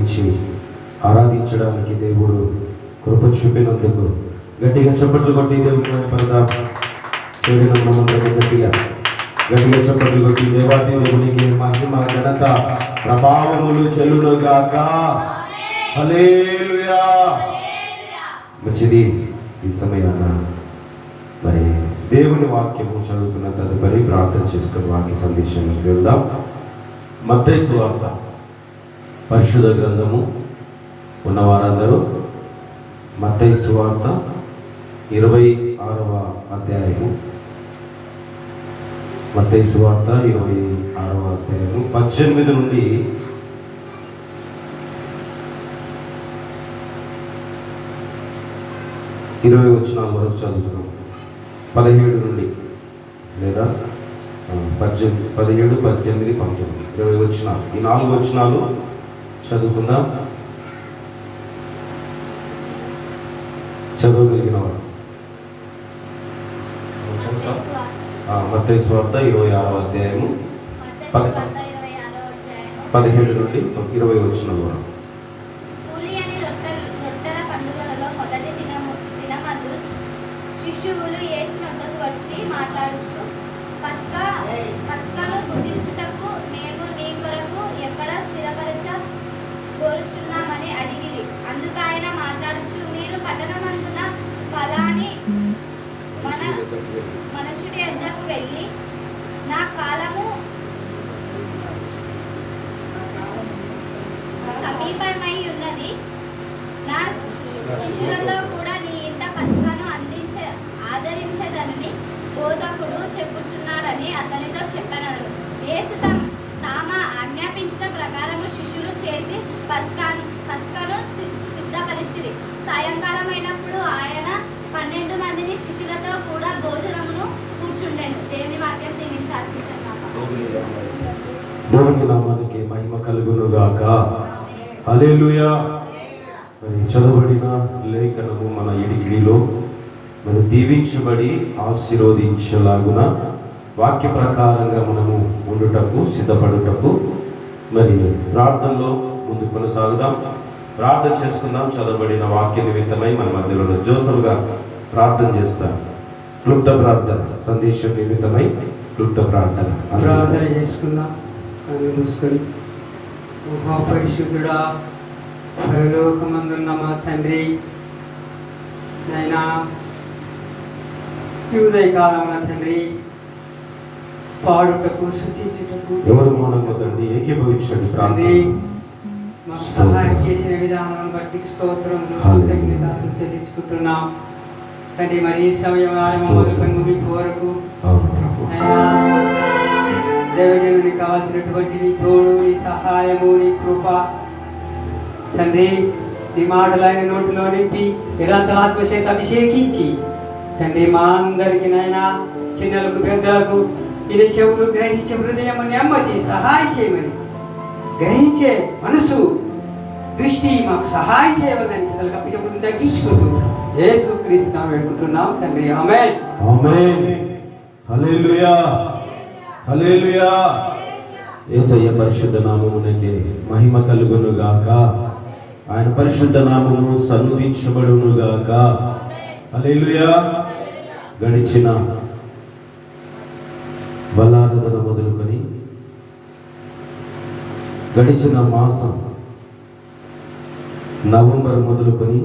మోకరించి ఆరాధించడానికి దేవుడు కృప చూపినందుకు గట్టిగా చప్పట్లు కొట్టి దేవుని పరదా చేరిన మనమందరం గట్టిగా చప్పట్లు కొట్టి దేవాది దేవునికి మహిమ ఘనత ప్రభావములు చెల్లునుగాక. హల్లెలూయా. మంచిది. ఈ సమయాన మరి దేవుని వాక్యము చదువుతున్న తదుపరి ప్రార్థన చేసుకుని వాక్య సందేశానికి వెళ్దాం. మత్తయి సువార్త పరిశుద్ధ గ్రంథము ఉన్నవారందరూ మత్తయి సువార్త 26వ అధ్యాయము, మత్తయి సువార్త 26వ అధ్యాయము 18 నుండి 20 వచనాల వరకు చదువుతున్నాం. 17 నుండి లేదా 17, 18, 19, 20 వచనాలు, ఈ 4 వచనాలు చదువుకుందాం. చదవగలిగిన వారు మత్తయి సువార్త 26వ అధ్యాయము 17 నుండి 20 వచనాల వరకు. శిష్యులు యేసు వద్దకు వచ్చి మాట్లాడుచు, పస్కాను భుజించుటకు మేము నీ కొరకు ఎక్కడ స్థిరపరచగోరుచున్నామని అడిగిరి. అందుకు ఆయన మాట్లాడుచు, మీరు పట్టణమందున ఫలాని మనుషుడి వద్దకు వెళ్ళి, నా కాలము సమీపమై ఉన్నది, నా శిష్యులతో కూడా నీ ఇంట పస్కాను ఆదరించదనని బోధకుడు చెప్పుచున్నాడని అతనితో చెప్పాను. యేసు తామ ఆజ్ఞాపించిన ప్రకారము శిష్యులు చేసి పస్కాను సిద్ధపరిచిరి. సాయంకాలం అయినప్పుడు ఆయన 12 మందిని శిష్యులతో కూడా భోజనమును కూర్చుండెను. దేవుని వాక్యం దీనిని ఆశించున్నాము. దేవుని నామానికి మహిమ కలుగును గాక. హల్లెలూయా. మరి చదవబడిన లేఖనము మన ఇడికిడిలో మనం దీవించబడి ఆశీర్వదించలాగున వాక్య ప్రకారంగా మనము ఉండుటకు సిద్ధపడుటకు మరి ప్రార్థనలో ముందు కొనసాగుదాం. ప్రార్థన చేసుకుందాం. చదవబడిన వాక్య నిమిత్తమై మన మధ్యలో జోసఫ్ గారు ప్రార్థన చేస్తారు. క్లుప్త ప్రార్థన, సందేశం నిమిత్తమై క్లుప్త ప్రార్థన చేసుకుందాం. మహాపరిశుద్ధుడా, పరలోకమందున్న మా తండ్రి, నైనా ఉదయకాలమున తండ్రి పాడుటకు స్తుతించుటకు ఎవరు మౌనంగా తండ్రి ఏకీభవించండి. తండ్రి మాకు సహాయం చేసిన విధానం బట్టి స్తోత్రములు కృతజ్ఞతలు చెల్లించుకుంటున్నాం తండ్రి. మరి ఈ సమయం మొదలుకొని ముగింపు వరకు దైవజనుడికి కావాల్సినటువంటి నీ తోడు, నీ సహాయము, నీ కృప తండ్రి, నీ మాటలు ఆయన నోటిలో నింపి నిరంతర ఆత్మచేత అభిషేకించి తండ్రి మా అందరికీ నాయనా, చిన్నలకు పెద్దలకు ఇది చెవులు గ్రహించే హృదయం నెమ్మది సహాయం చేయమని, గ్రహించే మనసు దృష్టి మాకు సహాయం చేయవలని కప్పించకుండా తగ్గించుకుంటున్నాం. యేసుక్రీస్తు నామమున వేడుకుంటున్నాం తండ్రి. ఆమేన్. ఆమేన్. హల్లెలూయా. హల్లెలూయా. యేసయ్య పరిశుద్ధ నామమునకే మహిమ కలుగును గాక. ఆయన పరిశుద్ధ నామము సన్నుతించబడును గాక. హల్లెలూయా. గడిచిన బలారాధన మొదలుకొని గడిచిన మాసం నవంబర్ మొదలుకొని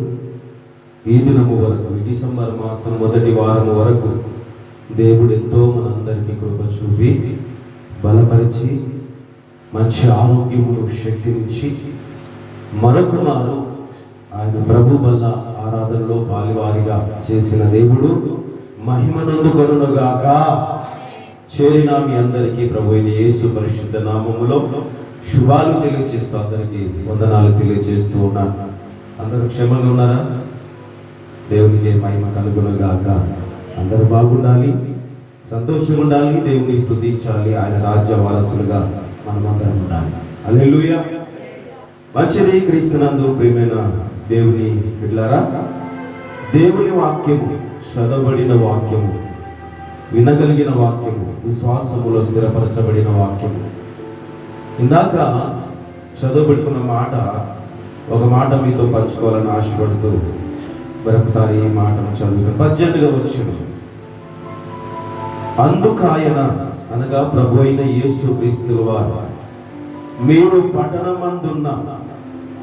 ఈ దినము వరకు, ఈ డిసెంబర్ మాసం మొదటి వారము వరకు దేవుడు ఎంతో మనందరికీ కృప చూపి బలపరిచి మంచి ఆరోగ్యమును శక్తినిచ్చి మరొకనాడు ఆయన ప్రభు బల్ల ఆరాధనలో పాలివారిగా చేసిన దేవుడు మహిమనందుకొనుగాక. చేరిన మీ అందరికీ ప్రభు అయిన యేసు పరిశుద్ధ నామములో శుభాలు తెలియజేస్తూ అందరికీ వందనాలు తెలియజేస్తూ ఉన్నాను. అందరూ క్షేమంగా ఉన్నారా? దేవునికి మహిమ కలుగునుగాక. అందరూ బాగుండాలి, సంతోషంగా ఉండాలి, దేవుని స్తుతించాలి, ఆయన రాజ్య వారసులుగా మనమందరం ఉండాలి. హల్లెలూయా. మంచిది. క్రీస్తునందు ప్రియమైన దేవుని బిడ్డలారా, దేవుని వాక్యము, చదవబడిన వాక్యము, వినగలిగిన వాక్యము, విశ్వాసములో స్థిరపరచబడిన వాక్యము. ఇందాక చదవబడుకున్న మాట ఒక మాట మీతో పంచుకోవాలని ఆశపడుతూ మరొకసారి ఈ మాటను చదువుతూ 18వ వచనం. అందుకాయన అనగా ప్రభు అయిన యేసు క్రీస్తు వారు, మీరు పట్టణమందున్న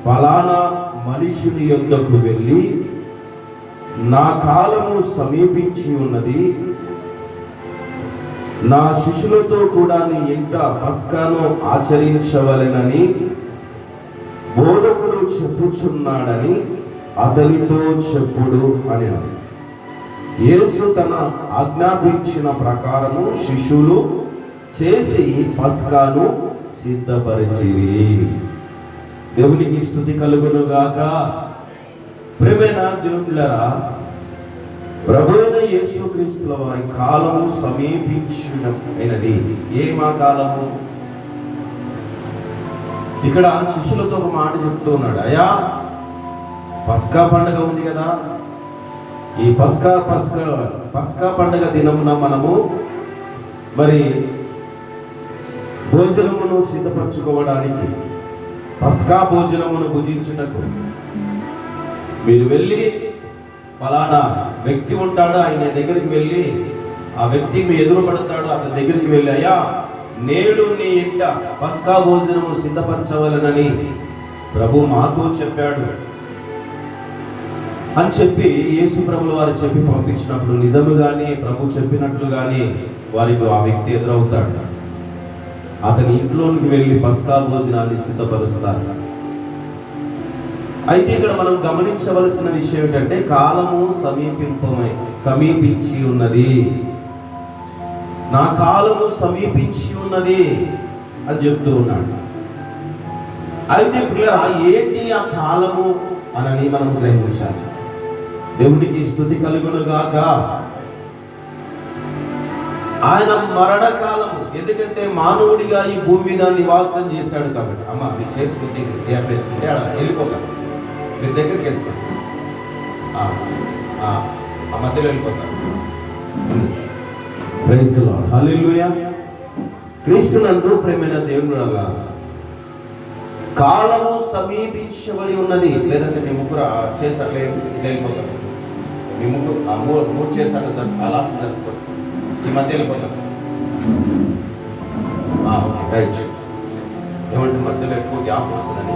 ఫలానా మనుషుని యొద్దకు వెళ్ళి, నా కాలము సమీపించి ఉన్నది, నా శిష్యులతో కూడా నీ ఇంట పస్కాను ఆచరించవలెనని బోధకుడు చెప్పుచున్నాడని అతనితో చెప్పుడు అని. యేసు తన ఆజ్ఞాపించిన ప్రకారము శిష్యులు చేసి పస్కాను సిద్ధపరిచిరి. దేవునికి స్తుతి కలుగును గాక. ప్రియమైన దేవులారా, ప్రభువైన యేసుక్రీస్తుల వారి కాలము సమీపించినది. ఏమా కాలము? ఇక్కడ శిష్యులతో ఒక మాట చెప్తూ ఉన్నాడు. అయ్యా, పస్కా పండుగ ఉంది కదా, ఈ పస్కా పండుగ దినమున మనము మరి భోజనమును సిద్ధపరచుకోవడానికి, పస్కా భోజనమును భుజించుటకు మీరు వెళ్ళి, ఫలానా వ్యక్తి ఉంటాడు, ఆయన దగ్గరికి వెళ్ళి, ఆ వ్యక్తి మీ ఎదురు పడతాడు, అతని దగ్గరికి వెళ్ళి, అయ్యా నేడు నీ ఇంట పస్కా భోజనము సిద్ధపరచవలనని ప్రభు మాతో చెప్పాడు అని చెప్పి యేసు ప్రభుల వారు చెప్పి పంపించినప్పుడు నిజముగానే ప్రభు చెప్పినట్లుగానే వారికి ఆ వ్యక్తి ఎదురవుతాడు. అతని ఇంట్లోనికి వెళ్ళి పస్కా భోజనాన్ని సిద్ధపరుస్తారు. అయితే ఇక్కడ మనం గమనించవలసిన విషయం ఏంటంటే, కాలము సమీపించి ఉన్నది, నా కాలము సమీపించి ఉన్నది అని చెప్తూ ఉన్నాడు. అయితే పిల్లరా, ఏంటి ఆ కాలము అని మనం గ్రహించాలి. దేవుడికి స్తుతి కలుగును గాక. ఆయన మరణకాలము, ఎందుకంటే మానవుడిగా ఈ భూమి మీద నివాసం చేశాడు కాబట్టి. అమ్మ మీరు చేసుకుంటే వెళ్ళిపోతాం, మీరు దగ్గరికి వేసుకోండి, ఆ మధ్యలో వెళ్ళిపోతారు. ప్రైజ్ ది లార్డ్, హల్లెలూయా. క్రీస్తునందు ప్రియమైన దేవుని కాలము సమీపించబడి ఉన్నది. లేదంటే మీ ముగ్గురు చేశారు, ఇట్లా వెళ్ళిపోతారు. మీ ముగ్గురు మూడు చేశారు, ఆ లాస్ట్ ఈ మధ్య వెళ్ళిపోతారు. Okay, right. ఏమంటే మధ్యలో ఎక్కువ గ్యాప్ వస్తుందని.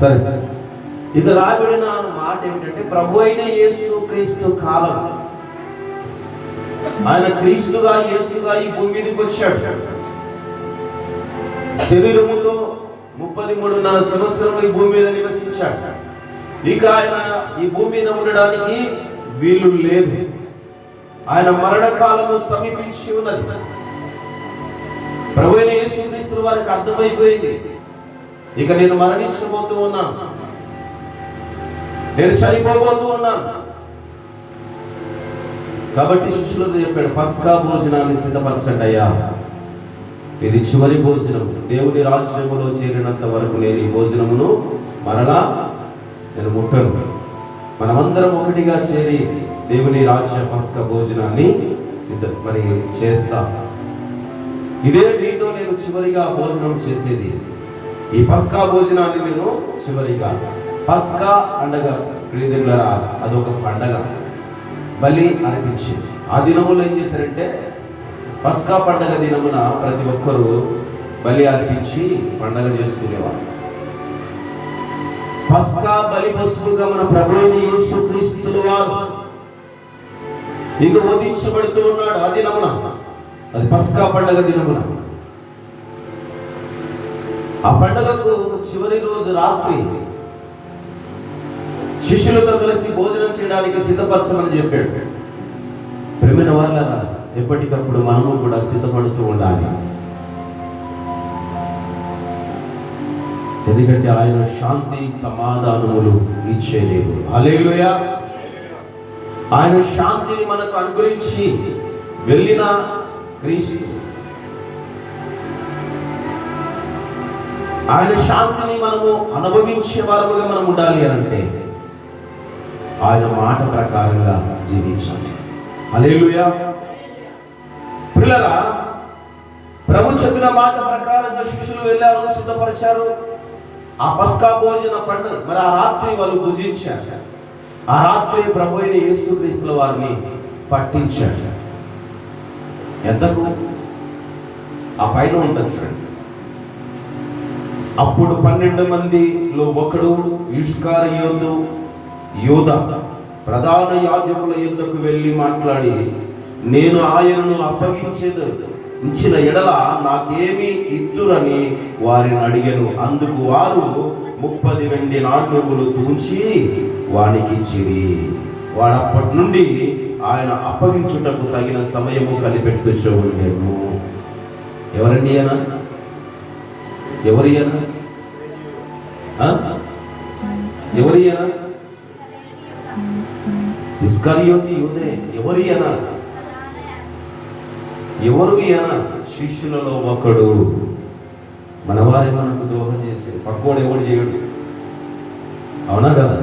సరే సరే. ఇది రాబడిన మాట ఏమిటంటే, ప్రభు అయిన యేసు క్రీస్తు కాలం. ఆయన క్రీస్తుగా, యేసుగా ఈ భూమి మీదకి వచ్చాడు. శరీరముతో 33.5 సంవత్సరములు ఈ భూమి మీద నివసించాడు. ఇక ఆయన ఈ భూమి మీద ఉండడానికి వీలు లేదు. ఆయన మరణకాలము సమీపించి ఉన్నది. ప్రభువైన యేసుక్రీస్తు వారికి అర్థమైపోయింది, ఇక నేను మరణించబోతూ ఉన్నాను, నేను చనిపోబోతూ ఉన్నాను. కాబట్టి శిష్యులతో చెప్పాడు, పస్కా భోజనాన్ని సిద్ధపరచండి అయ్యా, ఇది చివరి భోజనం. దేవుని రాజ్యములో చేరినంత వరకు నేను ఈ భోజనమును మరలా నేను ముట్టను. మనమందరం ఒకటిగా చేరి దేవుని రాజ్య పస్కా భోజనాన్ని మరి చేస్తాం. ఇదే నీతో నేను చివరిగా భోజనం చేసేది. ఈ పస్కా భోజనాన్ని నేను చివరిగా. పస్కా పండగ ప్రియదేవులారా, అదొక పండగ, బలి అనిపించింది. ఆ దినములో ఏం చేశారంటే, పస్కా పండగ దినమున ప్రతి ఒక్కరూ బలి అర్పించి పండగ చేసుకునేవారు. పస్కా బలి పశువుగా మన ప్రభువైన యేసుక్రీస్తు వారు ఇక వధించబడుతూ ఉన్నాడు. ఆ దినమున, అది పస్కా పండగ దినమున. ఆ పండగకు చివరి రోజు రాత్రి శిష్యులతో కలిసి భోజనం చేయడానికి సిద్ధపరచమని చెప్పాడు. ప్రియమైన వారులారా, ఎప్పటికప్పుడు మనము కూడా సిద్ధపడుతూ ఉండాలి. ఎందుకంటే ఆయన శాంతి సమాధానములు ఇచ్చే దేవుడు. హల్లెలూయా. ఆయన శాంతిని మనకు అనుగ్రహించి వెళ్ళిన క్రీస్తు. ఆయన శాంతిని మనము అనుభవించే వారముగా మనం ఉండాలి అంటే ఆయన మాట ప్రకారంగా జీవించాలి. హల్లెలూయా. పిల్లరా, ప్రభు చెప్పిన మాట ప్రకారంగా శిష్యులు వెళ్ళారు, సిద్ధపరిచారు. ఆ పస్కా భోజన పండుగ మరి ఆ రాత్రి వాళ్ళు భుజించారు. ఆ రాత్రి ప్రభు అయిన యేసుక్రీస్తుల వారిని పట్టించాడు. ఎంతకు? ఆ పైన ఉంటుంది చూడండి. అప్పుడు 12 మందిలో ఒకడు ఇస్కరియోతు యూదా ప్రధాన యాజకుల యుద్ధకు వెళ్ళి మాట్లాడి, నేను ఆయనను అప్పగించిన ఎడల నాకేమి ఇద్దురని వారిని అడిగాను. అందుకు వారు 30 వెండి నాణ్యములు తూంచి వానికి ఇచ్చిరి. వాడప్పటి నుండి ఆయన అప్పగించుటకు తగిన సమయము కనిపెట్టుచూ ఉండేను. ఎవరండి ఆయన? ఎవరి ఆయన? ఎవరి ఆయన? ఇస్కరియోతు యూదే. ఎవరి ఆయన? ఎవరు ఈయన? శిష్యులలో ఒకడు. మనవారే మనకు ద్రోహం చేసి పక్కోడు ఎవడు చేయడు, అవునా కదా?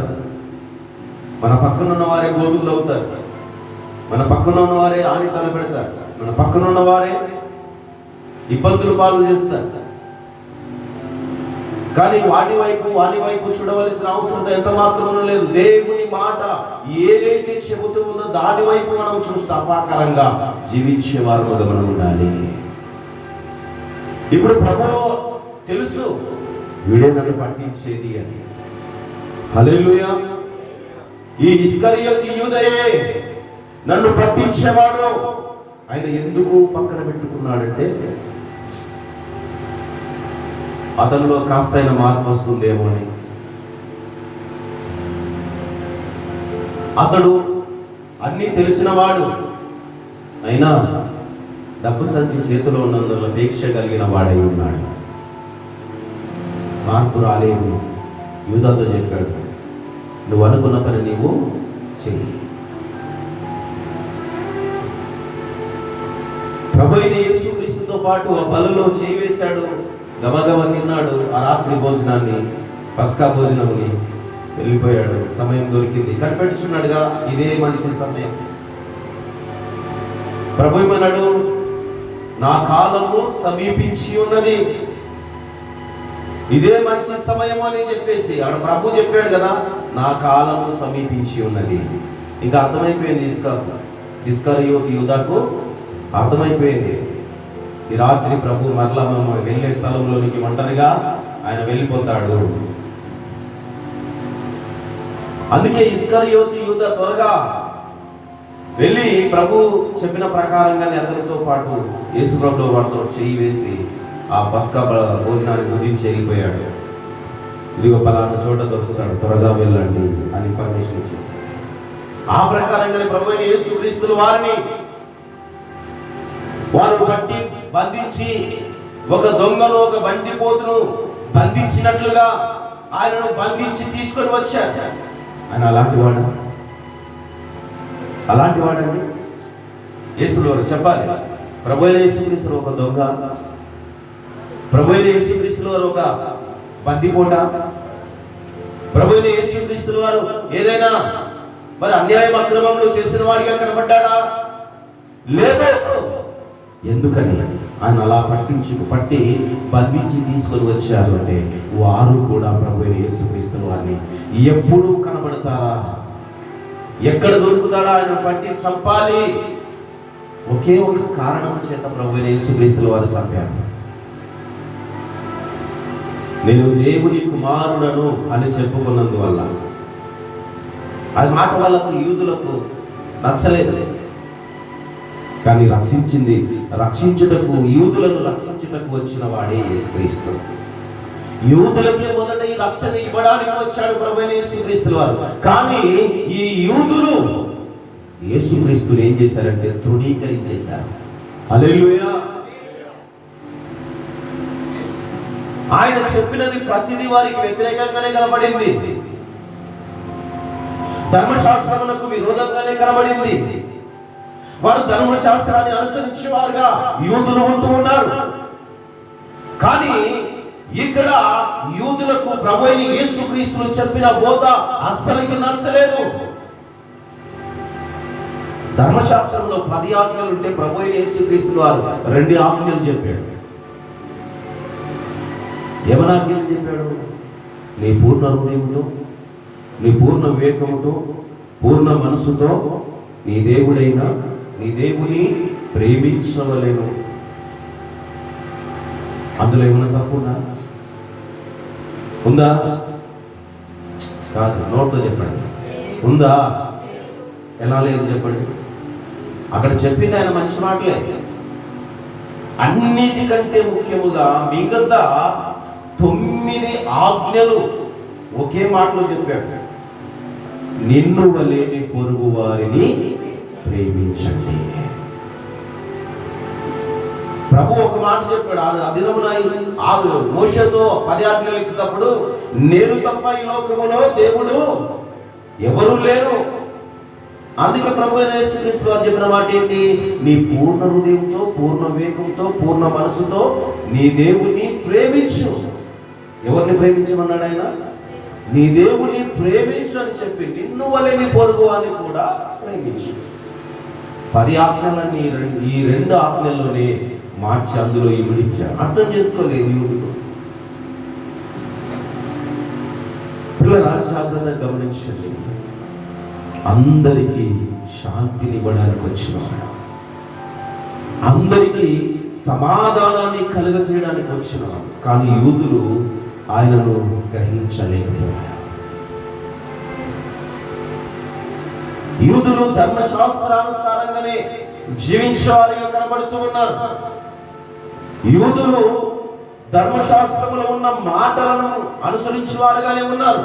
మన పక్కన ఉన్న వారే గోతులు అవుతారు, మన పక్కన ఉన్న వారే ఆని తల పెడతారు, మన పక్కన ఉన్న వారే ఇబ్బందులు పాలు చేస్తారు. కానీ వాడి వైపు చూడవలసిన అవసరం ఎంత మాత్రం లేదు. దేవుని మాట ఏదైతే చెబుతూ ఉందో దాని వైపు మనం చూస్తే అపాకరంగా జీవించే వారు మనం ఉండాలి. ఇప్పుడు ప్రభువు తెలుసు వీడే నన్ను పట్టించేది అని. హల్లెలూయా. ఈ ఇస్కరియోతు యూదయే నన్ను పట్టించేవాడు. ఆయన ఎందుకు పక్కన పెట్టుకున్నాడంటే అతనిలో కాస్తైన మార్పు వస్తుందేమో అని. అతడు అన్నీ తెలిసినవాడు, అయినా డబ్బు సంచి చేతిలో ఉన్నందువల్ల అపేక్ష కలిగిన వాడై ఉన్నాడు. మార్పు రాలేదు. యూదాతో చెప్పాడు, నువ్వు అనుకున్న పని నీవు చెయ్యి. ప్రభువైన యేసుక్రీస్తుతో పాటు ఆ బలలో చేయి వేశాడు. గబగబ తిన్నాడు ఆ రాత్రి భోజనాన్ని, పస్కా భోజనముని. వెళ్ళిపోయాడు. సమయం దొరికింది, కనిపెట్టుచున్నాడుగా ఇదే మంచి సమయం. ప్రభు ఏమన్నాడు? నా కాలము సమీపించి ఉన్నది, ఇదే మంచి సమయం అని చెప్పేసి ఆడ ప్రభు చెప్పాడు కదా, నా కాలము సమీపించి ఉన్నది. ఇంకా అర్థమైపోయింది ఇస్కరియోతు యూదాకు అర్థమైపోయింది. ఈ రాత్రి ప్రభు మరలా మనం వెళ్ళే స్థలంలోనికి ఒంటరిగా ఆయన వెళ్ళిపోతాడు. అందుకే ఇస్కరియోతు యూదా త్వరగా వెళ్ళి ప్రభు చెప్పిన ప్రకారంగానే అతనితో పాటు యేసు ప్రభువు వారితో చేయి వేసి ఆ పస్కా భోజనాన్ని భుజించి వెళ్ళిపోయాడు. ఇదిగో పలానా చోట దొరుకుతాడు, త్వరగా వెళ్ళండి అని పర్మిషన్ ఇచ్చేసాడు. ఆ ప్రకారంగానే ప్రభు అయిన యేసుక్రీస్తుల వారిని వారు పట్టి బంధించి, ఒక దొంగను ఒక బందిపోతును బంధించినట్లుగా ఆయనను బంధించి తీసుకొని వచ్చారు. ఆయన అలాంటి వాడండి. యేసులో చెప్పాలి, ప్రభు అయిన యేసుక్రీస్తులు ఒక దొంగ, ప్రభు అయిన యేసుక్రీస్తుల వారు ఒక బందిపోట, ప్రభు అయిన యేసుక్రీస్తుల వారు ఏదైనా మరి అన్యాయం అక్రమంలో చేసిన వాడిగా కనబడ్డాడా? లేదు. ఎందుకని ఆయన అలా పట్టి బంధించి తీసుకొని వచ్చారు అంటే వారు కూడా ప్రభు అయిన యేసుక్రీస్తుల వారిని ఎప్పుడు కనబడతారా, ఎక్కడ దొరుకుతాడా ఆయన పట్టి చంపాలి. ఒకే ఒక కారణం చేత ప్రభు అయిన యేసుక్రీస్తుల వారు చంపారు. నేను దేవుని కుమారుడను అని చెప్పుకున్నందువల్ల. అది మాట వాళ్ళకు యూదులకు నచ్చలేదు. కానీ రక్షించుటకు యూదులను రక్షించుటకు వచ్చిన వాడే యేసుక్రీస్తు. యూదులకి మొదట ఈ రక్షణ ఇవ్వడానికి వచ్చాడు ప్రభు అయిన యేసుక్రీస్తుల వారు. కానీ ఈ యూదులు యేసుక్రీస్తుని ఏం చేశారంటే తృణీకరించేశారు. హల్లెలూయా. ఆయన చెప్పినది ప్రతిదీ వారికి వ్యతిరేకంగానే కనబడింది, ధర్మశాస్త్రమునకు విరోధంగానే కనబడింది. వారు ధర్మశాస్త్రాన్ని అనుసరించేవారుగా యూదులు ఉంటూ ఉన్నారు. కానీ ఇక్కడ యూదులకు ప్రభు అయిన యేసుక్రీస్తులు చెప్పిన బోధ అస్సలకి నచ్చలేదు. ధర్మశాస్త్రంలో 10 ఆజ్ఞలు ఉంటే ప్రభు అయిన యేసుక్రీస్తులు వారు 2 ఆజ్ఞలు చెప్పాడు. ఏమని ఆజ్ఞలు చెప్పాడు? నీ పూర్ణ హృదయంతో, నీ పూర్ణ వివేకముతో, పూర్ణ మనసుతో నీ దేవుని ప్రేమించవలేను. అందులో ఏమైనా తప్పు ఉందా? కాదు, నోటితో చెప్పండి. ఉందా? ఎలా లేదు చెప్పండి. అక్కడ చెప్పింది ఆయన మంచి మాటలే. అన్నిటికంటే ముఖ్యముగా మిగతా 9 ఆజ్ఞలు ఒకే మాటలో చెప్పాడు. నిన్ను వలె నీ పొరుగు వారిని ప్రేమించండి. ప్రభు ఒక మాట చెప్పాడు. ఆ దినమున మోషేతో 10 ఆజ్ఞలు ఇచ్చినప్పుడు, నేను తప్ప ఈ లోకములో దేవుడు ఎవరు లేరు. అందుకే ప్రభు యేసుక్రీస్తు వారు చెప్పిన మాట ఏంటి? నీ పూర్ణ హృదయంతో, పూర్ణ వివేకంతో, పూర్ణ మనసుతో నీ దేవుని ప్రేమించు. ఎవరిని ప్రేమించమన్నాడు ఆయన? నీ దేవుని ప్రేమించు అని చెప్పి, నిన్ను వలె నీ పొరుగు వారిని కూడా ప్రేమించు. 10 ఆజ్ఞలన్నీ ఈ 2 ఆజ్ఞల్లోనే మార్చి అందులో ఇమిడిచ్చారు. అర్థం చేసుకోలేదు యూదులు. పిల్లరా, జాగ్రత్తగా గమనించండి. అందరికీ శాంతినివ్వడానికి వచ్చినవాడు, అందరికీ సమాధానాన్ని కలుగచేయడానికి వచ్చినవాడు. కానీ యూదులు ఆయనను గ్రహించలేకపోయారు. యూదులు ధర్మశాస్త్రానుసారంగానే జీవించేవారిగా కనబడుతూ ఉన్నారు. యూదులు ధర్మశాస్త్రములో ఉన్న మాటలను అనుసరించేవారుగానే ఉన్నారు.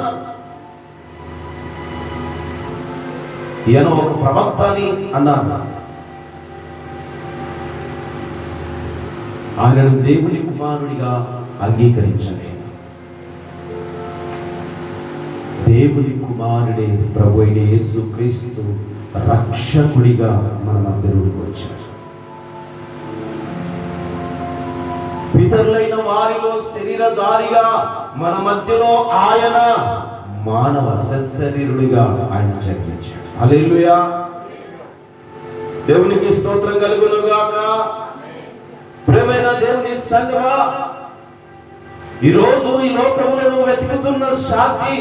ఈయన ఒక ప్రవక్త అని అన్నారు. ఆయనను దేవుని కుమారుడిగా అంగీకరించలేదు. దేవుని కుమారుడే ప్రభు అయిన యేసుక్రీస్తు రక్షకుడిగా మన మధ్యలోకి వచ్చాడు. పితరులైన వారిలో శరీరధారిగా మన మధ్యలో ఆయన మానవ సశరీరుడిగా ఆయన జన్మించాడు. హల్లెలూయా. దేవునికి స్తోత్రం కలుగును గాక. ప్రియమైన దేవుని సంగమా, ఈరోజు ఈ లోకములో నువ్వు వెతుకుతున్న శాంతి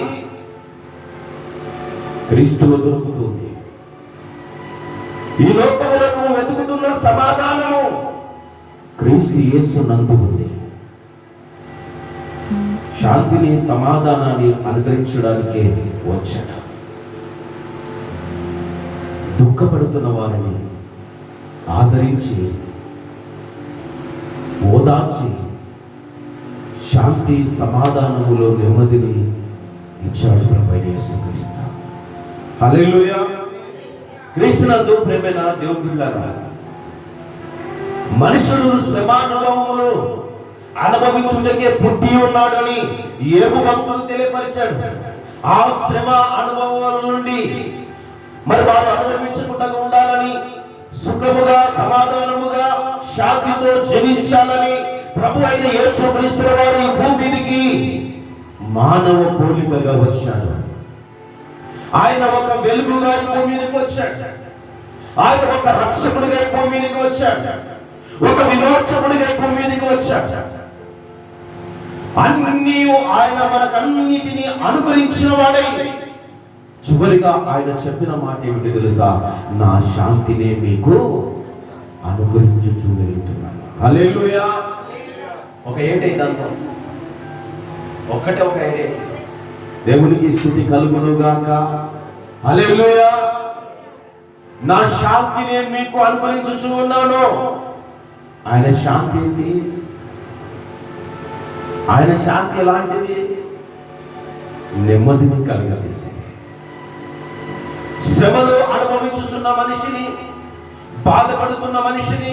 క్రీస్తులో దొరుకుతుంది. ఈ లోకములో నువ్వు వెతుకుతున్న సమాధానము క్రీస్తు యేసు నందు ఉంది. శాంతిని, సమాధానాన్ని అనుగ్రహించడానికే వచ్చాడు. దుఃఖపడుతున్న వారిని ఆదరించి, ఓదార్చి, శాంతి సమాధానములో నెమ్మదిని ఇచ్చాడు ప్రభు యేసుక్రీస్తు. హల్లెలూయా. క్రీస్తునందు ప్రేమైన దేవుని బిడ్డలారా, మనుషుడు శ్రమానుభవములు అనుభవించుటకే పుట్టి ఉన్నాడని యోబు భక్తుడు తెలియపరిచాడు. ఆ శ్రమ అనుభవాల నుండి మరి వారు అనుభవించకుండా ఉండాలని, సుఖముగా, సమాధానముగా, శాంతితో జీవించాలని ప్రభు అయిన యేసుక్రీస్తు వారు ఈ భూమికి మానవ పోలికగా వచ్చాడు. ఆయన ఒక వెలుగుగా ఈ భూమికి వచ్చాడు. ఆయన ఒక రక్షకుడిగా ఈ భూమికి వచ్చాడు. ఒక విమోచకుడిగా ఈ భూమికి వచ్చాడు. అన్నీ ఆయన మనకన్నిటినీ అనుగ్రహించిన వాడై చివరిగా ఆయన చెప్పిన మాట ఏమిటి తెలుసా? నా శాంతినే మీకు అనుగ్రహించుచూ వెళ్తున్నాను. హల్లెలూయా. ఒక ఏటే ఇదంతా, ఒక్కటే ఒక ఏటేసి. దేవునికి స్తుతి కలుగును గాక. హల్లెలూయా. నా శాంతిని మీకు అనుగ్రహించుచూ ఉన్నాను. ఆయన శాంతి ఏంటి? ఆయన శాంతి ఎలాంటిది? నెమ్మదిని కలుగజేసేది. శ్రమలు అనుభవించుచున్న మనిషిని, బాధపడుతున్న మనిషిని,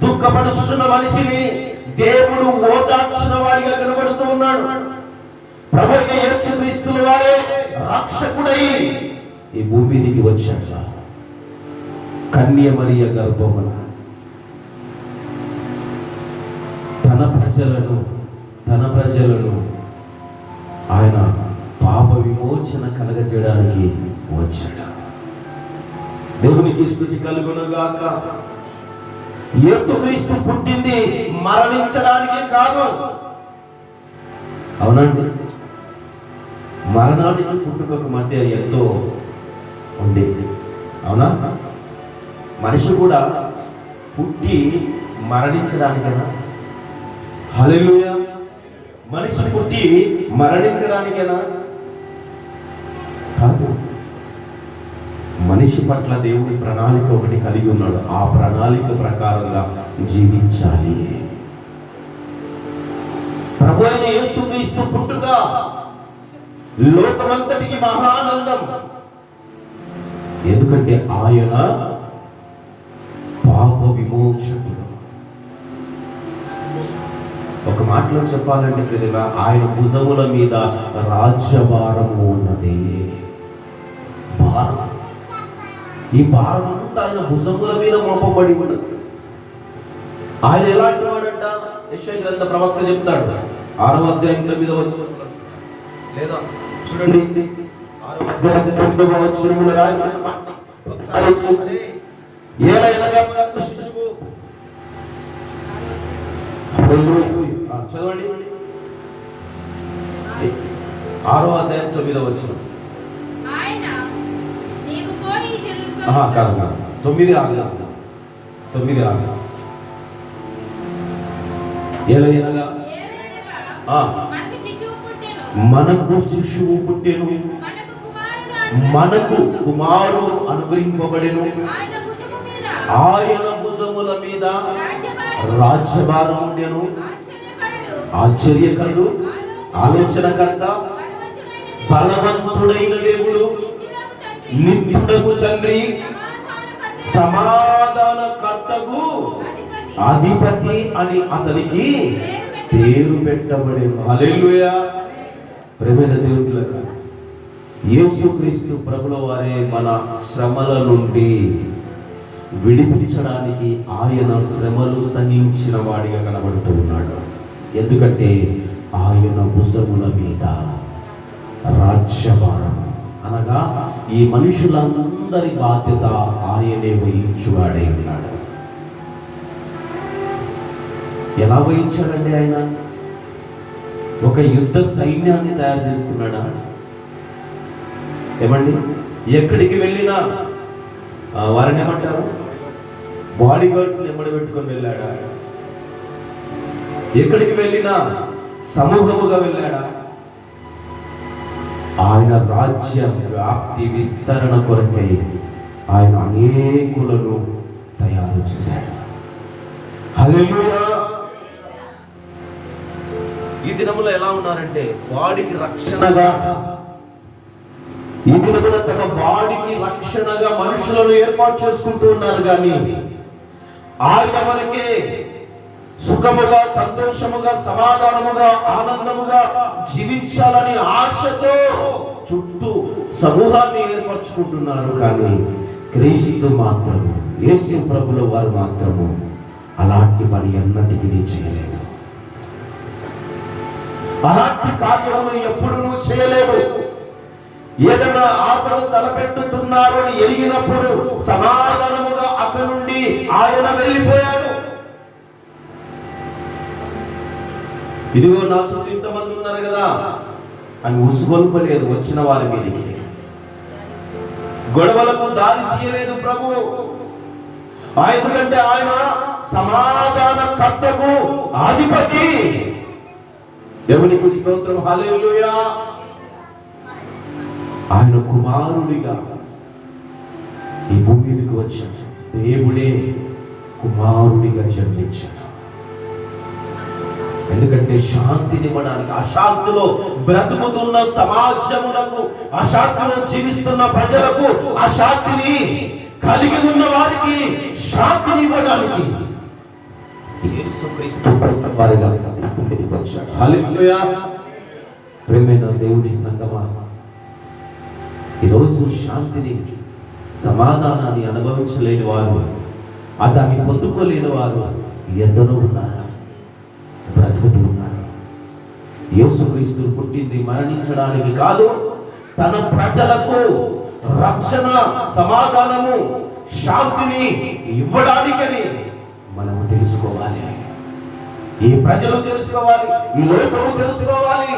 దుఃఖపడుచున్న మనిషిని దేవుడు ఓదార్చిన వాడిగా కనబడుతూ ఉన్నాడు. ప్రభు అయిన యేసుక్రీస్తు వారే రక్షకుడై ఈ భూమికి వచ్చాడు. కన్య మరియ గర్భమున తన ప్రజలను ఆయన పాప విమోచన కలగజేయడానికి వచ్చాడు. దేవునికి స్తుతి కలుగును గాక. యేసుక్రీస్తు పుట్టింది మరణించడానికి కాదు. అవునండి, మరణానికి పుట్టుకకు మధ్య ఎంతో ఉండేది. అవునా? మనిషి కూడా పుట్టి మరణించడానికేనా? హల్లెలూయా. మనిషి పుట్టి మరణించడానికేనా? కాదు. మనిషి పట్ల దేవుడి ప్రణాళిక ఒకటి కలిగి ఉన్నాడు. ఆ ప్రణాళిక ప్రకారంగా జీవించాలి. ప్రభు అయిన యేసుక్రీస్తు పుట్టుక లోకమంతటికి మహానందం. ఎందుకంటే ఆయన పాప విమోచకుడు. ఒక మాటలో చెప్పాలంటే ప్రతిభ, ఆయన భుజముల మీద రాజ్యభారము ఉన్నది. భారం, ఈ భారం అంతా ఆయన భుజముల మీద మోపబడి ఉన్నది. ఆయన ఎలాంటి వాడంట? యెషయా గ్రంథ ప్రవక్త చెప్తాడు 6వ అధ్యాయం 9వ వచనం, లేదా చూడండి 6వ అధ్యాయం 9వ వచనంలో రాయబడిన మాట ఒకసారి చూడండి. ఏలయనగా శిశువు, చదవండి 6వ అధ్యాయం 9వ వచనం. కాదు 9 ఆగా 9 ఆగా. ఏలయనగా మనకు శిశువు పుట్టెను, మనకు కుమారుడు అనుగ్రహింపబడెను, ఆయన భుజముల మీద రాజ్యభారం ఉండెను. ఆశ్చర్యకరుడు, ఆలోచనకర్త, బలవంతుడైన దేవుడు, నిత్యుడగు తండ్రి, సమాధానకర్తకు అధిపతి అని అతనికి పేరు పెట్టబడేను. హల్లెలూయా. ప్రియమైన దేవుళ్ళారా, యేసుక్రీస్తు ప్రభుల వారే మన శ్రమల నుండి విడిపించడానికి ఆయన శ్రమలు సహించిన వాడిగా కనబడుతూ ఉన్నాడు. ఎందుకంటే ఆయన భుజముల మీద రాజ్యభారం, అనగా ఈ మనుషులందరి బాధ్యత ఆయనే వహించువాడై ఉన్నాడు. ఎలా వహించాడండి ఆయన? ఒక యుద్ధ సైన్యాన్ని తయారు చేసుకున్నాడా? ఏమండి, ఎక్కడికి వెళ్ళినా వారిని ఏమంటారు? బాడీ గార్డ్స్ ఎమ్మడి పెట్టుకొని వెళ్ళాడా? ఎక్కడికి వెళ్ళినా సమూహముగా వెళ్ళాడా? ఆయన రాజ్య వ్యాప్తి విస్తరణ కొరకై ఆయన అనేకులను తయారు చేశాడు. హల్లెలూయా. ఈ దినములో ఎలా ఉన్నారంటే వాడికి రక్షణగా, ఈ దినమున తమ వాడికి రక్షణగా మనుషులను ఏర్పాటు చేసుకుంటూ ఉన్నారు. కానీ ఆయన మనకే సుఖముగా, సంతోషముగా, సమాధానముగా, ఆనందముగా జీవించాలని ఆశతో చుట్టూ సమూహాన్ని ఏర్పరచుకుంటున్నారు. కానీ క్రీస్తు మాత్రము, యేసు ప్రభుల వారు మాత్రము అలాంటి పని అన్నటికీ చేయలేదు. అలాంటి కార్యములు ఎప్పుడు చేయలేవు. ఏదైనా ఆపద తలపెట్టుతున్నారు అని ఎరిగినప్పుడు సమాధానముగా అక్కడి నుండి ఆయన వెళ్ళిపోయాడు. ఇదిగో నా చుట్టూ ఇంతమంది ఉన్నారు కదా అని ఉసుగొల్పలేదు వచ్చిన వారి మీదకి. గొడవలకు దారి తీయలేదు ప్రభు. ఎందుకంటే ఆయన సమాధానకర్తకు అధిపతి. దేవునికి స్తోత్రం. హల్లెలూయా. ఆయన కుమారుడిగా ఈ భూమి మీదకి వచ్చాడు. దేవుడే కుమారుడిగా జన్మించాడు. ఎందుకంటే శాంతినివ్వడానికి, అశాంతిలో బ్రతుకుతున్న సమాజములకు, అశాంతిలో జీవిస్తున్న ప్రజలకు, అశాంతిని కలిగి ఉన్న వారికి శాంతిని ఇవ్వడానికి యేసుక్రీస్తు వారిగా వచ్చాడు. హల్లెలూయా. ప్రియమైన దేవుని సంగమా, ఈరోజు శాంతిని, సమాధానాన్ని అనుభవించలేని వారు, దాన్ని పొందుకోలేని వారు ఎందరో ఉన్నారు, బ్రతుకుతూ ఉన్నారు. యేసుక్రీస్తు పుట్టింది మరణించడానికి కాదు, తన ప్రజలకు రక్షణ, సమాధానము, శాంతిని ఇవ్వడానికని మనము తెలుసుకోవాలి. ఈ ప్రజలు తెలుసుకోవాలి, ఈ లోకము తెలుసుకోవాలి.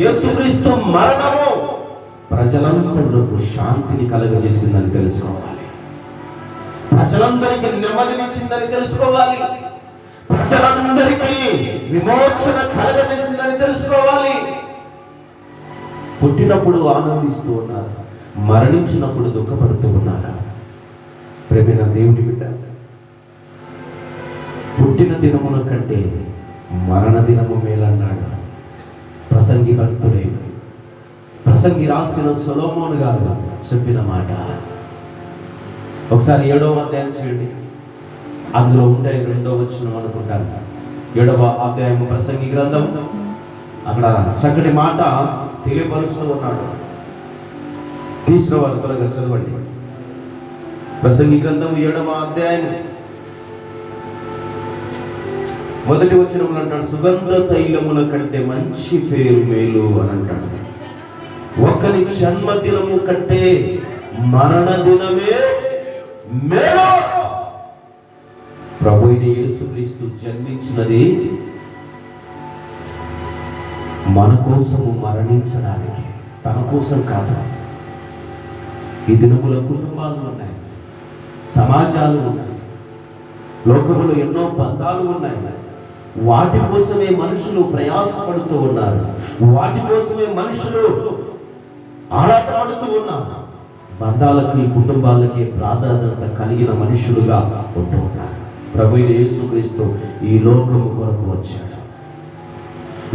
యేసుక్రీస్తు మరణము ప్రజలందరిలో శాంతిని కలగజేసిందని తెలుసుకోవాలి. ప్రజలందరికీ నెమ్మదినిచ్చిందని తెలుసుకోవాలి. ప్రజలందరికీ విమోచన కలగజేసిందని తెలుసుకోవాలి. పుట్టినప్పుడు ఆనందిస్తూ ఉన్నారు, మరణించినప్పుడు దుఃఖపడుతూ ఉన్నారు. ప్రేమైన దేవుని బిడ్డ, పుట్టిన దినముల కంటే మరణ దినము మేలన్నాడు ప్రసంగి భక్తుడే. ప్రసంగి రాసిన సొలొమోను గారు చెప్పిన మాట. ఒకసారి 7వ అధ్యాయం చేయండి, అందులో ఉంటాయి 2వ వచనం అనుకుంటాను. 7వ అధ్యాయం ప్రసంగి గ్రంథం. అక్కడ చక్కటి మాట తెలియపరుస్తూ ఉన్నాడు. తీసిన వారు త్వరగా చదవండి. ప్రసంగి గ్రంథం 7వ అధ్యాయం మొదటి వచనంలో అంటాడు, సుగంధ తైలముల కంటే మంచి పేరు మేలు అని అంటాడు. ఒకరి జన్మదినము కంటే మరణ దినమే మేలు. ప్రభువైన యేసుక్రీస్తు జన్మించినది మన కోసము మరణించడానికి, తన కోసం కాదు. ఈ దినముల కుటుంబాలు ఉన్నాయి, సమాజాలు ఉన్నాయి, లోకములో ఎన్నో బంధాలు ఉన్నాయి. వాటి కోసమే మనుషులు ప్రయాసపడుతూ ఉన్నారు. వాటి కోసమే మనుషులు ఆరాటపడుతూ ఉన్నారు. బంధాలకి, కుటుంబాలకి ప్రాధాన్యత కలిగిన మనుషులుగా ఉంటూ ఉన్నారు. ప్రభువైన యేసుక్రీస్తు ఈ లోకము కొరకు వచ్చాడు.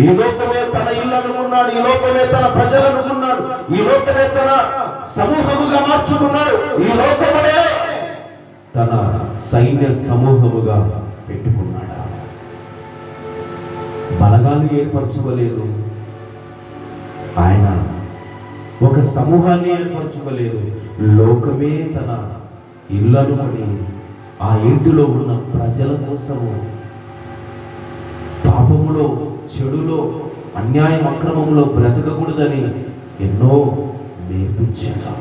ఈ లోకమే తన ఇల్లు అనుకున్నాడు. ఈ లోకమే తన ప్రజలు అనుకున్నాడు. ఈ లోకమే తన సమూహముగా మార్చుకున్నాడు. ఈ లోకమునే తన సైన్య సమూహముగా పెట్టుకున్నాడు. బలగాలు ఏర్పరచుకోలేదు ఆయన, ఒక సమూహాన్ని ఏర్పరచుకోలేదు. లోకమే తన ఇల్లు అనుకుని ఆ ఇంటిలో ఉన్న ప్రజల కోసము పాపములో, చెడులో, అన్యాయం, అక్రమంలో బ్రతకకూడదని ఎన్నో నేర్పించాడు.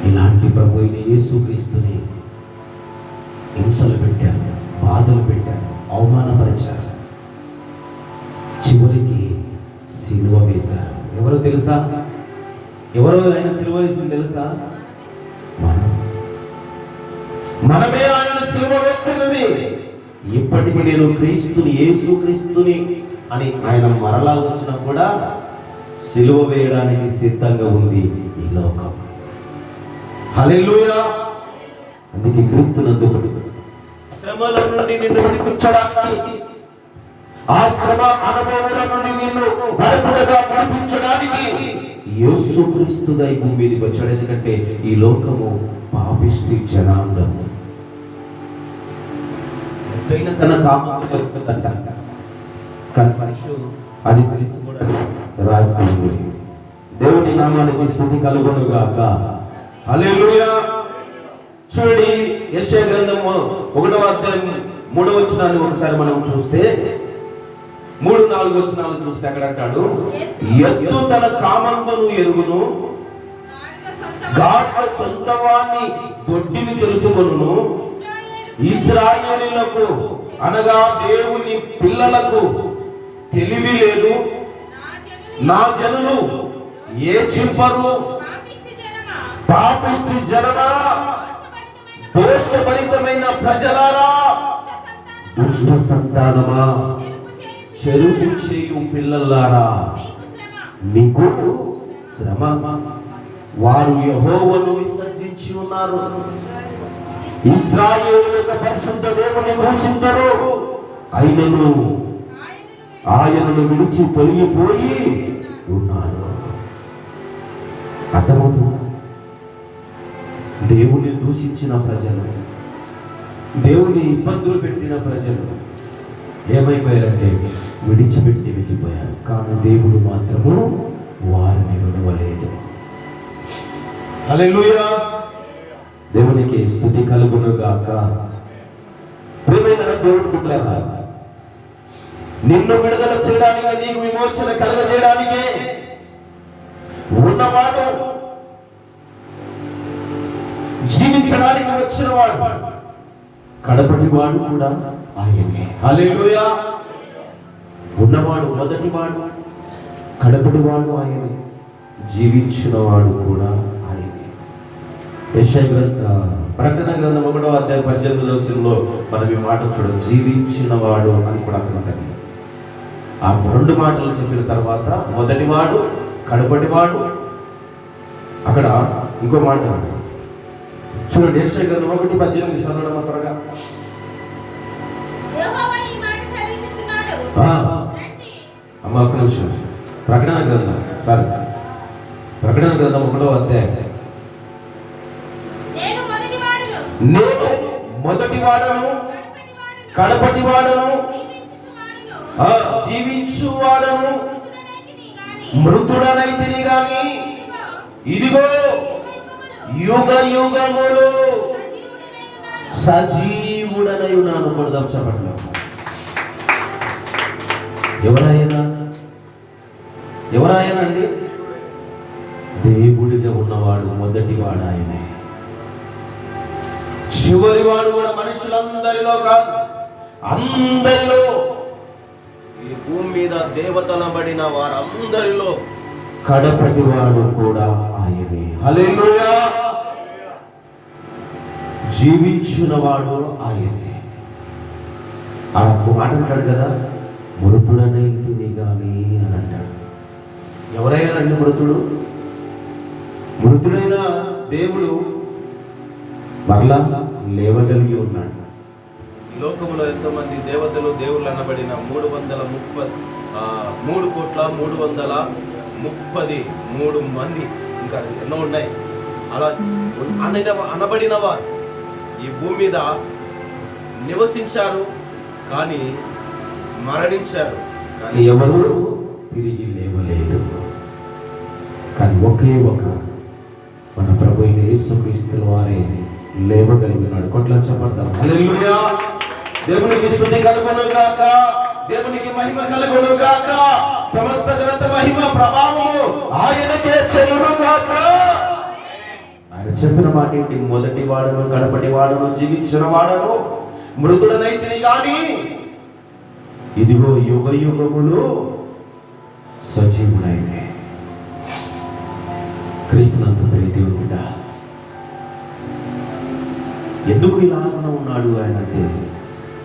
ఇలాంటి ప్రభు అయిన యేసుక్రీస్తుని హింసలు పెట్టారు, బాధలు పెట్టారు, అవమానపరిచారు, చివరికి సిలువ వేశారు. ఎవరో తెలుసా? ఎవరో ఆయన సిలువ వేసింది తెలుసా? మనమే ఆయన సిలువ వేసినది. ఇప్పటికీ నేను క్రీస్తుని, యేసుక్రీస్తుని అని ఆయన మరలా వచ్చినా కూడా సిలువ వేయడానికి సిద్ధంగా ఉంది ఈ లోకం. హల్లెలూయా. అందుకే క్రీస్తునందు శ్రమల నుండి నిన్ను విడిపించడానికి, ఆ శ్రమ అనుభవాల నుండి నిన్ను బలపడగా విడిపించడానికి యేసుక్రీస్తుగా ఈ భూమి మీదకి వచ్చాడు. ఎందుకంటే ఈ లోకము పాపిష్టి జనాంగము. ఎంతైనా తన కామంట కానీ మనుషులు అది తెలిసి కూడా రాయింది. దేవుని నామానికి స్తుతి కలుగునుగాక. హల్లెలూయా. చూడండి, యెషయా గ్రంథము 1వ అధ్యాయం 3వ వచనాన్ని ఒకసారి మనం చూస్తే, 3-4 వచనాలు చూస్తే అక్కడ అంటాడు, ఎత్తు తన కామందును ఎరుగును, గాఢ సొంతవాణ్ణి దొడ్డిని తెలుసుకొనును. ఇశ్రాయేలీయులకు అనగా దేవుని పిల్లలకు తెలివి లేదు. నా జనులు ఏ చింపరు, పాపిష్టి జనమా, దోషభరితమైన ప్రజలారా, దుష్ట సంతానమా, చెరుపు చేయు పిల్లలారా, మీకు శ్రమ. వారు యెహోవాను విసర్జించి ఉన్నారు, ఇశ్రాయేలుల పరిశుద్ధ దేవుని దూషించరు. ఆయనను విడిచి తొలగిపోయి ఉన్నారు. అర్థమవుతుందా? దేవుని దూషించిన ప్రజలు, దేవుని ఇబ్బందులు పెట్టిన ప్రజలు ఏమైపోయారంటే విడిచిపెట్టి వెళ్ళిపోయారు. కానీ దేవుడు మాత్రము వారిని విడవలేదు. హల్లెలూయా. దేవునికి స్తుతి కలుగునుగాక. ప్రియమైన దేవుని బిడ్డలారా, నిన్ను విడుదల చేయడానికి, నీకు విమోచన కలగజేయడానికి ఉన్నవాడు, జీవించడానికి వచ్చిన వాడు, కడపటి వాడు కూడా ఆయనే. హల్లెలూయా. ఉన్నవాడు మొదటివాడు, కడపటివాడు ఆయనే, జీవించినవాడు కూడా ఆయనే. ప్రకటన గ్రంథం 1వ అధ్యాయం 18వ వచనంలో మనం ఈ మాట చూడండి, జీవించినవాడు అని కూడా అక్కడ ఉంటుంది. ఆ 2 మాటలు చెప్పిన తర్వాత మొదటివాడు, కడపటివాడు, అక్కడ ఇంకో మాట చూడండి. యెషయా గ్రంథం 1:18 చదవడం త్వరగా. అమ్మ ఒక్క నిమిషం. ప్రకటన గ్రంథం 1వ అధ్యాయం. నేను మొదటివాడను, కడపటివాడను, జీవించువాడను, మృతుడనైతిని గాని ఇదిగో యుగ యుగములు సజీవుడనై ఉన్నాను. కొడదాం చెప్పండి. ఎవరాయనండి? దేవుడిగా ఉన్నవాడు మొదటివాడు ఆయనే. చివరివాడు కూడా మనుషులందరిలో కాదు, అందరిలో, ఈ భూమి మీద దేవతలబడిన వారందరిలో కడపటివాడు కూడా ఆయనే. హల్లెలూయా. జీవించినవాడు ఆయనే. అలా ఒక మాట అంటాడు కదా, మృతుడనైతిని గాని అని అంటాడు. ఎవరైనా అండి మృతుడు? మృతుడైన దేవుడు మరలా లేవగలిగి ఉన్నాడు. ఈ లోకంలో ఎంతోమంది దేవతలు, దేవుళ్ళు అనబడిన 333 మంది, ఇంకా ఎన్నో ఉన్నాయి. అలా అనబడిన వారు ఈ భూమి మీద నివసించారు, కానీ మరణించారు, కానీ ఎవరు తిరిగి లేవలేదు. కానీ ఒకే ఒక మన ప్రభు అయిన యేసుక్రీస్తు వారే లేవగలిగినాడు. కొట్లా చెప్పండి. హల్లెలూయా. దేవునికి స్తుతి కలుగును గాక, దేవునికి మహిమ కలుగును గాక, సమస్త ఘనత మహిమ ప్రభావము ఆయనకే చెల్లును గాక. ఆయన చెప్పిన మాట ఏంటి? మొదటి వాడను, కడపటి వాడను, జీవించిన వాడను, మృతుడనైతిని గాని ఇదిగో యుగ యుగములు సజీవుడైనే. క్రీస్తునందు ప్రియ దేవుని బిడ్డ, ఎందుకు ఇలాగనే ఉన్నాడు ఆయన అంటే,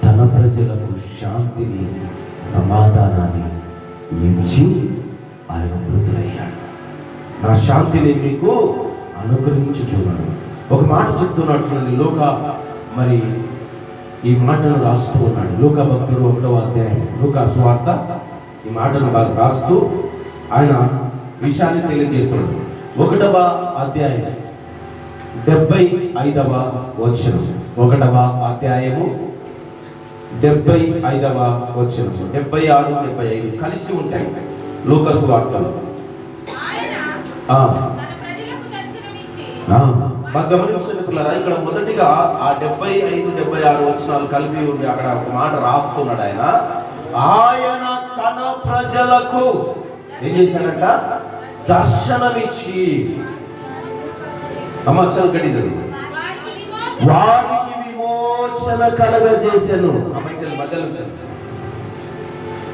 తన ప్రజలకు శాంతిని, సమాధానాన్ని ఇచ్చి ఆయన మృతుడయ్యాడు. నా శాంతిని మీకు అనుగ్రహించుచున్నాడు. ఒక మాట చెప్తున్నాడు చూడండి. మరి ఈ మాటను రాస్తూ ఉన్నాడు లూకా భక్తుడు 1వ అధ్యాయం, లూకా సువార్త ఈ మాటను బాగా రాస్తూ ఆయన విషయాన్ని తెలియజేస్తున్నాడు. 1వ అధ్యాయం 75వ వచనం. 1వ అధ్యాయము 75వ వచనం, 76, 75 కలిసి ఉంటాయి లూకా సువార్తలో. బాగా గమనించుకున్నారా? ఇక్కడ మొదటిగా ఆ 75, 76 వచనాలు కలిపి ఉండి అక్కడ ఒక మాట రాస్తున్నాడు. ఆయన తన ప్రజలకు ఏం చేశాడంట? దర్శనమిచ్చి, అమ్మ చక్కటి వారికి విమోచన కలగజేసెను. అమ్మాయికి మధ్యలో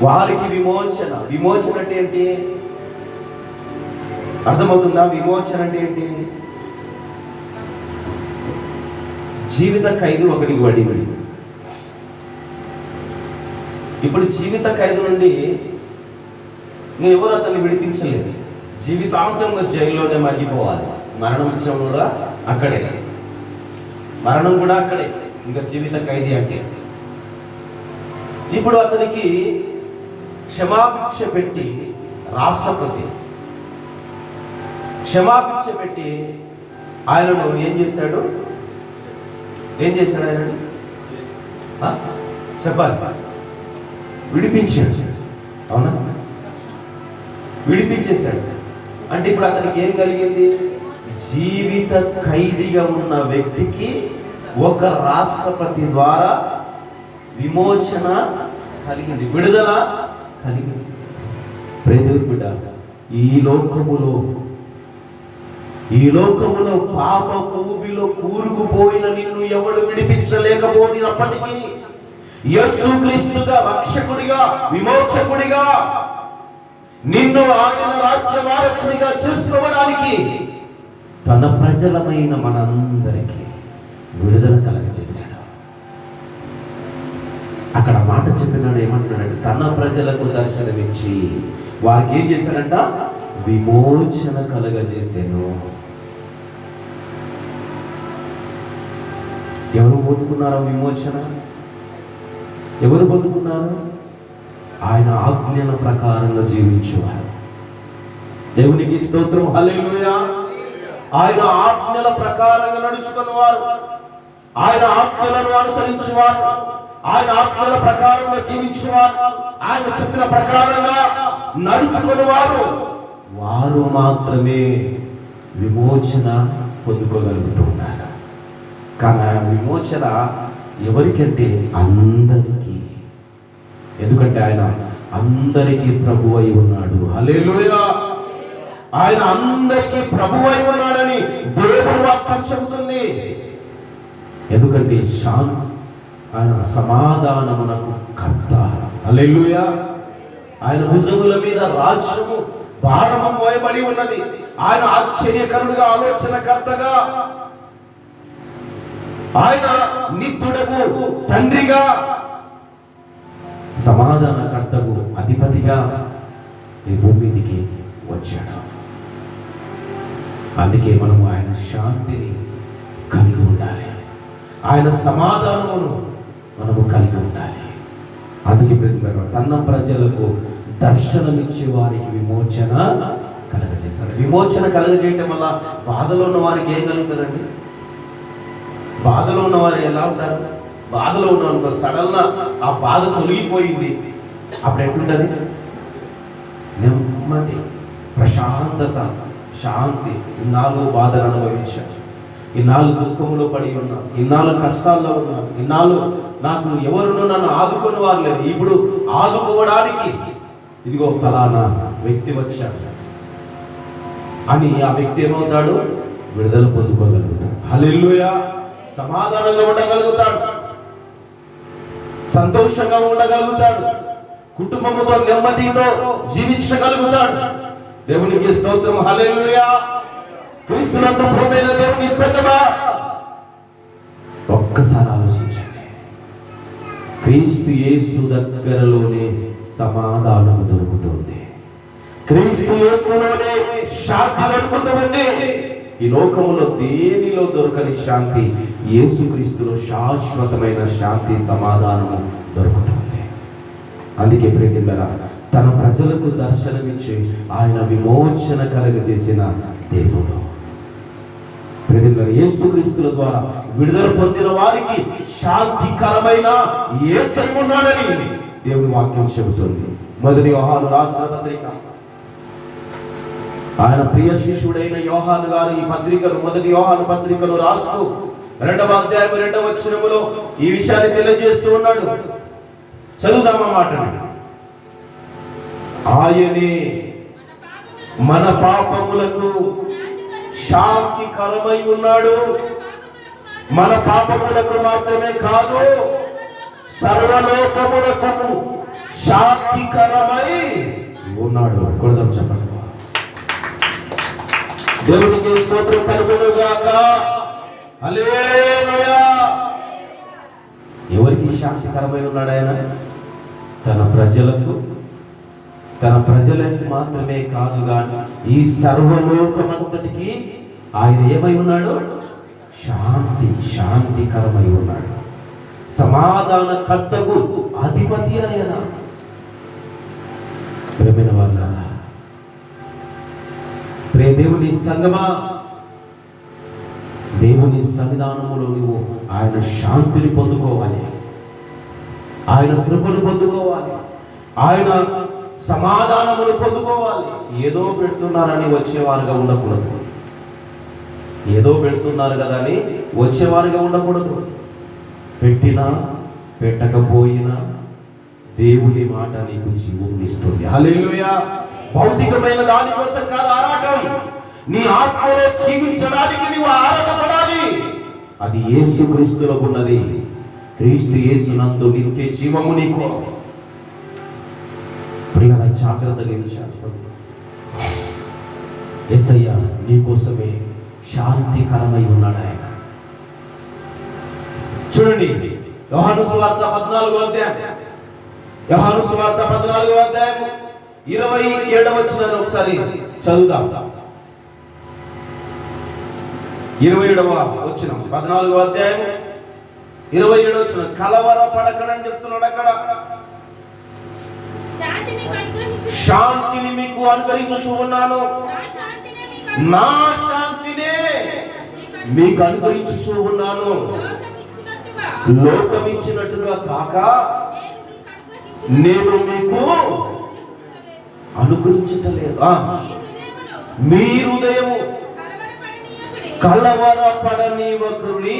వారికి విమోచన. విమోచన అంటే ఏంటి? అర్థమవుతుందా? విమోచన అంటే ఏంటి? జీవిత ఖైదు ఒకరికి పడింది. ఇప్పుడు జీవిత ఖైదు నుండి ఎవరు అతన్ని విడిపించలేదు. జీవితాంతంగా జైల్లోనే మగ్గిపోవాలి. మరణం ఇచ్చడం కూడా అక్కడే, మరణం కూడా అక్కడే, ఇంకా జీవిత ఖైదీ అంటే. ఇప్పుడు అతనికి క్షమాభిక్ష పెట్టి రాష్ట్రపతి క్షమాభిక్ష పెట్టి ఆయనను ఏం చేశాడు? ఆయన చెప్పాలి, విడిపించాడు. అవునా? విడిపించేశాడు. అంటే ఇప్పుడు అతనికి ఏం కలిగింది? జీవిత ఖైదీగా ఉన్న వ్యక్తికి ఒక రాష్ట్రపతి ద్వారా విమోచన కలిగింది, విడుదల కలిగింది. ప్రియదేవుని బిడ్డ, ఈ లోకములో పాప ఊబిలో కూరుకుపోయిన నిన్ను ఎవడు విడిపించలేకపోయినప్పటికీ, యేసుక్రీస్తుగా రక్షకుడిగా విమోచకుడిగా నిన్ను ఆయన రాజ్య వారసునిగా చేసుకోవడానికి తన ప్రజలమైన మనందరికీ విడుదల కలగజేశాడు. అక్కడ మాట చెప్పినాడు, ఏమంటున్నాడంటే తన ప్రజలకు దర్శనమిచ్చి వారికి ఏం చేశాడంట? విమోచన కలగజేశాను. ఎవరు పొందుకున్నారో విమోచన? ఎవరు పొందుకున్నారు? ఆయన ఆజ్ఞల ప్రకారంగా జీవించేవారు. దేవునికి స్తోత్రం, హల్లెలూయా. ఆయన ఆజ్ఞల ప్రకారంగా నడుచుకున్నవారు, ఆయన ఆజ్ఞలను అనుసరించేవారు, ఆయన ఆజ్ఞల ప్రకారంగా జీవించేవారు, ఆయన చెప్పిన ప్రకారంగా నడుచుకున్నవారు, వారు మాత్రమే విమోచన పొందుకోగలుగుతున్నారు. కానీ ఆ విమోచన ఎవరికంటే? అందరికీ. ఎందుకంటే ఆయన అందరికీ ప్రభువై ఉన్నాడు. హల్లెలూయా. ఆయన అందరికీ ప్రభువై ఉన్నాడని దేవుని వాక్యం చెబుతుంది. ఎందుకంటే ఆయన సమాధానమునకు కర్త. హల్లెలూయా. ఆయన భుజముల మీద రాజ్యము భారము మోయబడి ఉన్నది. ఆయన ఆశ్చర్యకరుడుగా, ఆలోచనకర్తగా, ఆయన నిత్యుడకు తండ్రిగా, సమాధానకర్తకు అధిపతిగా ఈ భూమికి వచ్చాడు. అందుకే మనము ఆయన శాంతిని కలిగి ఉండాలి, ఆయన సమాధానమును మనము కలిగి ఉండాలి. అందుకే తన ప్రజలకు దర్శనమిచ్చే వారికి విమోచన కలగజేస్తారు. విమోచన కలగజేయటం వల్ల బాధలో ఉన్న వారికి ఏం కలుగుతారండి? బాధలో ఉన్న వారు ఎలా ఉంటారు? బాధలో ఉన్న సడన్గా ఆ బాధ తొలగిపోయింది, అప్పుడు ఎట్లుంటుంది? నెమ్మది, ప్రశాంతత, శాంతి. ఇన్నాళ్ళు బాధను అనుభవించాను, ఇన్నాళ్ళు దుఃఖంలో పడి ఉన్నా, ఇన్నాళ్ళు కష్టాల్లో ఉన్నా, ఇన్నాళ్ళు నాకు ఎవరునో నన్ను ఆదుకున్న వారు లేదు. ఇప్పుడు ఆదుకోవడానికి ఇదిగో ఫలానా వ్యక్తి వచ్చాడు అని ఆ వ్యక్తి ఏమవుతాడు? విడుదల పొందుకోగలుగుతాడు. హల్లెలూయా. సమాధానంగా ఉండగలుగుతాడు, సంతోషంగా ఉండగలుగుతాడు, కుటుంబంతో నెమ్మదితో జీవించగలుగుతాడు. దేవునికి స్తోత్రం, హల్లెలూయా. క్రీస్తునందు ప్రియమైన దేవుని సంగమా, ఒక్కసారి ఆలోచించండి. క్రీస్తు యేసు దగ్గరలోనే సమాధానం దొరుకుతుంది, క్రీస్తు యేసులోనే శాంతి దొరుకుతుంది. ఈ లోకములో దేనిలో దొరకని శాంతి యేసుక్రీస్తులో శాశ్వతమైన శాంతి, సమాధానము దొరుకుతుంది. అందుకే ప్రియమిత్రులారా, తన ప్రజలకు దర్శనమిచ్చి ఆయన విమోచన కలగజేసిన దేవుడు. ప్రియమిత్రులారా, యేసుక్రీస్తుల ద్వారా విడుదల పొందిన వారికి శాంతికరమైన యేసయ్య ఉన్నాడని దేవుని వాక్యం చెబుతుంది. మొదటి యోహాను రాసిన పత్రిక, ఆయన ప్రియ శిష్యుడైన యోహాను గారు ఈ పత్రికను, మొదటి యోహాను పత్రికను రాస్తూ 2వ అధ్యాయం 2వ వచనములో ఈ విషయాన్ని తెలియజేస్తూ ఉన్నాడు. చదువుదామా మాటని. ఆయనే మన పాపములకు శాంతికరమై ఉన్నాడు. మన పాపములకు మాత్రమే కాదు, సర్వలోకములకు శాంతికరమై ఉన్నాడు. కొడదాం చెప్పండి. దేవునికి స్తోత్రం కలుగును గాక. హల్లెలూయా. ఎవరికి శాంతికరమై ఉన్నాడు ఆయన? తన ప్రజలకు మాత్రమే కాదు గాని ఈ సర్వలోకమంతటికి ఆయన ఏమై ఉన్నాడు? శాంతికరమై ఉన్నాడు. సమాధానకర్తకు అధిపతి ఆయన. ప్రియమైన వాళ్ళారా, ప్రియ దేవుని సంగమా, దేవుని సన్నిధానములో నువ్వు ఆయన శాంతిని పొందుకోవాలి, ఆయన కృపను పొందుకోవాలి, ఆయన సమాధానమును పొందుకోవాలి. ఏదో పెడుతున్నారని వచ్చేవారుగా ఉండకూడదు, ఏదో పెడుతున్నారు కదా అని వచ్చేవారుగా ఉండకూడదు. పెట్టినా పెట్టకపోయినా దేవుని మాట నీకు జీవమునిస్తుంది. హల్లెలూయా. భౌతికమైన దాని కోసం కాదు ఆరాటం, నీ ఆత్మలో జీవించడానికి నీవు ఆరాటపడాలి. అది యేసుక్రీస్తులో ఉన్నది. క్రీస్తు యేసునందు నిత్య జీవము నీకు. ప్రియులారా, జాగ్రత్తగా విచారించు. యేసయ్య నీకోసమే శాంతికరమై ఉన్నాడు ఆయన. చూడండి, యోహాను సువార్త 14వ అధ్యాయం, యోహాను సువార్త 14వ అధ్యాయం 27వ వచనాన్ని ఒకసారి చదువుదాం. 27వ వచనం, 14వ అధ్యాయం 27వ వచనం. కలవర పడకడని చెప్తున్నాడు అక్కడ. శాంతిని మీకు అనుగ్రహించుచు ఉన్నాను, నా శాంతినే మీకు అనుగ్రహించుచు ఉన్నాను. లోకమిచ్చినట్టుగా కాక నేను మీకు అనుగ్రహించటలేదు. మీ హృదయము కలవరపడనివ్వకుడి,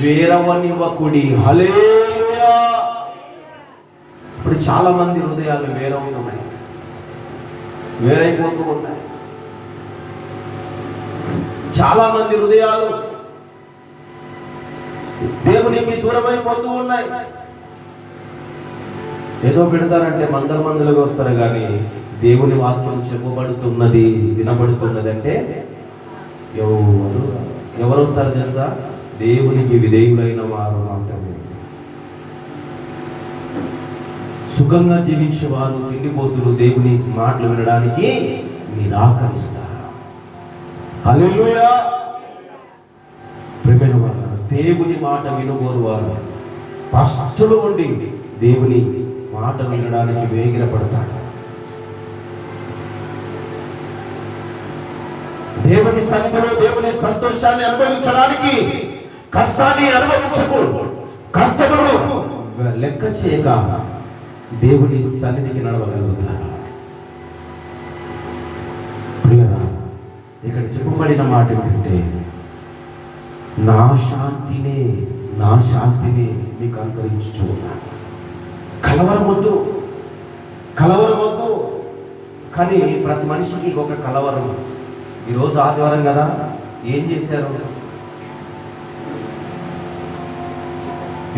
వేరవనివ్వకుడి. హల్లెలూయా. ఇప్పుడు చాలా మంది హృదయాలు వేరవుతున్నాయి, వేరైపోతూ ఉన్నాయి. చాలా మంది హృదయాలు దేవునికి దూరమైపోతూ ఉన్నాయి. ఏదో పెడతారంటే మందలుగా వస్తారు, కానీ దేవుని వాక్యం చెప్పబడుతున్నది, వినబడుతున్నది అంటే ఎవరు వస్తారు తెలుసా? దేవునికి విధేయులైన వారు మాత్రమే. సుఖంగా జీవించేవారు, తిండిపోతులు దేవుని మాటలు వినడానికి నిరాకరిస్తారు. హల్లెలూయా. ప్రియమైన వారు, దేవుని మాట వినుగోరు వారు పస్తులు ఉండి దేవుని మాటలు వినడానికి వేగిరపడతాడు. దేవుని సన్నిధిలో దేవుని సంతోషాన్ని అనుభవించడానికి కష్టాన్ని అనుభవించకు, కష్టములు లెక్క చేయక దేవుని సన్నిధికి నడవగలుగుతారు. ప్రియరా, ఇక్కడ చెప్పబడిన మాట ఏమిటంటే, నా శాంతినే మీకు అనుగ్రహించుచు ఉన్నాను. కలవరమొద్దు. కానీ ప్రతి మనిషికి ఒక కలవరం. ఈరోజు ఆదివారం కదా, ఏం చేశారు?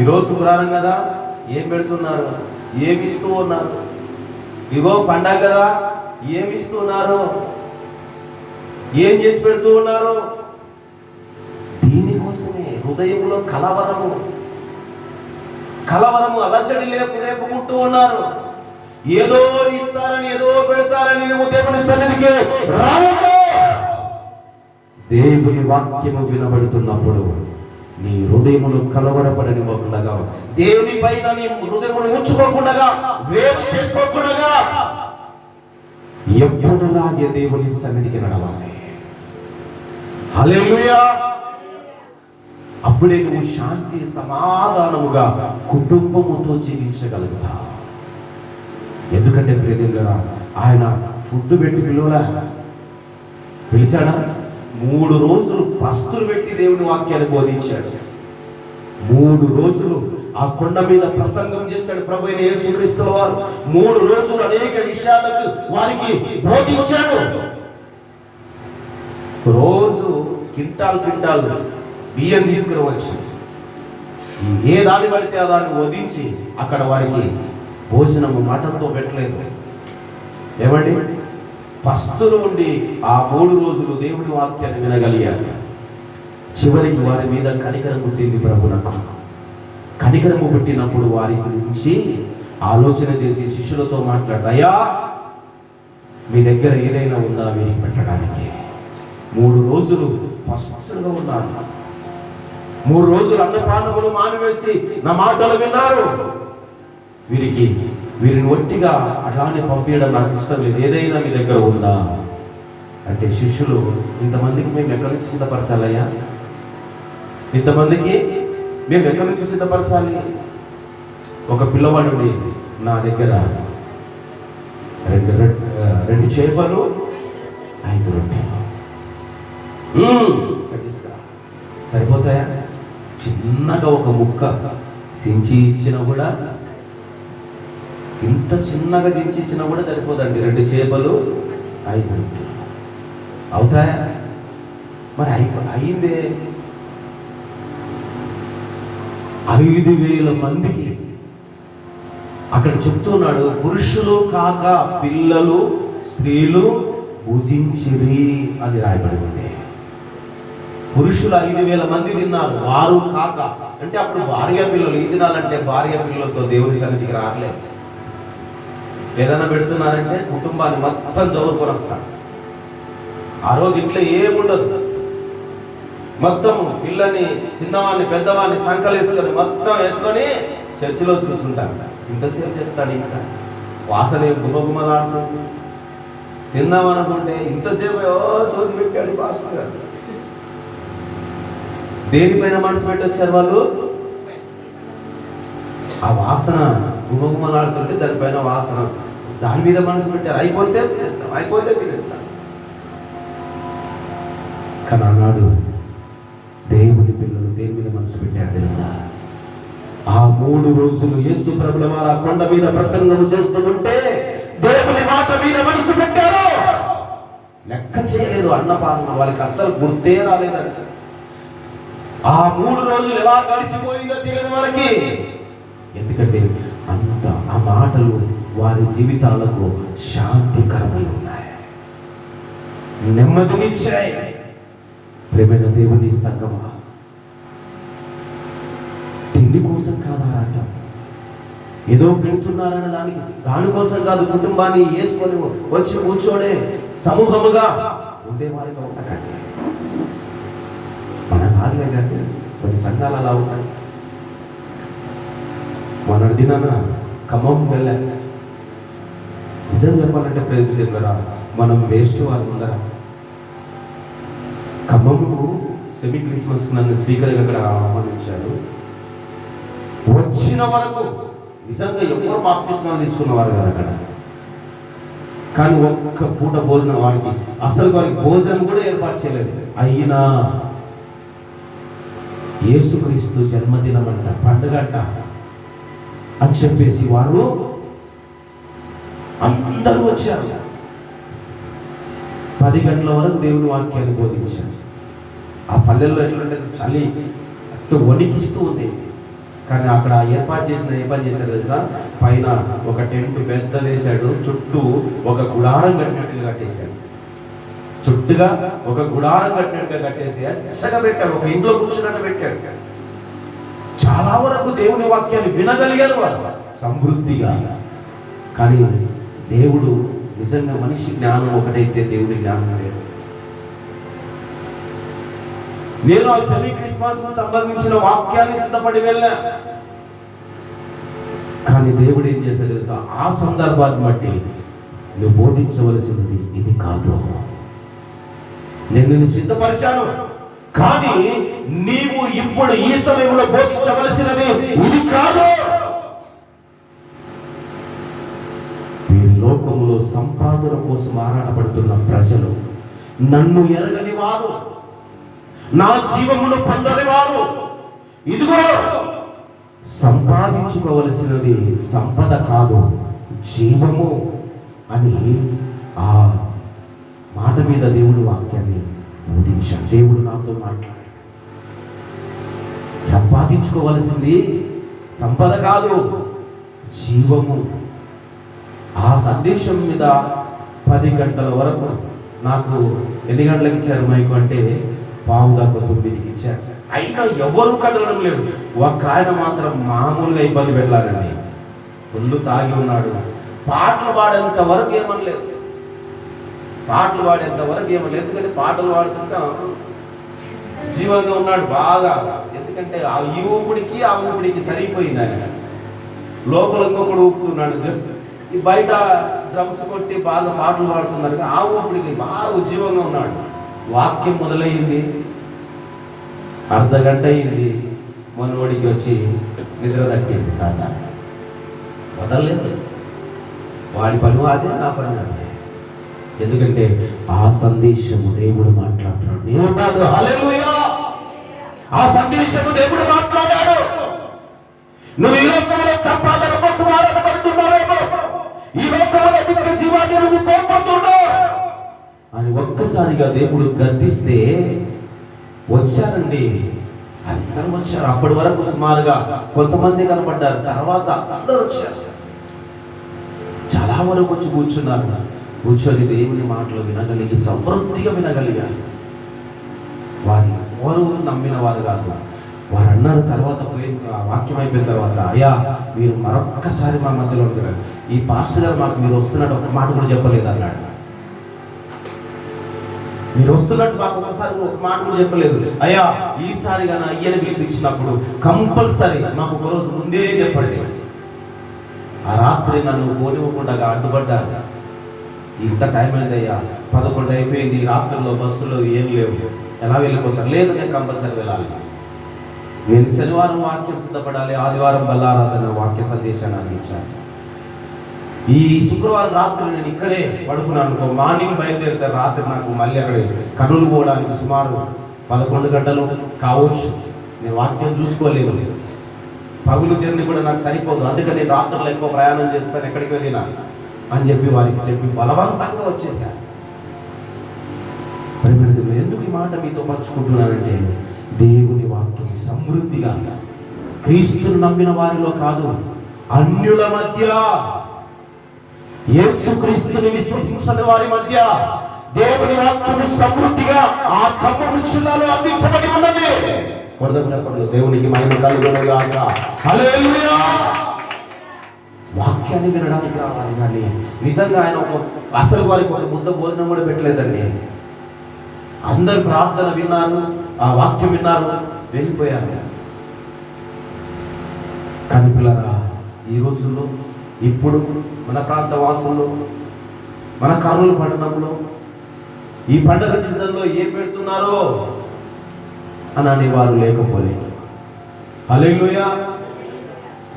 ఈరోజు శుక్రవారం కదా, ఏం పెడుతున్నారు? ఏమి ఇస్తూ ఉన్నారు? ఇగో పండగ కదా, ఏమి ఇస్తున్నారు? ఏం చేసి పెడుతూ ఉన్నారు? దీనికోసమే హృదయంలో కలవరము, అలజడి రేపుకుంటూ ఉన్నారు. ఏదో ఇస్తారని, ఏదో పెడతారని నువ్వు దేవుని సన్నిధికి రావద్దు. దేవుని వాక్యము వినబడుతున్నప్పుడు నీ హృదయమును కలవరపడనివ్వకుండా, దేవుని పైన నీ హృదయమును ఉంచుకోకుండా, వేరు చేసుకోకుండా ఎప్పుడులాగే దేవుని సన్నిధికి నడవాలి. హల్లెలూయా. అప్పుడే నువ్వు శాంతి సమాధానముగా కుటుంబముతో జీవించగలుగుతావు. ఎందుకంటే ప్రియదేవులారా, ఆయన ఫుడ్ పెట్టి పిలిచాడా? 3 రోజులు పస్తులు పెట్టి దేవుని వాక్యాన్ని బోధించాడు. 3 రోజులు ఆ కొండ మీద ప్రసంగం చేశాడు ప్రభు అయిన యేసుక్రీస్తు వారు. 3 రోజులు అనేక విషయాలకు వారికి బోధించాడు. రోజు కింటాల్ బియ్యం తీసుకుని వచ్చి ఏ దాన్ని పడితే ఆ దాన్ని వధించి అక్కడ వారికి భోజనము మటంతో పెట్టలేదు. ఏమండి, పస్తులు ఉండి ఆ 3 రోజులు దేవుని వాక్యాన్ని వినగలిగారు. చివరికి వారి మీద కనికరం పుట్టింది ప్రభునకు. కనికరము పుట్టినప్పుడు వారి గురించి ఆలోచన చేసి శిష్యులతో మాట్లాడతా, అయ్యా మీ దగ్గర ఏదైనా ఉందా వీరికి పెట్టడానికి? 3 రోజులు పస్తులుగా ఉన్నారు. 3 రోజులు అన్నపానములు మానివేసి నా మాటలు విన్నారు. వీరిని ఒట్టిగా అట్లానే పంపించడం నాకు ఇష్టం లేదు. ఏదైనా మీ దగ్గర ఉందా అంటే శిష్యులు, ఇంతమందికి మేము ఎక్కడి నుంచి సిద్ధపరచాలయ్యా? ఇంతమందికి మేము ఎక్కడి నుంచి సిద్ధపరచాలి? ఒక పిల్లవాడు నా దగ్గర 2 చేపలు 5 రొట్టెలు తీసుకురా, సరిపోతాయా? చిన్నగా ఒక ముక్క సించి ఇచ్చినా కూడా, ఇంత చిన్నగా దించి ఇచ్చినా కూడా సరిపోదండి. 2 చేపలు 5 రొట్టెలు అవుతాయా? మరి అయిందే. 5,000 మందికి అక్కడ చెప్తున్నాడు, పురుషులు కాక పిల్లలు స్త్రీలు భుజించిరి అని రాయబడి ఉంది. పురుషులు 5,000 మంది తిన్నారు, వారు కాక. అంటే అప్పుడు భార్య పిల్లలు ఏం తినాలంటే భార్య పిల్లలతో దేవుని సన్నిధికి రారలే. ఏదైనా పెడుతున్నారంటే కుటుంబాన్ని మొత్తం జవరుకొరపుతారు. ఆ రోజు ఇంట్లో ఏముండదు, మొత్తం పిల్లని చిన్నవాడిని పెద్దవాడిని సంకలేసుకొని మొత్తం వేసుకొని చర్చిలో చూస్తుంటారు. ఇంతసేపు చెప్తాడు, ఇంకా వాసన గుమగుమలాడుతుంది. తిందామనుకుంటే ఇంతసేపు సోది పెట్టాడు పాస్టర్ గారు. దేనిపైన మనసు పెట్టి వచ్చారు వాళ్ళు? ఆ వాసన గుమగుమలాడుతుంటే దానిపైన వాసన, దాని మీద మనసు పెట్టారు. అయిపోతే తినేస్తాం. కానీ ఆనాడు దేవుని పిల్లలు దేని మీద మనసు పెట్టారు తెలుసా? ఆ 3 రోజులు యేసు ప్రభుల వారు ఆ కొండ మీద ప్రసంగం చేస్తుంటే దేవుని మాట మీద మనసు పెట్టారు. లెక్క చేయలేదు అన్నపాన, వాళ్ళకి అస్సలు గుర్తే రాలేదంట. ఆ 3 రోజులు ఎలా గడిచిపోయిందో తెలియని వారికి. ఎందుకంటే అంత ఆ మాటలు వారి జీవితాలకు శాంతికరమై ఉన్నాయి, నెమ్మదినిచ్చాయి. ప్రేమైన దేవుని సంగమా, తిండి కోసం కాదారట, ఏదో పెడుతున్నారన్న దానికోసం కాదు. కుటుంబాన్ని వేసుకొని వచ్చి కూర్చోడే సమూహముగా ఉండేవారిగా ఉండకండి. మన కాదులే కంటే కొన్ని సంఘాలు అలా ఉన్నాయి. మొన్నటి దినాన ఖమ్మం వెళ్ళాను. నిజం చెప్పాలంటే ప్రేమిరా, మనం వేస్ట్ వాళ్ళు ఉండరా. ఖమ్మంకు సెమీ క్రిస్మస్ నన్ను స్పీకర్గా అక్కడ ఆహ్వానించాడు. వచ్చిన వరకు నిజంగా ఎవరు బాప్తిస్మాలు తీసుకున్నవారు కదా అక్కడ. కానీ ఒక్క పూట భోజనం వాడికి, అసలు వారికి భోజనం కూడా ఏర్పాటు చేయలేదు. అయినా యేసుక్రీస్తు జన్మదినం అంట, పండుగంట అని చెప్పేసి వారు అందరూ వచ్చారు. 10 గంటల వరకు దేవుని వాక్యాన్ని బోధించారు. ఆ పల్లెల్లో ఎట్లుంటే చలి అట్లా వణికిస్తూ ఉంది. కానీ అక్కడ ఏర్పాటు చేసిన ఏ పని చేశారు తెలుసా? పైన ఒక టెంట్ పెద్ద వేశాడు, చుట్టూ ఒక గుడారం కట్టినట్టుగా కట్టేశాడు. చుట్టుగా ఒక గుడారం కట్టినట్టుగా కట్టేసి అచ్చగా పెట్టాడు. ఒక ఇంట్లో కూర్చున్నట్టు పెట్టాడు. చాలా వరకు దేవుని వాక్యాన్ని వినగలిగారు వారు సమృద్ధిగా. కానీ దేవుడు నిజంగా మనిషి జ్ఞానం ఒకటైతే దేవుని జ్ఞానం లేదు. నేను ఆ సెమీ క్రిస్మస్ సంబంధించిన వాక్యాన్ని సిద్ధపడి వెళ్ళా. కానీ దేవుడు ఏం చేశాడు తెలుసా? ఆ సందర్భాన్ని బట్టి నువ్వు బోధించవలసినది ఇది కాదు, నేను నిన్ను సిద్ధపరిచాను, కానీ నీవు ఇప్పుడు ఈ సమయంలో బోధించవలసినది ఇది కాదు. వీరి లోకములో సంపాదన కోసం ఆరాటపడుతున్న ప్రజలు, నన్ను ఎరగని వారు, నా జీవమును పొందని వారు, ఇదిగో సంపాదించుకోవలసినది సంపద కాదు జీవము అని ఆ మాట మీద దేవుడు వాక్యాన్ని బోధించాడు. దేవుడు నాతో మాట్లాడాడు. సంపాదించుకోవలసింది సంపద కాదు, జీవము. ఆ సందేశం మీద 10 గంటల వరకు నాకు ఎన్ని గంటలకు ఇచ్చారు మైకు అంటే 8:45కి ఇచ్చారు. అయినా ఎవరు కదలడం లేదు. ఒక ఆయన మాత్రం మామూలుగా ఇబ్బంది పెట్టాలండి. ఫుల్ తాగి ఉన్నాడు. పాటలు పాడేంత వరకు ఏమనలేదు, ఎందుకంటే పాటలు పాడుతుంటా జీవంగా ఉన్నాడు బాగా. ఎందుకంటే ఈ ఊపిడికి సరిపోయింది. ఆయన లోపల ఇంకొకడు ఊపుతున్నాడు, ఈ బయట డ్రమ్స్ కొట్టి బాగా పాటలు పాడుతున్నారు. ఆ ఊపిడికి బాగా ఉజ్జీవంగా ఉన్నాడు. వాక్యం మొదలయ్యింది, అర్ధగంట అయింది, మనోడికి వచ్చి నిద్ర తట్టింది. సాధారణ వదలలేదు. వాడి పని అదే, నా పని అదే. ఎందుకంటే ఆ సందేశము దేవుడు మాట్లాడుతున్నాడు. నేను కాదు, హల్లెలూయా. ఆ సందేశము దేవుడు మాట్లాడాడు. నువ్వు ఈ లోకంలో సంపాదన కోసం ఆరాటపడుతున్నావేమో, ఈ లోకంలో నిత్య జీవాన్ని నువ్వు కోల్పోతున్నావు అని ఒక్కసారిగా దేవుడు గద్దిస్తే వచ్చారండి అందరూ వచ్చారు. అప్పటి వరకు సుమారుగా కొంతమంది కనపడ్డారు, తర్వాత అందరూ వచ్చారు. చాలా వరకు వచ్చి కూర్చున్నారు. కూర్చొని దేవుని మాటలు వినగలిగి సమృద్ధిగా వినగలిగారు. వారి ఎవరు నమ్మిన వారు కాదు. వారు అన్నారు తర్వాత వాక్యం అయిపోయిన తర్వాత, అయ్యా మీరు మరొక్కసారి మా మధ్యలో ఉంటారు, ఈ పాస్టర్ గారు మాకు మీరు వస్తున్నట్టు ఒక మాట కూడా చెప్పలేదు అన్నాడు. మీరు వస్తున్నట్టు మాకు ఒకసారి ఒక మాట కూడా చెప్పలేదు. అయ్యా ఈసారి కానీ అయ్యని పిలిపించినప్పుడు కంపల్సరీ మాకు ఒక రోజు ముందే చెప్పండి. ఆ రాత్రి నన్ను పోనివ్వకుండా అడ్డుపడ్డారు. ఇంత టైం అయింది అయ్యా, 11 అయిపోయింది, రాత్రుల్లో బస్సులో ఏం లేవు, ఎలా వెళ్ళిపోతారు? లేదు, నేను కంపల్సరీ వెళ్ళాలి. నేను శనివారం వాక్యం సిద్ధపడాలి, ఆదివారం బల్లారాధన వాక్య సందేశాన్ని అందించాలి. ఈ శుక్రవారం రాత్రి నేను ఇక్కడే పడుకున్నాను. మార్నింగ్ బయలుదేరితే రాత్రి నాకు మళ్ళీ అక్కడే కర్నూలు పోవడానికి సుమారు 11 గంటలు కావచ్చు. నేను వాక్యం చూసుకోలేను. పగులు జర్నీ కూడా నాకు సరిపోదు, అందుకని నేను రాత్రులు ఎక్కువ ప్రయాణం చేస్తాను ఎక్కడికి వెళ్ళినా అని చెప్పి వారికి చెప్పి బలవంతంగా వచ్చేసాను. పరిమితులు ఎందుకు ఈ మాట మీతో పంచుకుంటున్నానంటే, దేవుని వాక్యం సమృద్ధిగా క్రీస్తును నమ్మిన వారిలో కాదు, అన్యుల మధ్య, యేసుక్రీస్తుని విశ్వసించని వారి మధ్య దేవుని వాక్యము సమృద్ధిగా ఆ ఖమ్మం జిల్లాలో అందించబడి ఉన్నది. కొరదం చెప్పండి, దేవునికి మహిమ కలుగును గాక. హల్లెలూయా. వాక్యాన్ని వినడానికి రావాలి, కానీ నిజంగా ఆయన అసలు వారికి ఒక ముద్ద భోజనం కూడా పెట్టలేదండి. అందరు ప్రార్థన విన్నారు, ఆ వాక్యం విన్నారు, వెళ్ళిపోయారు. కానీ పిల్లరా, ఈ రోజుల్లో ఇప్పుడు మన ప్రాంత వాసుల్లో, మన కర్నూలు పట్టణంలో ఈ పండగ సీజన్లో ఏం పెడుతున్నారో అని వారు లేకపోలేదు. హల్లెలూయా.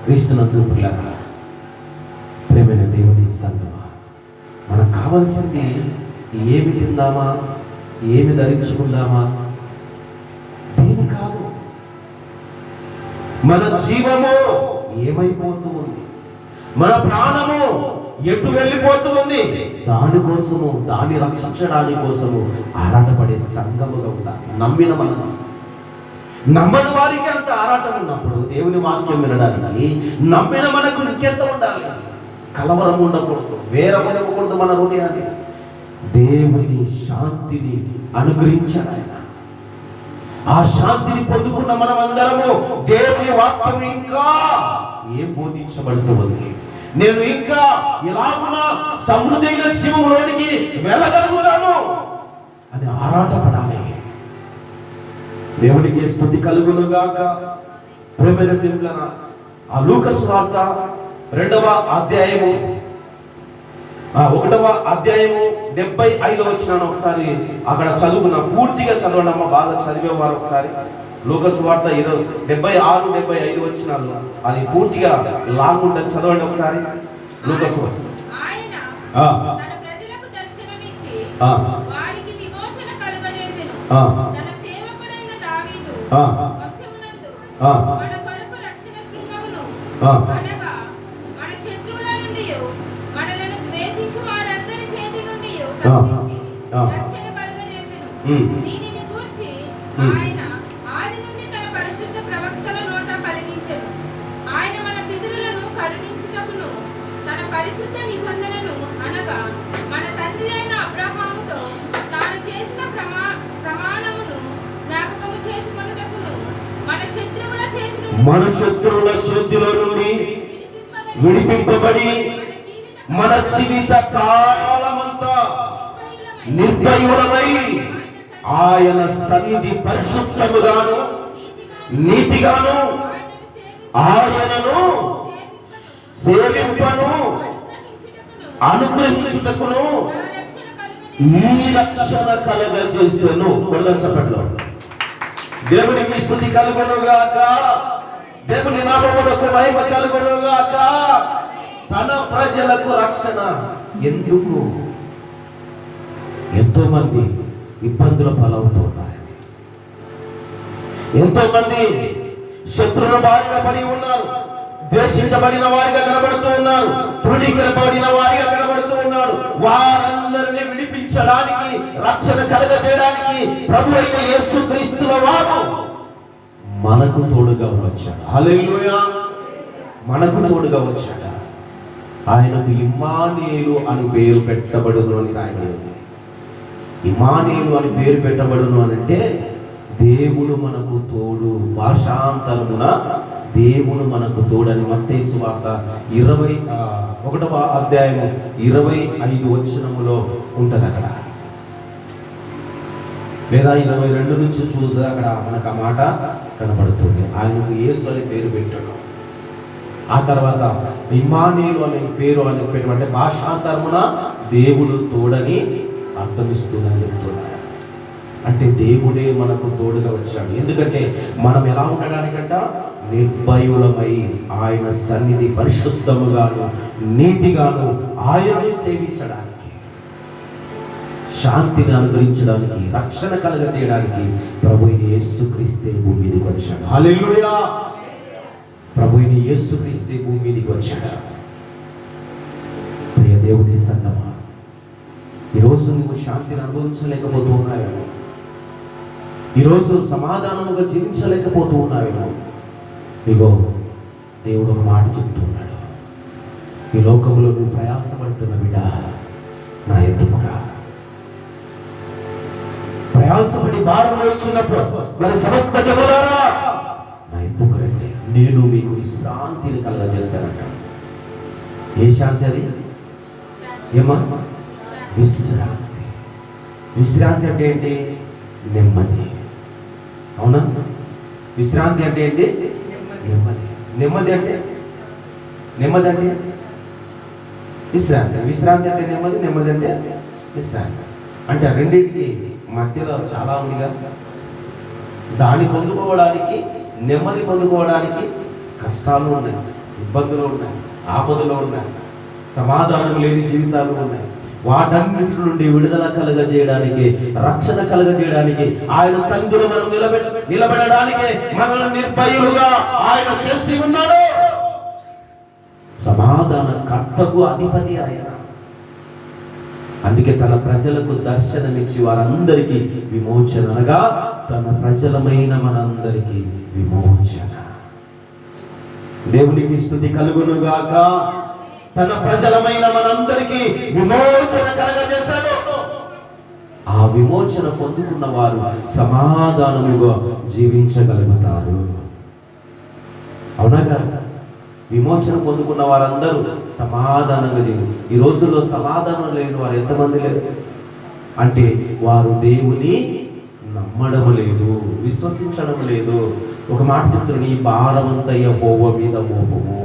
క్రీస్తునందు పిల్లరా, ప్రేమైన దేవుని సంగమా, మనకు కావాల్సింది ఏమి తిందామా, ఏమి ధరించుకుందామా, దేని కాదు. మన జీవము ఏమైపోతూ ఉంది, మన ప్రాణము ఎటు వెళ్ళిపోతూ ఉంది, దానికోసము, దాన్ని రక్షించడానికి కోసము ఆరాటపడే సంఘముగా ఉండాలి. నమ్మని వారికి అంత ఆరాటం ఉన్నప్పుడు దేవుని వాక్యం వినడానికి నమ్మిన మనకు ఇంకెంత ఉండాలి. కలవరం ఉండకూడదు, వేరమనివ్వకూడదు మన హృదయాన్ని. దేవుని శాంతిని అనుగ్రహించాడు. ఆ శాంతిని పొందుకున్న మనం అందరము దేవుని వాక్యం ఇంకా ఏం బోధించబడుతూ ఉంది, నేను ఇంకా ఇలాగున్న సమృద్ధైన శివములోనికి వెళ్ళగలుగుతాను అని ఆరాటపడాలి. దేవునికి స్తుతి కలుగును గాక. ప్రేమైన పిల్లరా, ఆ లూకా సువార్త 2వ అధ్యాయము 1వ అధ్యాయము 75వ వచనాన్ని ఒకసారి అక్కడ చదువుకున్నా. పూర్తిగా చదవండి అమ్మ, బాగా చదివేవారు ఒకసారి. లూకా సువార్త 76, 75 వచనాలు, అది పూర్తిగా లాంగ్ ఉంటుంది, చదవండి ఒకసారి. లూకా సువార్త. ఆయన ఆది నుండి తన పరిశుద్ధ ప్రవక్తల నోట పలికించెను. ఆయన మన పితరులను కరుణించుటకును తన పరిశుద్ధ నిబంధనను, అనగా మన తండ్రి అయిన అబ్రహాముతో తాను చేసిన ప్రమాణమును జ్ఞాపకము చేసుకొనుటకును మన శత్రువుల చేతిలో నుండి విడిపింపబడి మన జీవిత కాలమంతా నిర్భయులమై ఆయన సన్నిధి పరిశుద్ధముగాను నీతిగాను ఆయనను సేవింపను అనుగ్రహించుటకును ఈ రక్షణ కలగజేసెను. చెప్పట్లో దేవునికి స్తుతి కలుగునుగాక. దేవుని నామమునకు మహిమ కలుగునుగాక. తన ప్రజలకు రక్షణ ఎందుకు? ఎంతో మంది ఇబ్బందుల పాలవుతూ ఉన్నారండి. ఎంతో మంది శత్రువుల బారిన పడి ఉన్నారు. ద్వేషించబడిన వారిగా కనబడుతూ ఉన్నారు. తృణీకరించబడిన వారిగా కనబడుతూ ఉన్నారు. వారందరినీ విడిపించడానికి, రక్షణ కలగజేయడానికి ప్రభు అయిన యేసుక్రీస్తుల వారు మనకు తోడుగా వచ్చాడు. హల్లెలూయా. మనకు తోడుగా వచ్చాడు. ఆయనకు ఇమ్మానుయేలు అని పేరు పెట్టబడును అని రాయబడి ఉంది. ఇమ్మానుయేలు అని పేరు పెట్టబడును అని అంటే దేవుడు మనకు తోడు. భాషాంతరమున దేవుడు మనకు తోడని మత్తయి సువార్త 21వ అధ్యాయము 25 వచనములో ఉంటుంది. అక్కడ లేదా 22 నుంచి చూస్తే అక్కడ మనకు ఆ మాట కనబడుతుంది. ఆయనకు యేసు అని పేరు పెట్టాడు. ఆ తర్వాత ఇమ్మానుయేలు అనే పేరు అని పెట్టమంటే భాషాంతరమున దేవుడు తోడని అర్థమిస్తుందని చెప్తున్నాడు. అంటే దేవుడే మనకు తోడుగా వచ్చాడు. ఎందుకంటే మనం ఎలా ఉండడానికంట నిర్భయులమై ఆయన సన్నిధి పరిశుద్ధముగాను నీతిగాను ఆయన్ని సేవించడానికి, శాంతిని అనుగ్రహించడానికి, రక్షణ కలుగజేయడానికి ప్రభువైన యేసుక్రీస్తే భూమి మీదకి వచ్చాడు. హల్లెలూయా. ప్రభువైన యేసుక్రీస్తే భూమి మీదకి వచ్చాడు. ప్రియ దేవుని సంగమా, ఈరోజు నువ్వు శాంతిని అనుభవించలేకపోతూ ఉన్నావేమో, ఈరోజు సమాధానముగా జీవించలేకపోతూ ఉన్నావేమో. ఇగో దేవుడు ఒక మాట చెప్తున్నాడు. ఈ లోకంలో నువ్వు ప్రయాసపడుతున్న బిడ్డ నా ఎద్దుకు రా. ప్రయాసపడి భారం వహించున్నప్పుడు మరి సమస్త జనులారా నా ఎద్దుకు రండి, నేను మీకు విశ్రాంతిని కలగజేస్తానంట. ఏ శాంతి అది? ఏమా? విశ్రాంతి. విశ్రాంతి అంటే ఏంటి? నెమ్మది. అవునా? విశ్రాంతి అంటే ఏంటి? నెమ్మది. నెమ్మది అంటే విశ్రాంతి. విశ్రాంతి అంటే నెమ్మది, నెమ్మది అంటే విశ్రాంతి. అంటే రెండింటికి మధ్యలో చాలా ఉందిగా. దాన్ని పొందుకోవడానికి, నెమ్మది పొందుకోవడానికి కష్టాలు ఉన్నాయి, ఇబ్బందులు ఉన్నాయి, ఆపదలు ఉన్నాయి, సమాధానం లేని జీవితాలు ఉన్నాయి. వాటన్నిటి నుండి విడుదల కలగజేయడానికి, రక్షణ కలగజేయడానికి, ఆయన సన్నిధిలో మనం నిలబడడానికి మనల్ని నిర్భయులుగా ఆయన చేసి ఉన్నాడు. సమాధాన కర్తకు అధిపతి ఆయన. అందుకే తన ప్రజలకు దర్శనమిచ్చి వారందరికీ విమోచన, అనగా తన ప్రజలమైన మనందరికీ విమోచన. దేవునికి స్తుతి కలుగునుగాక. తన ప్రజలమైన మనందరికీ విమోచన కలగజేశాడు. ఆ విమోచన పొందుకున్న వారు సమాధానముగా జీవించగలుగుతారు. అవునా కదా? విమోచన పొందుకున్న వారందరూ సమాధానంగా జీవించారు. ఈ రోజుల్లో సమాధానం లేని వారు ఎంతమంది లేరు అంటే వారు దేవుని నమ్మడం లేదు, విశ్వసించడం లేదు. ఒక మాట చెప్తున్నారు, నీ భారమంతా యెహోవా మీద మోపము,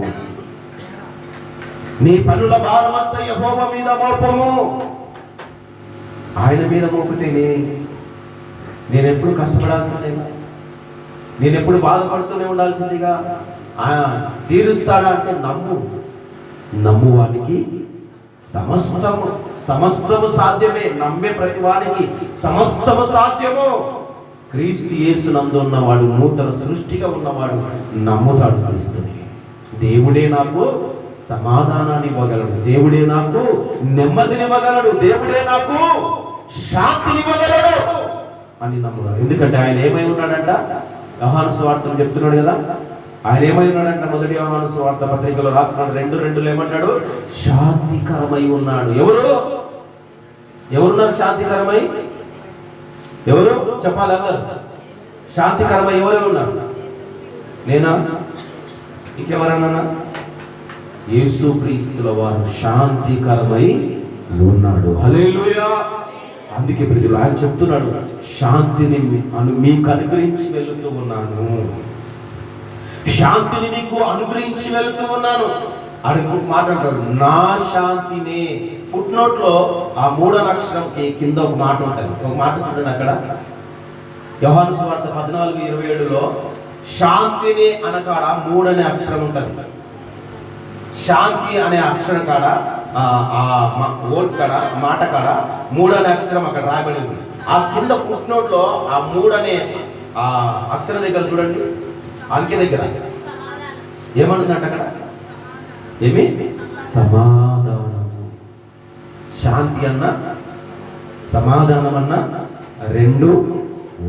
నీ పనుల భారమంతా యెహోవా మీద మోపము. ఆయన మీద మోపితేనే నేను ఎప్పుడు కష్టపడాల్సిందేగా, నేను ఎప్పుడు బాధపడుతూనే ఉండాల్సిందిగా. తీరుస్తాడా అంటే నమ్ము వానికి సమస్తము సాధ్యమే. నమ్మే ప్రతి వానికి సమస్తము సాధ్యము. క్రీస్తు యేసునందు ఉన్నవాడు నూతన సృష్టిగా ఉన్నవాడు నమ్ముతాడు క్రీస్తుని. దేవుడే నాకు సమాధానాన్ని ఇవ్వగలడు, దేవుడే నాకు నెమ్మదిని ఇవ్వగలడు, దేవుడే నాకు శాంతిని ఇవ్వగలడు అని నమ్ముతాడు. ఎందుకంటే ఆయన ఏమై ఉన్నాడంట? యోహాను సువార్తలో చెప్తున్నాడు కదా, ఆయన ఏమై ఉన్నాడంట? మొదటి యోహాను సువార్త పత్రికలో రాస్తున్నాడు 2:2 ఏమంటాడు? శాంతికరమై ఉన్నాడు. ఎవరున్నారు శాంతికరమై? ఎవరు చెప్పాలి? అందరు శాంతికరమై ఎవరే ఉన్నారు? నేనా? ఇంకెవరన్నా? యేసుక్రీస్తుల వారు శాంతికరమై ఉన్నాడు. హల్లెలూయా. అందుకే ప్రజలు ఆయన చెప్తున్నాడు, శాంతిని మీకు అనుగ్రహించి వెళుతూ ఉన్నాను, శాంతిని మీకు అనుగ్రహించి వెళుతూ ఉన్నాను. అడుగు మాట అంటాడు, నా శాంతిని. పుట్నోట్లో ఆ 3వ అక్షరంకి కింద ఒక మాట ఉంటుంది. ఒక మాట చూడండి అక్కడ, యోహాను సువార్త 14:27లో శాంతిని అనకాడ 3 అనే అక్షరం ఉంటుంది. శాంతి అనే అక్షరం కాడ, ఓట్ కాడ, మాట కాడ 3 అనే అక్షరం అక్కడ రాయబడి ఉంది. ఆ కింద పుట్నోట్లో ఆ 3 అనే ఆ అక్షరం దగ్గర చూడండి, అంకె దగ్గర ఏమనుందంట అక్కడ? ఏమి? సమాధానము. శాంతి అన్న సమాధానం అన్న 2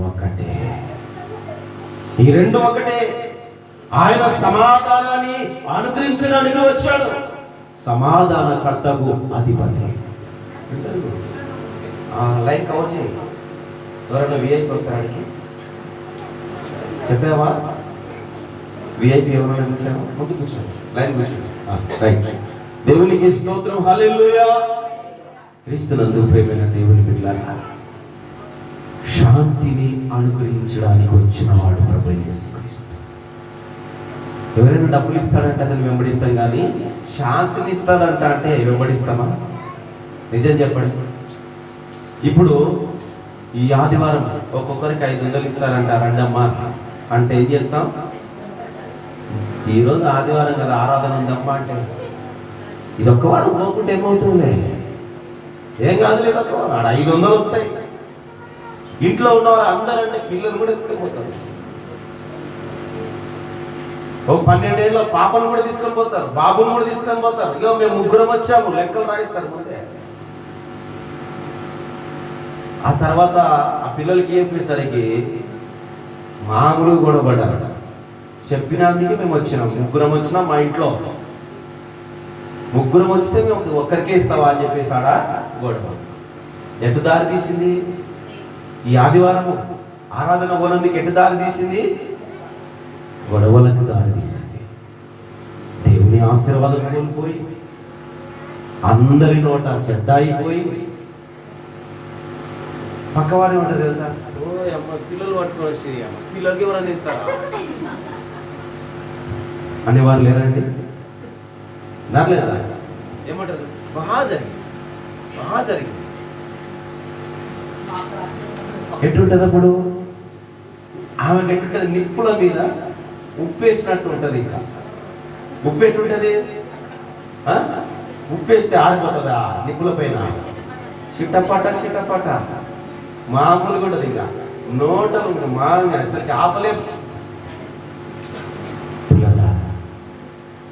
ఒకటే. ఈ రెండు ఒకటే. ఆయన సమాధానాన్ని అనుగ్రహించడానికి వచ్చాడు. సమాధానకర్తకు అధిపతి. లైన్ కవర్ చేయి. ఎవరైనా విఐపి వస్తారానికి చెప్పావా? విఐపి ఎవరైనా పిలిచావా? ముందు కూర్చోండి, లైన్ కూర్చోండి. రైట్. దేవునికి స్తోత్రం. హల్లెలూయా. క్రీస్తునందు ప్రియమైన దేవుని బిడ్డలారా, శాంతిని అనుగ్రహించడానికి వచ్చిన వాడు ప్రభు యేసుక్రీస్తు. ఎవరైనా డబ్బులు ఇస్తాడంటే అతను వెంబడిస్తాం, కానీ శాంతిని ఇస్తాడంట అంటే వెంబడిస్తామా? నిజం చెప్పండి. ఇప్పుడు ఈ ఆదివారం ఒక్కొక్కరికి 500 ఇస్తారంట, రండమ్మా అంటే ఏం చేస్తాం? ఈరోజు ఆదివారం కదా, ఆరాధన ఉందమ్మా అంటే ఇది ఒక్క వారం పోకుంటే ఏమవుతుందిలే, ఏం కాదు లేదు, ఒక్క వారం 500 వస్తాయి. ఇంట్లో ఉన్నవారు అందరంటే పిల్లలు కూడా ఎత్తుకెళ్ళిపోతారు. ఓ 12 ఏళ్ళ పాపను కూడా తీసుకొని పోతారు, బాబుని కూడా తీసుకొని పోతారు. ఇక మేము 3 వచ్చాము లెక్కలు రాయిస్తారు ముందే. ఆ తర్వాత ఆ పిల్లలకి ఏం సరికి మామూలు గొడవ పడ్డారట. చెప్పినందుకే మేము వచ్చినాం, 3 వచ్చినా మా ఇంట్లో 3 వస్తే మేము ఒక్కరికే ఇస్తావా అని చెప్పేసి ఆడ గొడవ. ఎటు దారి తీసింది? ఈ ఆదివారము ఆరాధన పోనందుకు ఎటు దారి తీసింది? గొడవలకు దారి తీసింది. దేవుని ఆశీర్వాదం కోల్పోయి అందరి నోట చెడ్డ అయిపోయి పక్కవారు ఏమంటారు తెలుసా? ఓ అమ్మ పిల్లలు పట్టుకోవచ్చు, పిల్లలకి ఎవరైనా ఇస్తారా అనేవారు లేరండి? నరలేదా? ఏమంటారు? బాగా జరిగింది. ఎట్టుంటది అప్పుడు? ఆమెకి ఎట్టుంటది? నిప్పుల మీద ఉప్పేసినట్టు ఉంటుంది. ఇంకా ఉప్పు ఎట్టుంటది? ఉప్పేస్తే ఆరిపోతుందా? నిప్పుల పైన చిట్టపట మామూలుగా ఉంటుంది. ఇంకా నోటలు ఇంకా మాంగా అసలు ఆపలే.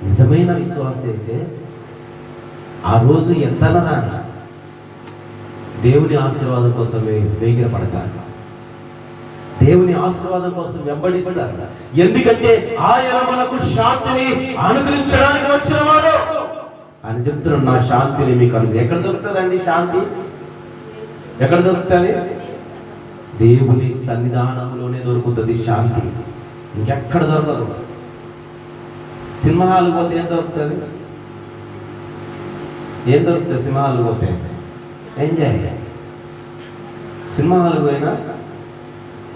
నిజమైన విశ్వాస అయితే ఆ రోజు ఎంతన రాని దేవుని ఆశీర్వాదం కోసమే వేగిరపడతారు, దేవుని ఆశీర్వాదం కోసం వెంబడిస్తారు. ఎందుకంటే ఆయన మనకు శాంతిని అనుగ్రహించడానికి వచ్చిన వాడు అని చెప్తున్నాడు. నా శాంతిని మీకు అనుగ్రహం. ఎక్కడ దొరుకుతుందండి శాంతి? ఎక్కడ దొరుకుతుంది? దేవుని సన్నిధానంలోనే దొరుకుతుంది శాంతి, ఇంకెక్కడ దొరకదు. సినిమా హాల్ పోతే ఏం దొరుకుతుంది? ఏం దొరుకుతుంది సినిమా హాల్ పోతే? ఎంజాయ్. సినిమా హాల్కి పోయినా,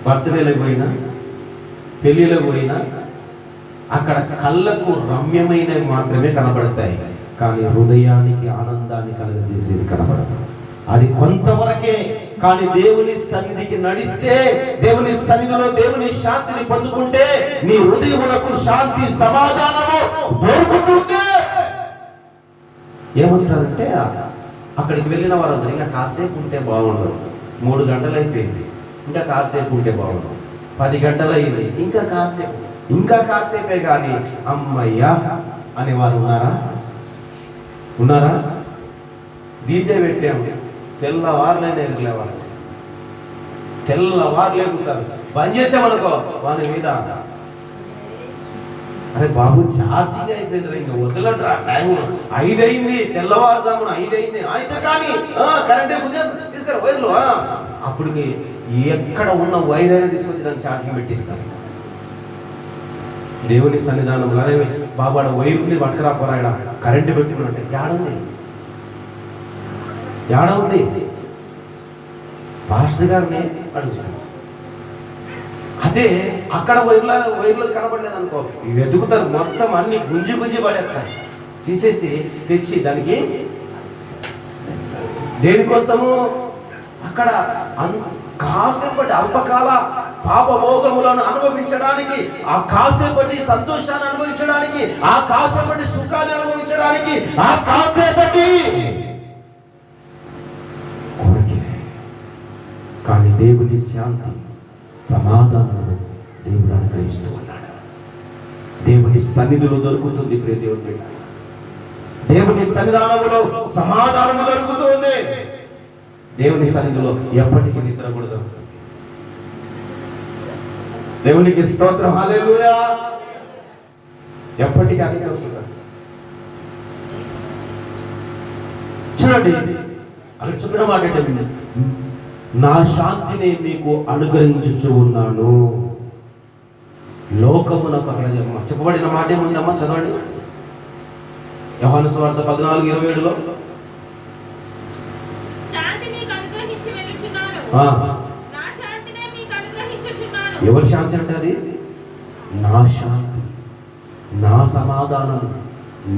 బర్త్డేలకు పోయినా, పెళ్ళిళ్ళకు పోయినా అక్కడ కళ్ళకు రమ్యమైనవి మాత్రమే కనబడతాయి, కానీ హృదయానికి ఆనందాన్ని కలుగజేసేది కనబడదు. అది కొంతవరకే. కానీ దేవుని సన్నిధికి నడిస్తే, దేవుని సన్నిధిలో దేవుని శాంతిని పొందుకుంటే నీ హృదయములకు శాంతి సమాధానము దొరుకుతుంది. ఏమంటారంటే అక్కడికి వెళ్ళిన వారందరూ ఇంకా కాసేపు ఉంటే బాగుండదు, 3 గంటలు అయిపోయింది, ఇంకా కాసేపు ఉంటే బాగుండదు, 10 గంటలు అయింది, ఇంకా కాసేపే. కానీ అమ్మయ్యా అనేవారు ఉన్నారా? డీజే పెట్టాము, తెల్లవారులైనా ఎగలేవారు, తెల్లవారులు ఎగుతారు. బంద్ చేసామనుకో వాని మీద, అరే బాబు ఛార్జింగ్ అయిపోయింది, ఇంకా వదలట్రా, టైం 5 అయింది, తెల్లవారుజామున 5 అయింది, అయితే కానీ కరెంటే తీసుకురా వైర్లు. అప్పటికి ఎక్కడ ఉన్న వైర్ అయినా తీసుకొచ్చి దాన్ని ఛార్జింగ్ పెట్టిస్తారు. దేవుని సన్నిధానంలో అరే బాబు ఆడ వైర్ ఉంది పట్టుకురాపోరా, ఇక్కడ కరెంటు పెట్టినంటే ఏడ ఉంది పాస్టర్ గారిని అడుగుతారు. అదే అక్కడ వైర్లు కనబడలేదు అనుకో, వెతుకుతారు, మొత్తం అన్ని గుంజి పడేస్తారు, తీసేసి తెచ్చి దానికి దేనికోసము అక్కడ కాసేపటి అల్పకాల పాపభోగములను అనుభవించడానికి, ఆ కాసేపటి సంతోషాన్ని అనుభవించడానికి, ఆ కాసేపటి సుఖాన్ని అనుభవించడానికి, ఆ కాసేపటి కొరకే. కానీ దేవుని శాంతి సమాధానము దేవుడు అనుగ్రహిస్తూ ఉన్నాడు. దేవుని సన్నిధిలో దొరుకుతుంది ప్రియ దేవుని బిడ్డ. దేవుని సన్నిధానములో సమాధానము దొరుకుతుంది. దేవుని సన్నిధిలో ఎప్పటికీ నిద్ర కూడా దొరుకుతుంది. దేవునికి స్తోత్రం, హల్లెలూయా. ఎప్పటికీ అది దొరుకుతుంది. చూడండి అక్కడ చెప్పిన మాట ఏంటంటే, నా శాంతిని మీకు అనుగ్రహించుచు ఉన్నాను. లోకమునకు, అక్కడ చెప్పబడిన మాట ఏముందమ్మా చదవండి. యోహాను సువార్త 14:27లో ఎవరి శాంతి అంటే అది? నా శాంతి, నా సమాధానం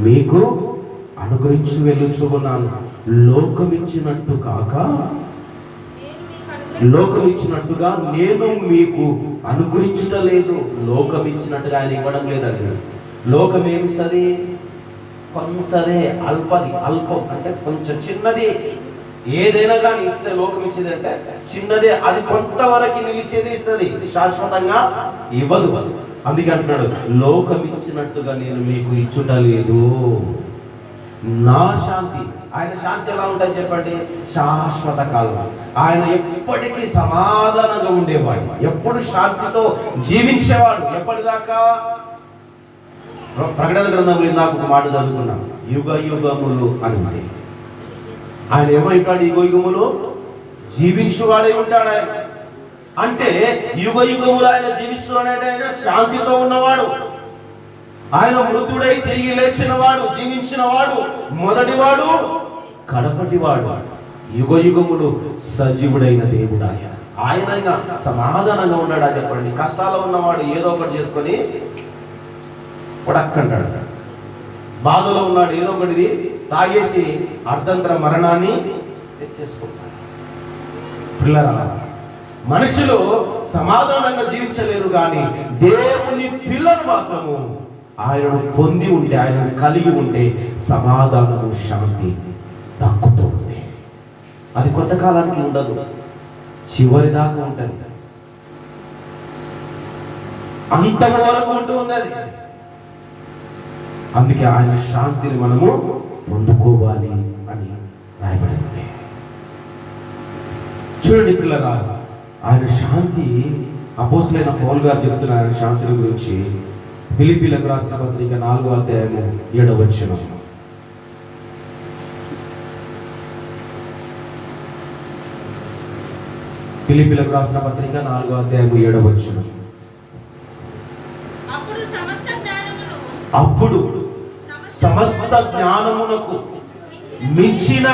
మీకు అనుగ్రహించి వెళ్ళుచు ఉన్నాను. లోకం ఇచ్చినట్టుగా నేను మీకు అనుగ్రహించలేదు. లోకం ఇచ్చినట్టుగా ఆయన ఇవ్వడం లేదండి. లోకం ఏమిస్తుంది? కొంతదే, అల్పం అంటే కొంచెం చిన్నది. ఏదైనా కానీ ఇస్తే లోకం ఇచ్చేది అంటే చిన్నదే, అది కొంతవరకు నిలిచేది ఇస్తుంది, శాశ్వతంగా ఇవ్వదు. అందుకే అంటున్నాడు, లోకం ఇచ్చినట్టుగా నేను మీకు ఇచ్చుట లేదు. నా శాంతి, ఆయన శాంతి ఎలా ఉంటుంది చెప్పండి? శాశ్వత కాలం. ఆయన ఎప్పటికీ సమాధానంగా ఉండేవాడు, ఎప్పుడు శాంతితో జీవించేవాడు. ఎప్పటిదాకా? ప్రకటన గ్రంథంలో ఇందాక ఒక మాట చదువుకున్నాం, యుగ యుగములు అని ఉంది. ఆయన ఏమంటాడు? యుగ యుగములు జీవించువాడై ఉంటాడు ఆయన. అంటే యుగ యుగములు ఆయన జీవిస్తున్నాడంటే ఆయన శాంతితో ఉన్నవాడు. ఆయన మృతుడై తిరిగి లేచినవాడు, జీవించినవాడు, మొదటివాడు, కడపటివాడు. యుగ యుగములు సజీవుడైన దేవుడు ఆయన. ఆయన సమాధానంగా ఉన్నాడా చెప్పండి? కష్టాలు ఉన్నవాడు ఏదో ఒకటి చేసుకొని పొడక్కంటాడు. బాధలో ఉన్నాడు, ఏదో ఒకటిది తాగేసి అర్ధంతర మరణాన్ని తెచ్చేసుకుంటాడు. పిల్లరా, మనుషులు సమాధానంగా జీవించలేరు, కానీ దేవుని పిల్లలు మాత్రము ఆయనను పొంది ఉంటే, ఆయనను కలిగి ఉంటే సమాధానము, శాంతి దక్కుతుంది. అది కొంతకాలానికి ఉండదు, చివరి దాకా ఉంటుంది, అంతము వరకు ఉంటుంది అది. అందుకే ఆయన శాంతిని మనము పొందుకోవాలి అని రాయబడింది. చూడండి పిల్లరా, ఆయన శాంతి అపోస్తలుడైన పౌలు గారు చెప్తున్న ఆయన శాంతిని గురించి ఫిలిప్పీలకు రాసిన పత్రిక 4:7. ఫిలిప్పీలకు రాసిన పత్రిక 4:7. అప్పుడు సమస్త జ్ఞానమునకు మించిన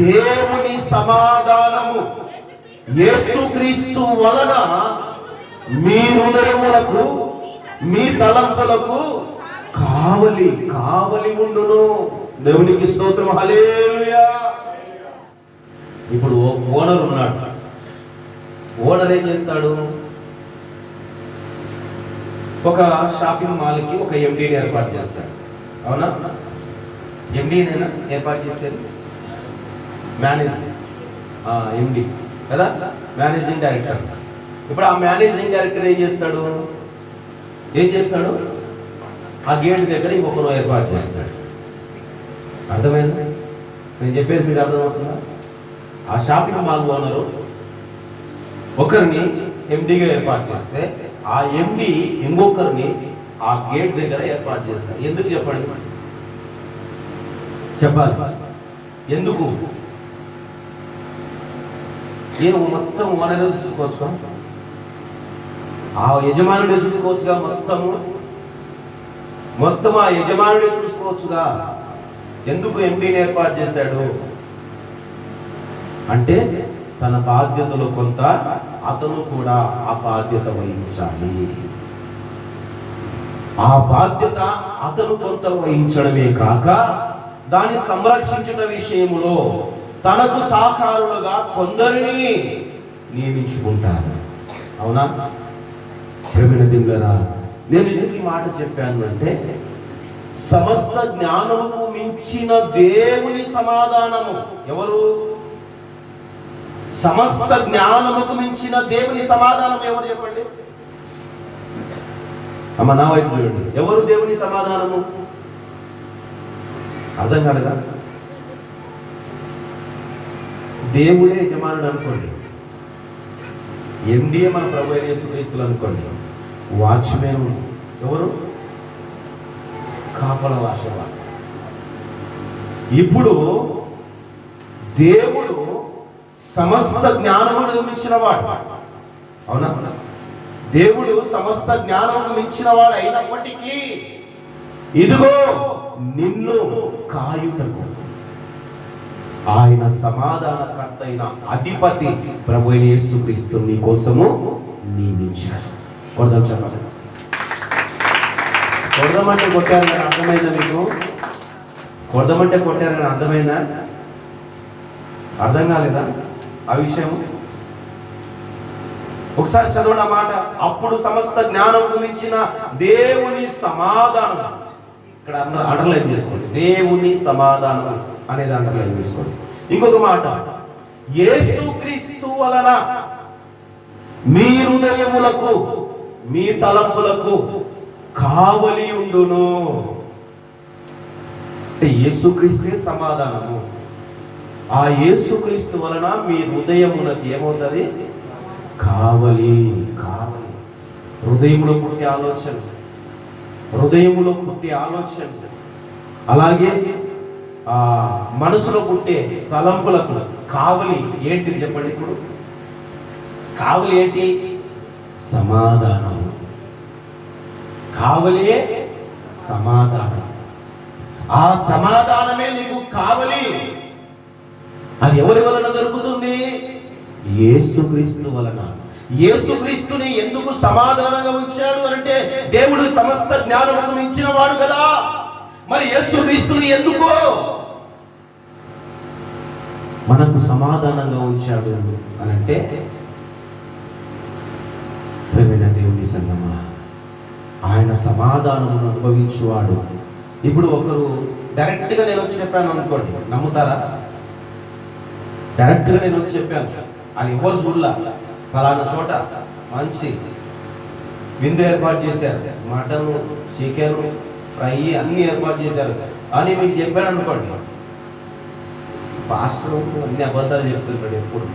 దేవుని సమాధానము యేసుక్రీస్తు వలన మీ హృదయములకు, మీ తలంపులకు కావలి ఉండును. దేవునికి స్తోత్రం, హల్లెలూయా. ఇప్పుడు ఓనర్ ఉన్నాడు. ఓనర్ ఏం చేస్తాడు? ఒక షాపింగ్ మాల్కి ఒక ఎండీని ఏర్పాటు చేస్తాడు. అవునా? ఎండీనైనా ఏర్పాటు చేసేది మేనేజర్, ఎండి కదా, మేనేజింగ్ డైరెక్టర్. ఇప్పుడు ఆ మేనేజింగ్ డైరెక్టర్ ఏం చేస్తాడు? ఆ గేట్ దగ్గర ఇంకొకరు ఏర్పాటు చేస్తాడు. అర్థమైంది? నేను చెప్పేది మీకు అర్థమవుతుందా? ఆ షాపింగ్ మాల్ ఓనరు ఒకరిని ఎండీగా ఏర్పాటు చేస్తే, ఆ ఎండి ఇంకొకరిని ఆ గేట్ దగ్గర ఏర్పాటు చేస్తాడు. ఎందుకు చెప్పండి? చెప్పాలి. ఎందుకు? ఏమో మొత్తం ఓనరే చూసుకోవచ్చుగా, ఆ యజమానుడే చూసుకోవచ్చుగా, మొత్తం ఆ యజమానుడే చూసుకోవచ్చుగా. ఎందుకు ఎండీని ఏర్పాటు చేశాడు అంటే, తన బాధ్యతలో కొంత అతను కూడా ఆ బాధ్యత వహించాలి. ఆ బాధ్యత అతను కొంత వహించడమే కాక, దాన్ని సంరక్షించిన విషయములో తనకు సహకారులుగా కొందరిని నియమించుకుంటారు. అవునా? ప్రేమైన దేవులారా, నేను ఎందుకు ఈ మాట చెప్పాను అంటే, సమస్త జ్ఞానముకు మించిన దేవుని సమాధానము ఎవరు? సమస్త జ్ఞానముకు మించిన దేవుని సమాధానం ఎవరు చెప్పండి? అమ్మ నా వైపు చూడండి. ఎవరు దేవుని సమాధానము? అర్థం కాలేదా? దేవుడే యజమానుడు అనుకోండి, ఎన్డీఏ మన ప్రభు అయిన యేసుక్రీస్తులు అనుకోండి. వాచ్మెన్ ఎవరు? కాపల వాసేవాడు. ఇప్పుడు దేవుడు సమస్త జ్ఞానమును మించినవాడు. అవునా? దేవుడు సమస్త జ్ఞానమును మించినవాడు అయినప్పటికీ ఇదిగో నిన్ను కాయుటకు ఆయన సమాధానకర్త అయిన అధిపతి ప్రభు అయిన యేసుక్రీస్తు నీ కోసము నియమించాడు. కొడదాం చెప్పండి. కొడదామంటే కొట్టారు కానీ అర్థమైందా మీకు? కొడదామంటే కొట్టారు కానీ అర్థమైందా? అర్థం కాలేదా ఆ విషయం? ఒకసారి చదవండి ఆ మాట. అప్పుడు సమస్త జ్ఞానమును మించిన దేవుని సమాధానం. ఇక్కడ అండర్లైన్ చేసుకోండి, దేవుని సమాధానం అనేది అండర్లైన్ చేసుకోండి. ఇంకొక మాట, యేసుక్రీస్తు వలన మీ హృదయములకు మీ తలంపులకు కావలి ఉండును. అంటే యేసుక్రీస్తే సమాధానము. ఆ యేసుక్రీస్తు వలన మీ హృదయములకు ఏమవుతుంది? కావలి. కావలి హృదయములో పుట్టే ఆలోచన, హృదయములో పుట్టే ఆలోచన, అలాగే మనసులో పుట్టే తలంపులకు కావలి ఏంటి చెప్పండి? ఇప్పుడు కావలి ఏంటి? సమాధానం. కావలియే సమాధానం. ఆ సమాధానమే నీకు కావలి. అది ఎవరి వలన దొరుకుతుంది? యేసుక్రీస్తు వలన. యేసుక్రీస్తుని ఎందుకు సమాధానంగా ఉంచాడు అంటే దేవుడు సమస్త జ్ఞానముకు మించిన వాడు కదా. మరి యేసుక్రీస్తుని ఎందుకు మనకు సమాధానంగా ఉంచాడు అని అంటే, ప్రేమైన దేవుని సంగమా, ఆయన సమాధానమును అనుభవించువాడు. ఇప్పుడు ఒకరు డైరెక్ట్గా నేను వచ్చి చెప్పాను అనుకోండి, నమ్ముతారా? డైరెక్ట్గా నేను వచ్చి చెప్పాను, అది ఎవరు చూడలా, ఫలానా చోట మంచి విందు ఏర్పాటు చేశారు, మటన్, చికెన్ ఫ్రై అన్ని ఏర్పాటు చేశారు అని మీకు చెప్పాను అనుకోండి, పాస్టర్ అన్ని అబద్ధాలు చెప్తుంటాడు ఎప్పుడు.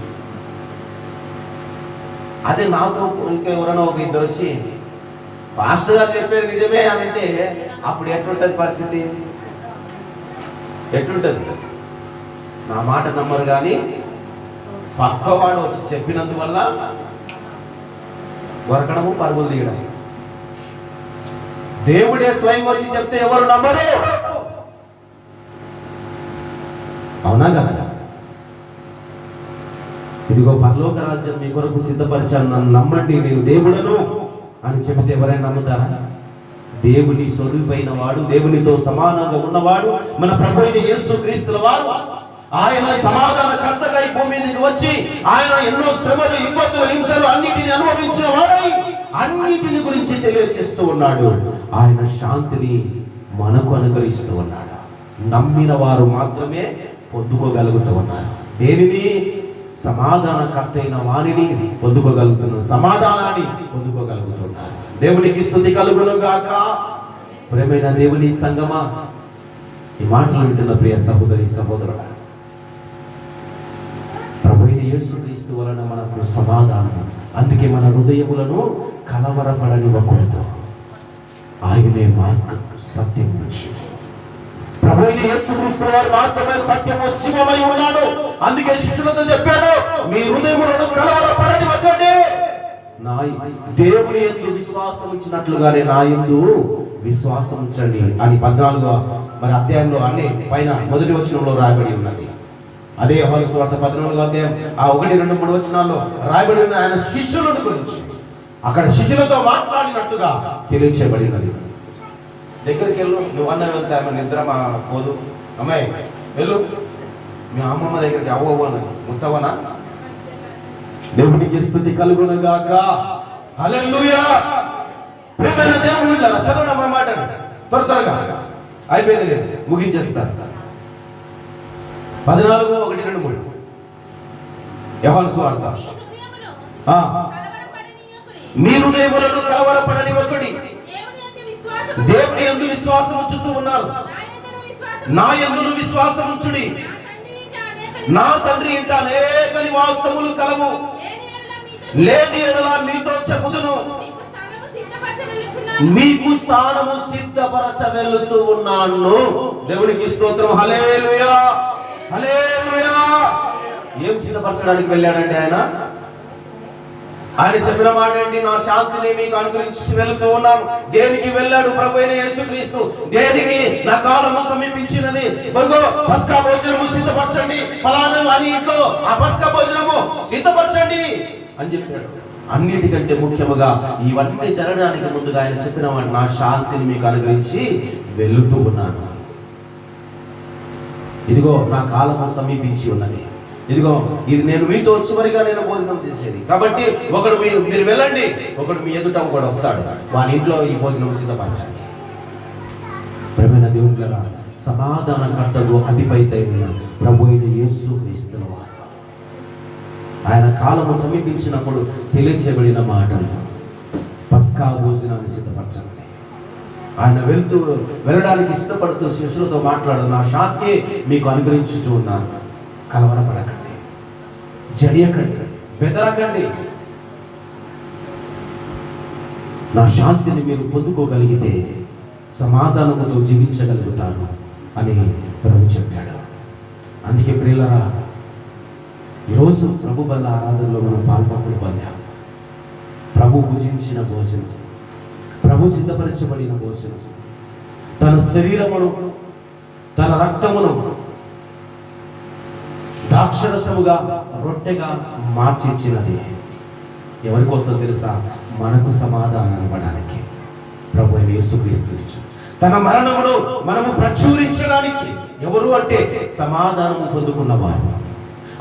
అదే నాతో ఇంకా ఎవరైనా ఒక ఇద్దరు వచ్చి పాస్టర్ గారు చెప్పేది నిజమే అని అంటే అప్పుడు ఎట్లుంటుంది పరిస్థితి? ఎట్లుంటుంది? నా మాట నమ్మరు కానీ పక్కవాడు వచ్చి చెప్పినందువల్ల వరకడము, పరుగులు తీయడం. దేవుడే స్వయంగా వచ్చి చెప్తే ఎవరు నమ్మరు? అవునా కదా? ఇదిగో పరలోక రాజ్యం మీ కొరకు సిద్ధపరిచాను, నన్ను నమ్మండి, నేను దేవుడను అని చెబితే ఎవరైనా నమ్ముతారా? దేవుని సొదుపైన వాడు, దేవునితో సమానంగా ఉన్నవాడు మన ప్రభు అయిన యేసుక్రీస్తుల వారు. ఆయన సమాధానకర్తగా ఈ భూమి మీదకి వచ్చి ఆయన ఎన్నో శ్రమలు, ఇబ్బందులు, హింసలు అన్నిటిని అనుభవించిన వాడై అన్నిటిని గురించి తెలియచేస్తూ ఉన్నాడు. ఆయన శాంతిని మనకు అనుగ్రహిస్తూ ఉన్నాడు. నమ్మిన వారు మాత్రమే పొందుకోగలుగుతూ ఉన్నారు. దేనిని? సమాధానకర్త అయిన వాణిని పొందుకోగలుగుతున్నారు, సమాధానాన్ని పొందుకోగలుగుతున్నారు. దేవునికి స్తుతి కలుగును గాక. ప్రేమైన దేవుని సంగమా, ఈ మాటలు వింటున్న ప్రియ సహోదరి సహోదరుడా, ప్రభువైన యేసుక్రీస్తు వలన మనకు సమాధానం. అందుకే మన హృదయములను కలవరపడనివ్వకూడదు. ఆయనే మార్గం, సత్యం, జీవం. ప్రభువైన యేసుక్రీస్తు వారు మాత్రమే సత్యము, జీవమై ఉన్నాడు. అందుకే శిష్యులతో చెప్పాడు, మీ హృదయములను కలవరపడనివ్వకండి. నా దేవుని యందు విశ్వాసం ఉంచినట్లుగానే నా యందు విశ్వాసం ఉంచండి అని 14వ అధ్యాయంలో అన్ని పైన మొదటి వచనంలో రాయబడి ఉన్నది. అదే యోహాను సువార్త 14వ అధ్యాయం 1, 2, 3 వచనాల్లో రాయబడి ఉన్న ఆయన శిష్యులను గురించి అక్కడ శిష్యులతో మాట్లాడినట్టుగా తెలియచేయబడినది. దగ్గరికి వెళ్ళు, నువ్వు అన్న వెళ్తే ఆమె నిద్ర మా పోదు, అమ్మాయి వెళ్ళు, మీ అమ్మమ్మ దగ్గరికి అవ్వవన ముత్తవనా. దేవునికి స్తుతి కలుగును గాక. హల్లెలూయా. ప్రియమైన దేవుని బిడ్డలారా, చదవడం మా మాటని త్వరగా అయిపోయింది, లేదు ముగించేస్తారు. 14, 1, 2, 3 యోహాను సువార్త. మీ హృదయములను కలవరపడనివ్వకుడి. దేవుని యందు విశ్వాసం ఉంచుతూ ఉన్నారు, నా యందును విశ్వాసం ఉంచుడి. నా తండ్రి ఇంట అనేక నివాసములు కలవు. లేని ఎడల మీతో చెప్పుదును, మీకు స్థానము సిద్ధపరచవలెనుచున్నాను. మీకు స్థానము సిద్ధపరచ వెళ్తూ ఉన్నాను. దేవునికి స్తోత్రం. హల్లెలూయా, హల్లెలూయా. ఏం సిద్ధపరచడానికి వెళ్ళాడండి ఆయన? ఆయన చెప్పిన మాట ఏంటి? నా శాంతిని మీకు అనుగ్రహించి వెళుతూ ఉన్నాను. దేనికి వెళ్ళాడు ప్రభు అయిన యేసుక్రీస్తు? దేనికి? నా కాలము సమీపించినది, పస్కా భోజనము సిద్ధపరచండి, ఫలానా అని ఇంట్లో ఆ పస్కా భోజనము సిద్ధపరచండి అని చెప్పాడు. అన్నిటికంటే ముఖ్యముగా ఇవన్నీ జరగడానికి ముందుగా ఆయన చెప్పిన మాట, నా శాంతిని మీకు అనుగ్రహించి వెళుతూ ఉన్నాను. ఇదిగో నా కాలము సమీపించి ఉన్నది, ఇదిగో ఇది నేను మీతో చివరిగా నేను భోజనం చేసేది. కాబట్టి ఒకడు మీరు వెళ్ళండి, ఒకడు మీ ఎదుట ఒకడు వస్తాడు, వాని ఇంట్లో ఈ భోజనం సిద్ధపరచండి. ప్రియమైన దేవుళ్ళ, సమాధానకర్తకు అధిపైన ప్రభు అయిన యేసుక్రీస్తు వారు ఆయన కాలము సమీపించినప్పుడు తెలియచేయబడిన మాటలు, పస్కా భోజనాన్ని సిద్ధపరచండి. ఆయన వెళ్ళడానికి సిద్ధపడుతూ శిష్యులతో మాట్లాడు, నా శాంతి మీకు అనుగ్రహించుతూ ఉన్నాను, కలవరపడకండి, జడియకండి, బెదరకండి. నా శాంతిని మీరు పొందుకోగలిగితే సమాధానముతో జీవించగలుగుతారు అని ప్రభు చెప్పాడు. అందుకే ప్రియులారా, ఈరోజు ప్రభు బల్ల ఆరాధనలో మనం పాల్పంపులు పొందాం. ప్రభు భుజించిన భోజనం, ప్రభు సిద్ధపరచబడిన భోజనం, తన శరీరమును తన రక్తమును ద్రాక్షరసముగా రొట్టెగా మార్చిచ్చినది ఎవరి కోసం తెలుసా? మనకు సమాధానం ఇవ్వడానికి. ప్రభు అయిన యేసుక్రీస్తు తన మరణమును మనము ప్రచురించడానికి. ఎవరు అంటే సమాధానం పొందుకున్నవారు,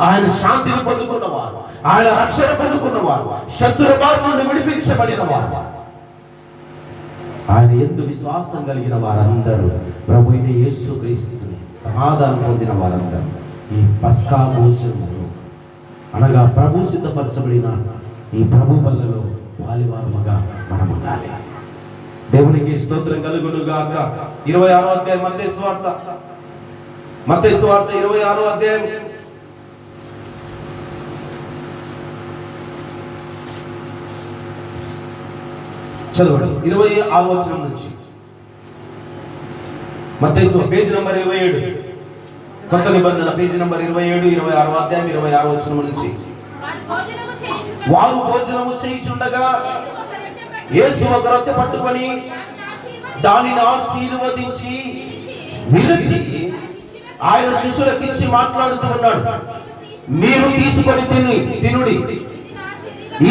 ఆయన శాంతిని పొందుకున్నవారు, ఆయన రక్షణ పొందుకున్నవారు, శత్రు బారి నుండి విడిపించబడిన వారు, ఆయన యందు విశ్వాసం కలిగిన వారందరూ, ప్రభు అయిన యేసుక్రీస్తుని సమాధానం పొందిన వారందరూ ఈ పస్కా భోజనములో అనగా ప్రభు సిద్ధపరచబడిన ఈ ప్రభు బల్లలో పాలివారముగా మనం ఉండాలి. దేవునికి స్తోత్రం కలుగును గాక. 26వ అధ్యాయం మత్తయి సువార్త 26వ అధ్యాయం చదవండి. 26వ వచనం నుంచి. మత్తయి సువార్త పేజీ నంబర్ 27, కొత్త నిబంధన పేజీ నంబర్ 27, 26వ అధ్యాయం 26వ వచనం నుంచి. వారు భోజనము చేయుచుండగా యేసు ఒక రొట్టె పట్టుకొని దానిని ఆశీర్వదించి విరిచి ఆయన శిష్యులకిచ్చి మాట్లాడుతూ ఉన్నాడు, మీరు తీసుకొని తినుడి,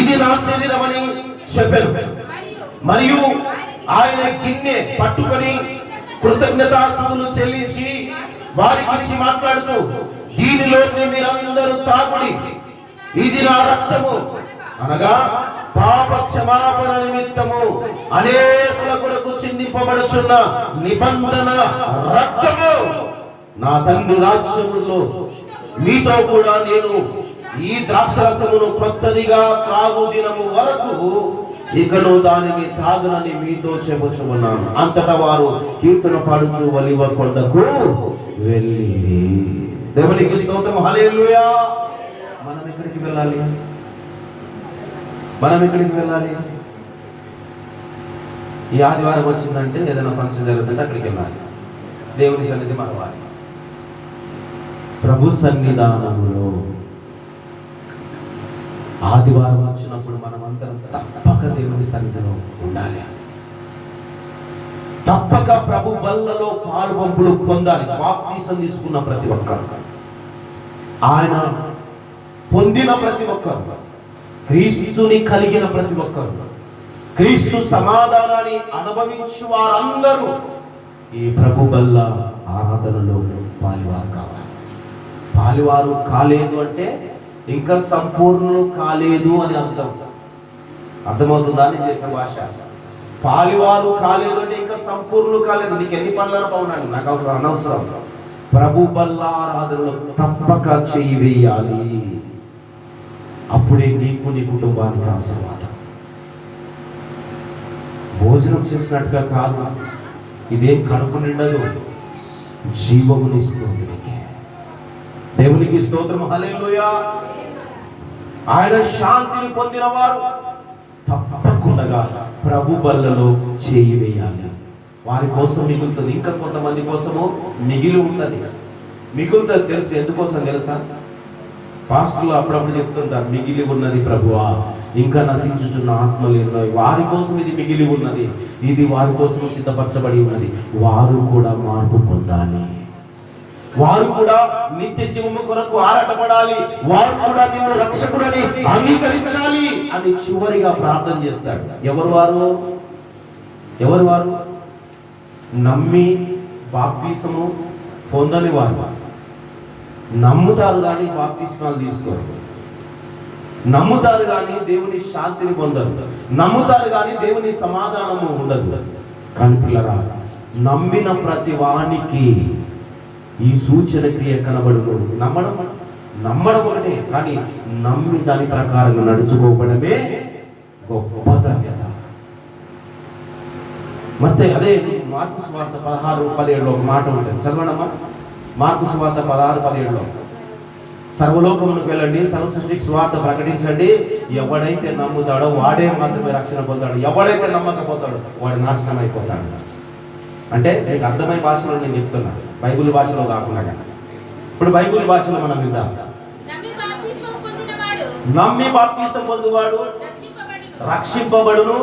ఇది నా శరీరం అని చెప్పారు. మరియు ఆయన గిన్నె పట్టుకొని కృతజ్ఞతాస్తుతులు చెల్లించి వారికి ఇచ్చి మాట్లాడుతూ, దీనిలో మీరందరూ తాగుడి, ఇది నా రక్తము, అనగా పాప క్షమాపణ నిమిత్తము అనేకుల కొరకు చిందింపబడుచున్న నిబంధన రక్తము. నా తండ్రి రాజ్యములో మీతో కూడా నేను ఈ ద్రాక్షరసమును కొత్తదిగా త్రాగు దినము వరకు ఇకను దానిని త్రాగునని మీతో చెప్పుచున్నాను. అంతటా వారు కీర్తన పాడుచు ఒలీవ కొండకు వెళ్ళిరి. దేవునికి స్తోత్రం. హల్లెలూయా. మనం ఎక్కడికి వెళ్ళాలి? ఈ ఆదివారం వచ్చిందంటే ఏదైనా ఫంక్షన్ జరుగుతుంటే అక్కడికి వెళ్ళాలి. దేవుని సన్నిధి మనవాలి. ప్రభు సన్నిధానములో ఆదివారం వచ్చినప్పుడు మనం అందరం తప్పక దేవుని సన్నిధిలో ఉండాలి. తప్పక ప్రభు బల్లలో పాలు పంపులు పొందాలి. బాప్తీసం తీసుకున్న ప్రతి ఒక్కరు, ఆయన పొందిన ప్రతి ఒక్కరు, క్రీస్తుని కలిగిన ప్రతి ఒక్కరు, క్రీస్తు సమాధానాన్ని అనుభవించు వారందరూ ఈ ప్రభు బల్ల ఆరాధనలో పాలివారు కావాలి. పాలివారు కాలేదు అంటే ఇంకా సంపూర్ణులు కాలేదు అని అర్థమవుతుందా అని చెప్పిన భాష. పాలివారు కాలేదు అంటే ఇంకా సంపూర్ణులు కాలేదు. నీకు ఎన్ని పనులను పౌనండి, నాకు అవసరం అనవసరం. ప్రభు బల్ల ఆరాధనలో తప్పక చెయ్యి వేయాలి. అప్పుడే నీకు నీ కుటుంబానికి ఆశీర్వాదం. భోజనం చేసినట్టుగా కాదు, ఇదేం కడుపు నిండదు, జీవమునిస్తుంది. దేవునికి స్తోత్రం. హల్లెలూయా. ఆయన శాంతిని పొందిన వారు తప్పకుండా ప్రభు బల్లలో చేయి వేయాలి. వారి కోసం మిగులుతుంది. ఇంకా కొంతమంది కోసము మిగిలి ఉన్నది. మిగులుతుంది తెలుసు. ఎందుకోసం తెలుసా? పాస్టర్లు అప్పుడప్పుడు చెప్తుంటారు, మిగిలి ఉన్నది ప్రభువా, ఇంకా నశించుచున్న ఆత్మలు ఉన్నాయి, వారి కోసం ఇది మిగిలి ఉన్నది, ఇది వారి కోసం సిద్ధపరచబడి ఉన్నది. వారు కూడా మార్పు పొందాలి, వారు కూడా నిత్య జీవము కొరకు ఆరాటపడాలి, వారు కూడా నిన్ను రక్షకుడని అంగీకరించాలి అని చివరిగా ప్రార్థన చేస్తాడు. ఎవరు వారు? ఎవరు వారు? నమ్మి బాప్తిసము పొందని వారు. నమ్ముతారు కానీ బాప్తిస్మాలు తీసుకోరు, నమ్ముతారు కానీ దేవుని శాంతిని పొందరు, నమ్ముతారు కానీ దేవుని సమాధానము ఉండదు. కానీ పిల్లరా, నమ్మిన ప్రతి వానికి ఈ సూచన క్రియ కనబడును. నమ్మడం ఒకటే, కానీ నమ్మి దాని ప్రకారంగా నడుచుకోవడమే గొప్ప ధన్యత. ಮತ್ತೆ అదే మార్కు సువార్త 16:17 ఒక మాట ఉంటుంది, చదవడమ్మా. మార్కు సువార్త 16:17 సర్వలోకమునకు వెళ్ళండి, సర్వ సృష్టికి సువార్త ప్రకటించండి, ఎవడైతే నమ్ముతాడో వాడే మాత్రమే రక్షణ పొందాడు, ఎవడైతే నమ్మకపోతాడో వాడు నాశనం అయిపోతాడు. అంటే మీకు అర్థమయ్యే భాషలో నేను చెప్తున్నా, బైబిల్ భాషలో కాకుండా. ఇప్పుడు బైబిల్ భాషలో మనం విందాం. నమ్మి బాప్తిసం పొందువాడు రక్షింపబడును,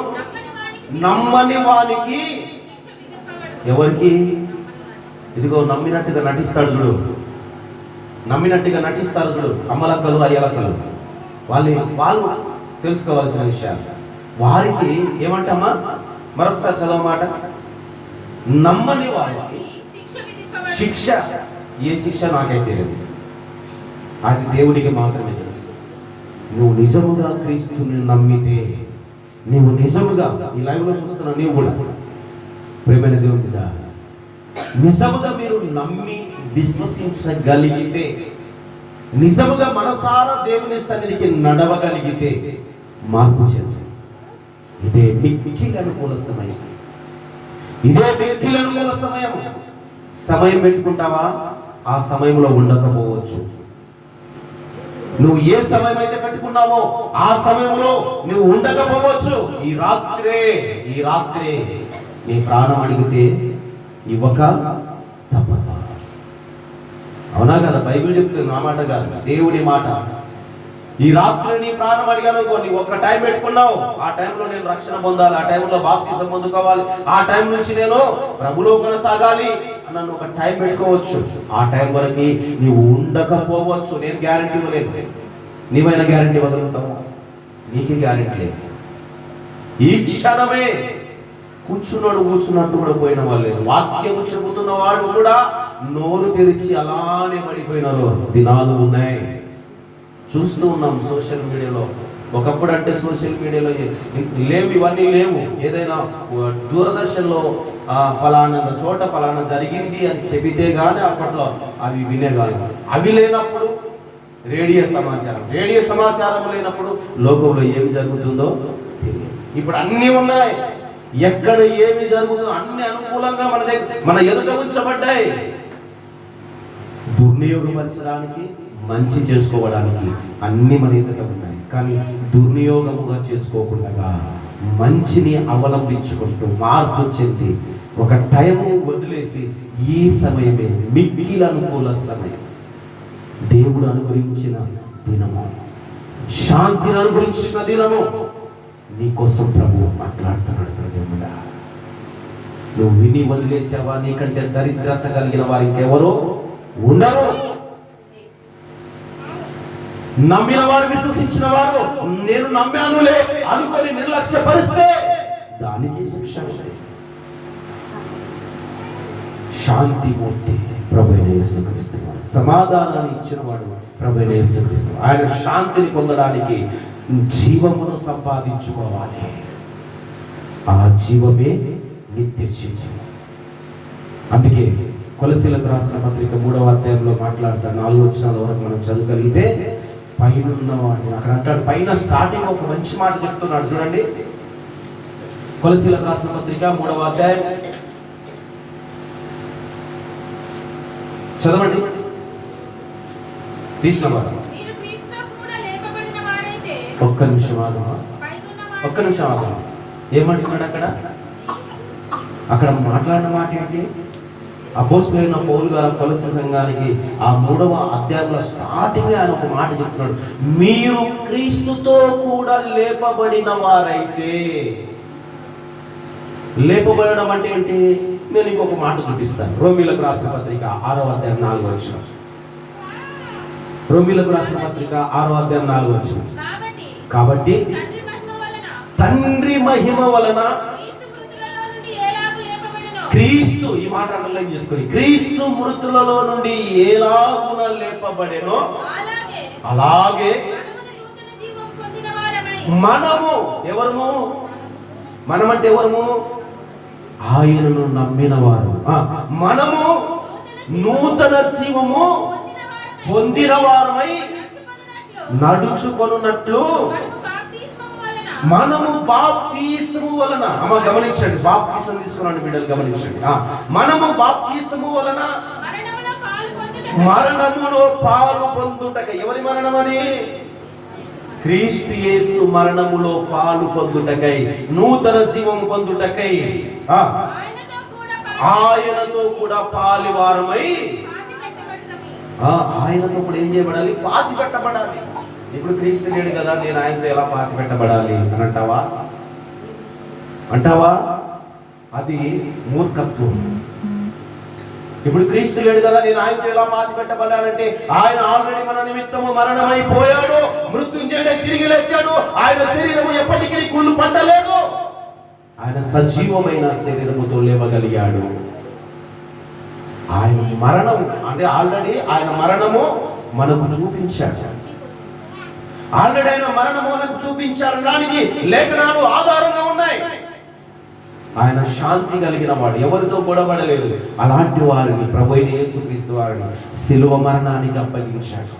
నమ్మని వానికి ఎవరికి? ఇదిగో నమ్మినట్టుగా నటిస్తాడు చూడు, నమ్మినట్టుగా నటిస్తారు చూడు, అమ్మలక్కలు అయ్యలక్కలు, వాళ్ళు తెలుసుకోవాల్సిన విషయాలు. వారికి ఏమంటామా? మరొకసారి చదవమాట. నమ్మని వారికి శిక్ష. ఏ శిక్ష నాకైతే లేదు, అది దేవుడికి మాత్రమే తెలుసు. నువ్వు నిజముగా క్రీస్తుని నమ్మితే, నీవు నిజముగా ఈ లైవ్లో చూస్తున్న నీవు కూడా ప్రేమైన దేవుని మీద నిజముగా మీరు నమ్మి విశ్వసించగలిగితే, నిజముగా మనసారా దేవుని సన్నిధికి నడవగలిగితే మార్పు చెంది. ఇదే మిక్కిలి అనుకూల సమయం, ఇదే మిక్కిలి అనుకూల సమయం. సమయం పెట్టుకుంటావా? ఆ సమయంలో ఉండకపోవచ్చు. నువ్వు ఏ సమయం అయితే పెట్టుకున్నావో ఆ సమయంలో నువ్వు ఉండకపోవచ్చు. ఈ రాత్రే నీ ప్రాణం అడిగితే ఇవ్వక తప్పదు. అవునా కదా? బైబిల్ చెప్తుంది, నా మాట కాదు, దేవుడి మాట. ఈ రాత్రి నీ ప్రాణం అడిగాను, నీ ఒక్క టైం పెట్టుకున్నావు, ఆ టైంలో నేను రక్షణ పొందాలి, ఆ టైంలో బాప్తిసం పొందుకోవాలి, ఆ టైం నుంచి నేను ప్రభులో కొనసాగాలి నన్ను ఒక టైం పెట్టుకోవచ్చు. ఆ టైం వరకు నీవు ఉండకపోవచ్చు. నేను గ్యారంటీ ఇవ్వలేను. నీవైనా గ్యారంటీ ఇవ్వగలుగుతావా? నీకే గ్యారంటీ లేదు. ఈ క్షణమే కూర్చున్నట్టు కూడా పోయిన వాళ్ళు లేదు. వాక్యము చెబుతున్న వాడు కూడా నోరు తెరిచి అలానే పడిపోయిన దినాలు ఉన్నాయి. చూస్తూ ఉన్నాం సోషల్ మీడియాలో. ఒకప్పుడు అంటే సోషల్ మీడియాలో లేవు, ఇవన్నీ లేవు. ఏదైనా దూరదర్శన్లో ఫలానా చోట ఫలానా జరిగింది అని చెబితే గానీ అప్పట్లో అవి వినేగాలి. అవి లేనప్పుడు రేడియో సమాచారం లేనప్పుడు లోకంలో ఏమి జరుగుతుందో తెలియదు. ఇప్పుడు అన్నీ ఉన్నాయి. ఎక్కడ ఏమి జరుగుతుందో అన్ని అనుకూలంగా మన ఎదుట ఉంచబడ్డాయి. దుర్వినియోగపరచడానికి, మంచి చేసుకోవడానికి అన్ని మన ఎదుట ఉన్నాయి. కానీ దుర్వినియోగముగా చేసుకోకుండా మంచిని అవలంబించుకుంటూ మార్పు చెంది ఒక టైము వదిలేసి ఈ సమయమే మిక్కిలి అనుకూల సమయం, దేవుడు అనుగ్రహించిన దినము, శాంతిని అనుగ్రహించిన దినము. నీకోసం ప్రభు మాట్లాడుతున్నాడు. దేవుడా, నువ్వు విని వదిలేసావా? నీకంటే దరిద్రత కలిగిన వారు ఇంకెవరో ఉండరు. నమ్మిన వారు, విశ్వసించిన వారు నేను నమ్మానులే అనుకొని నిర్లక్ష్యపరిస్తే దానికి శిక్ష. శాంతిమూర్తి ప్రభువైన యేసుక్రీస్తు, సమాధానాన్ని ఇచ్చిన వాడు ప్రభువైన యేసుక్రీస్తు. ఆయన శాంతిని పొందడానికి జీవమును సంపాదించుకోవాలి. ఆ జీవమే నిత్య జీవం. అందుకే కొలసీలకు రాసిన పత్రిక 3వ అధ్యాయంలో మాట్లాడతాడు. 4 వచనాల వరకు మనం చదవగలిగితే పైన ఉన్నవాడు అక్కడ అంటాడు. పైన స్టార్టింగ్ ఒక మంచి మాట చెప్తున్నాడు చూడండి. కొలసీలకు రాసిన పత్రిక 3వ అధ్యాయం చదవండి. తీసిన వారు మీరు క్రీస్తుతో కూడా లేపబడిన వారై ఒక్క నిమిషం ఆగమా, ఒక్క నిమిషం ఆగమా. ఏమంటున్నాడు అక్కడ మాట్లాడిన మాట ఏంటి? అపోస్తలుడైన పౌలు గారు కొలస్సీ సంఘానికి ఆ 3వ అధ్యాయంలో స్టార్టింగ్ ఆయన ఒక మాట చెప్తున్నాడు, మీరు క్రీస్తుతో కూడా లేపబడిన వారైతే. లేపబడడం అంటే ఏంటి? నేను ఇంకొక మాట చూపిస్తాను. రోమీలకు రాసిన పత్రిక 6వ అధ్యాయం 4వ వచనం. రోమీలకు రాసిన పత్రిక 6వ అధ్యాయం 4వ వచనం. కాబట్టి తండ్రి మహిమ వలన క్రీస్తు, ఈ మాట అండర్లైన్ చేసుకోండి, క్రీస్తు మృతులలో నుండి ఎలాగున లేపబడెనో అలాగే మనము, ఎవరము? మనమంటే ఎవరము? ఆయనను నమ్మిన వారు. మనము నూతన జీవము పొందిన వారమై నడుచుకొనున్నట్లు మనము బాప్తిసము వలన, గమనించండి, బాప్తిసం తీసుకున్నాను బిడ్డలు, గమనించండి. మనము బాప్తిసము వలన మరణములో పాలు పొందుటకై. ఎవరి మరణం అది? క్రీస్తు యేసు మరణములో పాలు పొందుటకై, నూతన జీవం పొందుటకై ఆయనతో కూడా పాలివారమై. ఆయనతో కూడా ఏం చేయబడాలి? పాతి పెట్టబడాలి. ఇప్పుడు క్రీస్తు లేడు కదా, నేను ఆయనతో ఎలా పాతి పెట్టబడాలి అని అంటావా? అది మూర్ఖత్వం. ఇప్పుడు క్రీస్తు లేడు కదా, నేను ఆయనతో ఎలా పాతి పెట్టబడాలంటే, ఆయన ఆల్రెడీ మన నిమిత్తము మరణమైపోయాడు, మృత్యుంజయుడై తిరిగి లేచాడు. ఆయన శరీరము ఎప్పటికీ కుళ్ళు పట్టలేదు. ఆయన సజీవమైన శరీరముతో లేవగలిగాడు. ఆయన మరణం అంటే ఆల్రెడీ ఆయన మరణము మనకు చూపించాడు. ఆల్రెడీ ఆయన మరణము మనకు చూపించాడు. దానికి లేఖనాలు ఆధారంగా ఉన్నాయి. ఆయన శాంతి కలిగిన వాడు, ఎవరితో గొడవడలేదు. అలాంటి వారిని ప్రభువైన యేసుక్రీస్తు వారిని శిలువ మరణానికి అప్పగించాడు.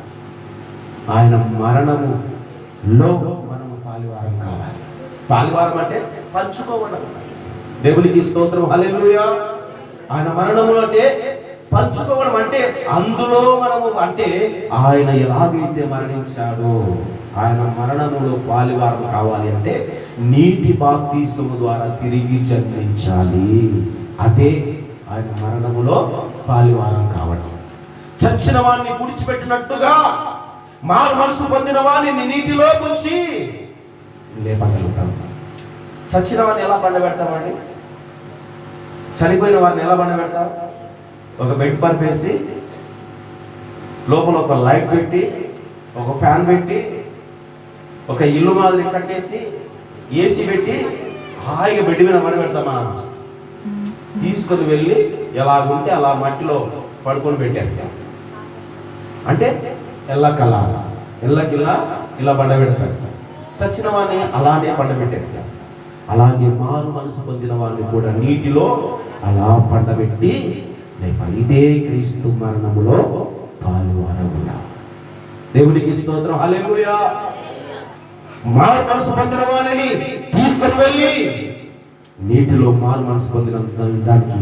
ఆయన మరణములో మనము పాలివారం కావాలి. పాలివారం అంటే పంచుకోవడం. దేవునికి స్తోత్రం, హల్లెలూయా. ఆయన మరణములు అంటే పంచుకోవడం, అంటే అందులో మనము, అంటే ఆయన ఎలాగైతే మరణించాడో ఆయన మరణములో పాలివారం కావాలి అంటే నీటి బాప్తిసము ద్వారా తిరిగి జన్మించాలి. అదే ఆయన మరణములో పాలివారం కావడం. చచ్చిన వాడిని పుడిచిపెట్టినట్టుగా మారు మనసు పొందిన వాడిని నీటిలో గుంచి లేపగలుగుతాం. చచ్చిన వాడిని ఎలా పండబెడతామండి? చనిపోయిన వారిని ఎలా పండబెడతాం? ఒక బెడ్ పరిపేసి లోపల ఒక లైట్ పెట్టి, ఒక ఫ్యాన్ పెట్టి, ఒక ఇల్లు మాదిరి కట్టేసి, ఏసీ పెట్టి హాయిగా బెడ్ మీద పండబెడతామా? తీసుకొని వెళ్ళి ఎలాగుంటే అలా మట్టిలో పడుకొని పెట్టేస్తాం. అంటే ఎల్లకల్లా ఇలా పండబెడతారు. చచ్చిన వాడిని అలానే పండబెట్టేస్తారు. అలాగే మారు మనసు పొందిన వారిని కూడా నీటిలో అలా పండబెట్టి లేపాలి. ఇదే క్రీస్తు మరణములో పాలువారముగా. దేవునికి స్తోత్రం, హల్లెలూయా. మారు మనసు పొందిన వారిని తీసుకొని వెళ్ళి నీటిలో మారు మనసు పొందిన దానికి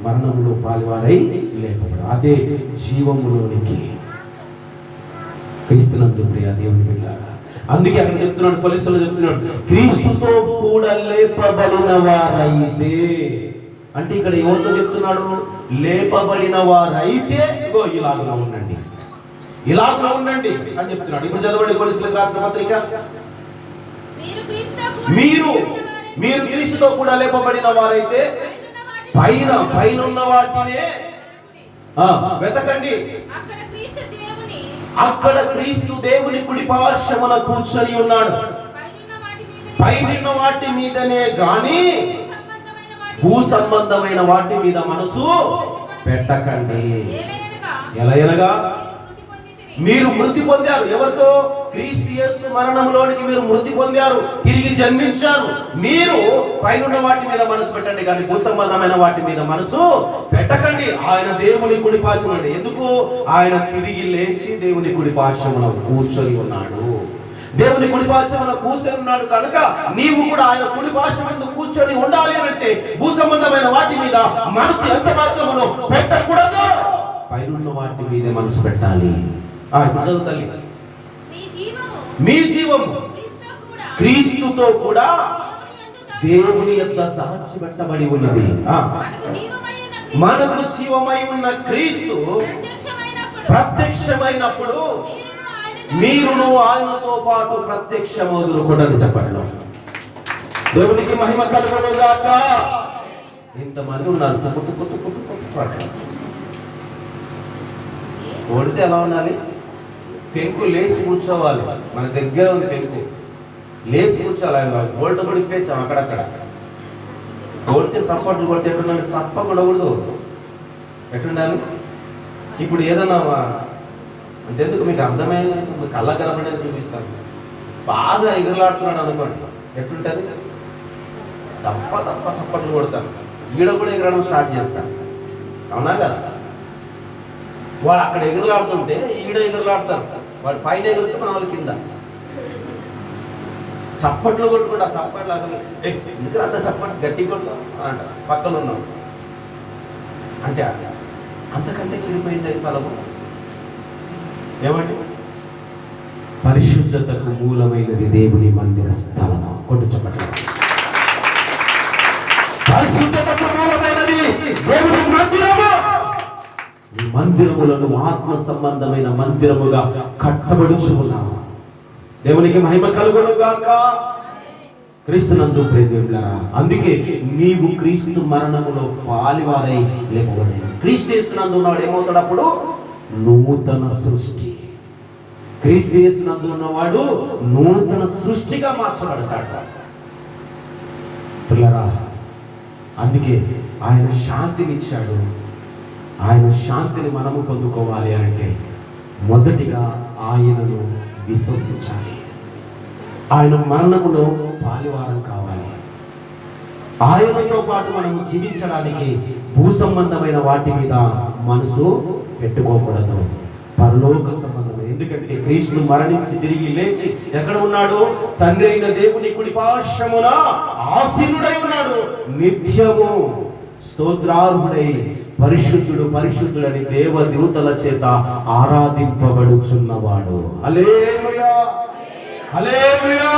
మరణంలో పాలువారై లేపబడం. అదే జీవములోనికి క్రీస్తునందు ప్రియ దేవుని బిడ్డలారా. అందుకే అక్కడ చెప్తున్నాడు, కొలస్సీలో చెప్తున్నాడు, క్రీస్తుతో కూడా లేపబడిన వారైతే. అంటే ఇక్కడ ఎవరితో చెప్తున్నాడు? లేపబడిన వారైతే ఇలాగులా ఉండండి, ఇలాగులా ఉండండి అని చెప్తున్నాడు. ఇప్పుడు చదవండి, కొలస్సీలకు రాసిన పత్రిక. మీరు క్రీస్తుతో కూడా లేపబడిన వారైతే పైన ఉన్న వాటినే వెతకండి. అక్కడ క్రీస్తు దేవుని కుడి పార్శ్వమున కూర్చొని ఉన్నాడు. పైన వాటి మీదనే గాని భూ సంబంధమైన వాటి మీద మనసు పెట్టకండి. ఎలా అనగా మీరు మృతి పొందారు. ఎవరితో? క్రీస్తు యేసు మరణంలోనికి మీరు మృతి పొందారు, తిరిగి జన్మించారు. మీరు పైన వాటి మీద మనసు పెట్టండి, కానీ భూ సంబంధమైన వాటి మీద మనసు పెట్టకండి. ఆయన దేవుని కుడి పార్శ్వమున, ఎందుకు? ఆయన తిరిగి లేచి దేవుని కుడి పార్శ్వమున కూర్చొని ఉన్నాడు. దేవుని కుడి పార్శ్వమున కూర్చొని ఉన్నాడు కనుక నీవు కూడా ఆయన కుడి పార్శ్వమున కూర్చొని ఉండాలి అంటే భూ సంబంధమైన వాటి మీద మనసు ఎంత మాత్రమును పెట్టకూడదు, పైన వాటి మీద మనసు పెట్టాలి. ఇప్పుడు చదువు తల్లి. మీ జీవము క్రీస్తుతో కూడా దేవుని యొద్ద దాచిపెట్టబడి ఉన్నది. మనకు జీవమై ఉన్న క్రీస్తు ప్రత్యక్షమైనప్పుడు మీరును ఆయనతో పాటు ప్రత్యక్షమవుదురు కూడా చెప్పండి. దేవునికి మహిమ కలుగును గాక. ఇంతమంది ఉన్నారు. ఓడితే ఎలా ఉండాలి? పెంకు లేచి కూర్చోవాలి. మన దగ్గర ఉంది పెంకు, లేచి కూర్చోవాలి. ఓల్ట పడిపేసాం అక్కడక్కడ. ఓడితే సపోర్ట్లు కొడితే ఎట్టుండాలి? సప్ప కొడకూడదు. ఎట్టుండాలి? ఇప్పుడు ఏదన్నా అంతెందుకు మీకు అర్థమైన కళ్ళ కనబడేది చూపిస్తాను. బాగా ఎగురులాడుతున్నాడు అనుకోండి, ఎట్టుంటుంది? తప్ప సప్పట్లు కొడతారు. ఈడ కూడా ఎగరడం స్టార్ట్ చేస్తారు. అవునా కదా? వాడు అక్కడ ఎగురులాడుతుంటే ఈడ ఎగురులాడతారు. వాడు పైన ఎగురుతే మన వాళ్ళు కింద. చప్పట్లు కొట్టుకుంటా. చప్పట్లు అసలు ఎందుకు అంత చప్పట్లు గట్టి కొడతాం అంట. పక్కన ఉన్నాం అంటే అంతకంటే చెడిపోయింది స్థలము. ఏమంటే పరిశుద్ధతకు మూలమైనది దేవుని మందిర స్థలము. కొట్టు చప్పట్లు. పరిశుద్ధతకు మూలమైనది దేవుని మందిరము. ఈ మందిరములను ఆత్మ సంబంధమైన మందిరముగా కట్టబడుచున్నాము. దేవునికి మహిమ కలుగును గాక. క్రీస్తునందు ప్రియమైనవారా, అందుకే నీవు క్రీస్తు మరణములో పాలివారై లేకపోలేదు. క్రీస్తు యేసునందు ఉన్నవాడు ఏమవుతాడు? అప్పుడు నూతన సృష్టి. క్రీస్తు యేసునందు ఉన్నవాడు నూతన సృష్టిగా మార్చబడతాడు. పిల్లరా, అందుకే ఆయన శాంతిని ఇచ్చాడు. ఆయన శాంతిని మనము పొందుకోవాలి అంటే మొదటిగా ఆయనను విశ్వసించాలి. ఆయన మరణములో పాలివారం కావాలి. ఆయనతో పాటు మనము జీవించడానికి భూ సంబంధమైన వాటి మీద మనసు పెట్టుకోకూడదు. పరలోక సంబంధమైన. ఎందుకంటే క్రీస్తు మరణించి తిరిగి లేచి ఎక్కడ ఉన్నాడు? తండ్రి అయిన దేవుని కుడి పార్శ్వమున ఆసీనుడై ఉన్నాడు. నిత్యము స్తోత్రార్హుడై పరిశుద్ధుడని దేవదూతల చేత ఆరాధింపబడుచున్నవాడు. హల్లెలూయా, హల్లెలూయా.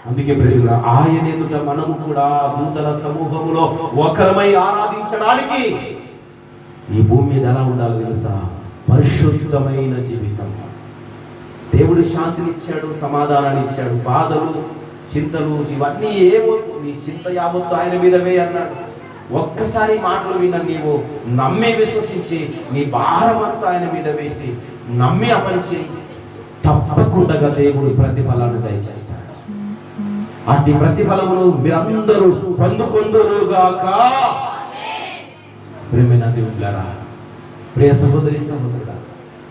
అందుకే ప్రియులారా, ఆయన ఎదుట మనము కూడా దూతల సమూహములో ఒకరమై ఆరాధించడానికి ఈ భూమి మీద ఎలా ఉండాలో తెలుసా? పరిశుద్ధమైన జీవితం. దేవుడు శాంతిని ఇచ్చాడు, సమాధానాన్ని ఇచ్చాడు. బాధలు, చింతలు ఇవన్నీ ఏమో నీ చింత యావత్తు ఆయన మీద వేయి అన్నాడు. ఒక్కసారి మాటలు విన్న నీవు నమ్మి విశ్వసించి నీ భారం అంతా ఆయన మీద వేసి నమ్మి అపరిచి తప్పకుండా దేవుడు ప్రతిఫలాన్ని దయచేస్తాడు. అట్టి ప్రతిఫలమును మీరందరూ పొందుకొందురుగాక. ప్రియమైన దేవులారా, ప్రియ సహోదరి సహోదరుడా,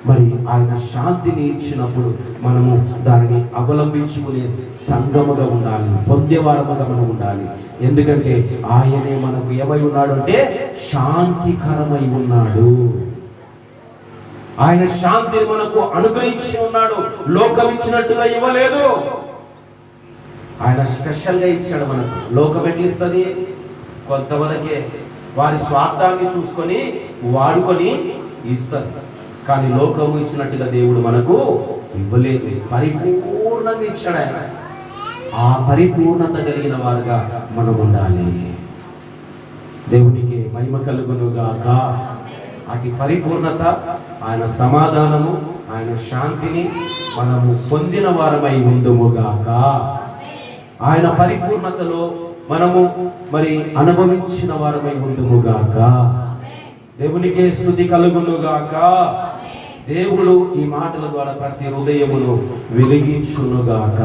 మరి ఆయన శాంతిని ఇచ్చినప్పుడు మనము దానిని అవలంబించుకునే సంగముగా ఉండాలి, పొందేవారముగా మనం ఉండాలి. ఎందుకంటే ఆయనే మనకు ఏమై ఉన్నాడు అంటే శాంతికరమై ఉన్నాడు. ఆయన శాంతిని మనకు అనుగ్రహించి ఉన్నాడు. లోకం ఇచ్చినట్టుగా ఇవ్వలేదు. ఆయన స్పెషల్గా ఇచ్చాడు మనకు. లోకం ఎట్లా ఇస్తుంది? కొంతవరకే వారి స్వార్థాన్ని చూసుకొని వాడుకొని ఇస్తుంది. కానీ లోకము ఇచ్చినట్టుగా దేవుడు మనకు ఇవ్వలేదు. పరిపూర్ణంగా ఇచ్చాడు ఆయన. ఆ పరిపూర్ణత కలిగిన వారుగా మనం ఉండాలి. దేవునికి మహిమ కలుగునుగాక. అటు పరిపూర్ణత, ఆయన సమాధానము, ఆయన శాంతిని మనము పొందిన వారమై ఉందుముగాక. ఆయన పరిపూర్ణతలో మనము మరి అనుభవించిన వారమై ఉందుముగాక. దేవునికే స్తుతి కలుగునుగాక. దేవుడు ఈ మాటల ద్వారా ప్రతి హృదయమును వెలిగించునుగాక,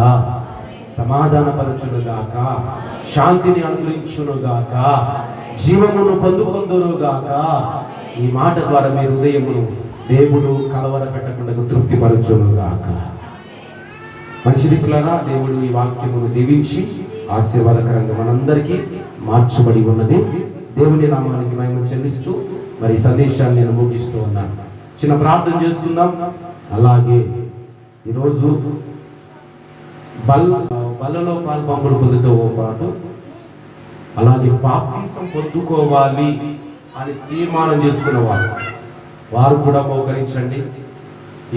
సమాధానపరచునుగాక, శాంతిని అనుగ్రహించునుగాక, జీవమును పొందుకొందురుగాక. ఈ మాట ద్వారా మీ హృదయమును దేవుడు కలవర పెట్టకుండా తృప్తిపరచునుగాక. మంచిది పిల్లరా, దేవుడు ఈ వాక్యమును దీవించి ఆశీర్వాదకరంగా మనందరికీ మార్చబడి ఉన్నది. దేవుని నామానికి మహిమ చెల్లిస్తూ మరి సందేశాన్ని నేను ముగిస్తూ ఉన్నాను. చిన్న ప్రార్థన చేసుకుందాం. అలాగే ఈరోజు బల్లలో పాల్పంపులు పొందుతో పాటు అలాగే బాప్తీసం పొందుకోవాలి అని తీర్మానం చేసుకున్న వారు కూడా మోకరించండి.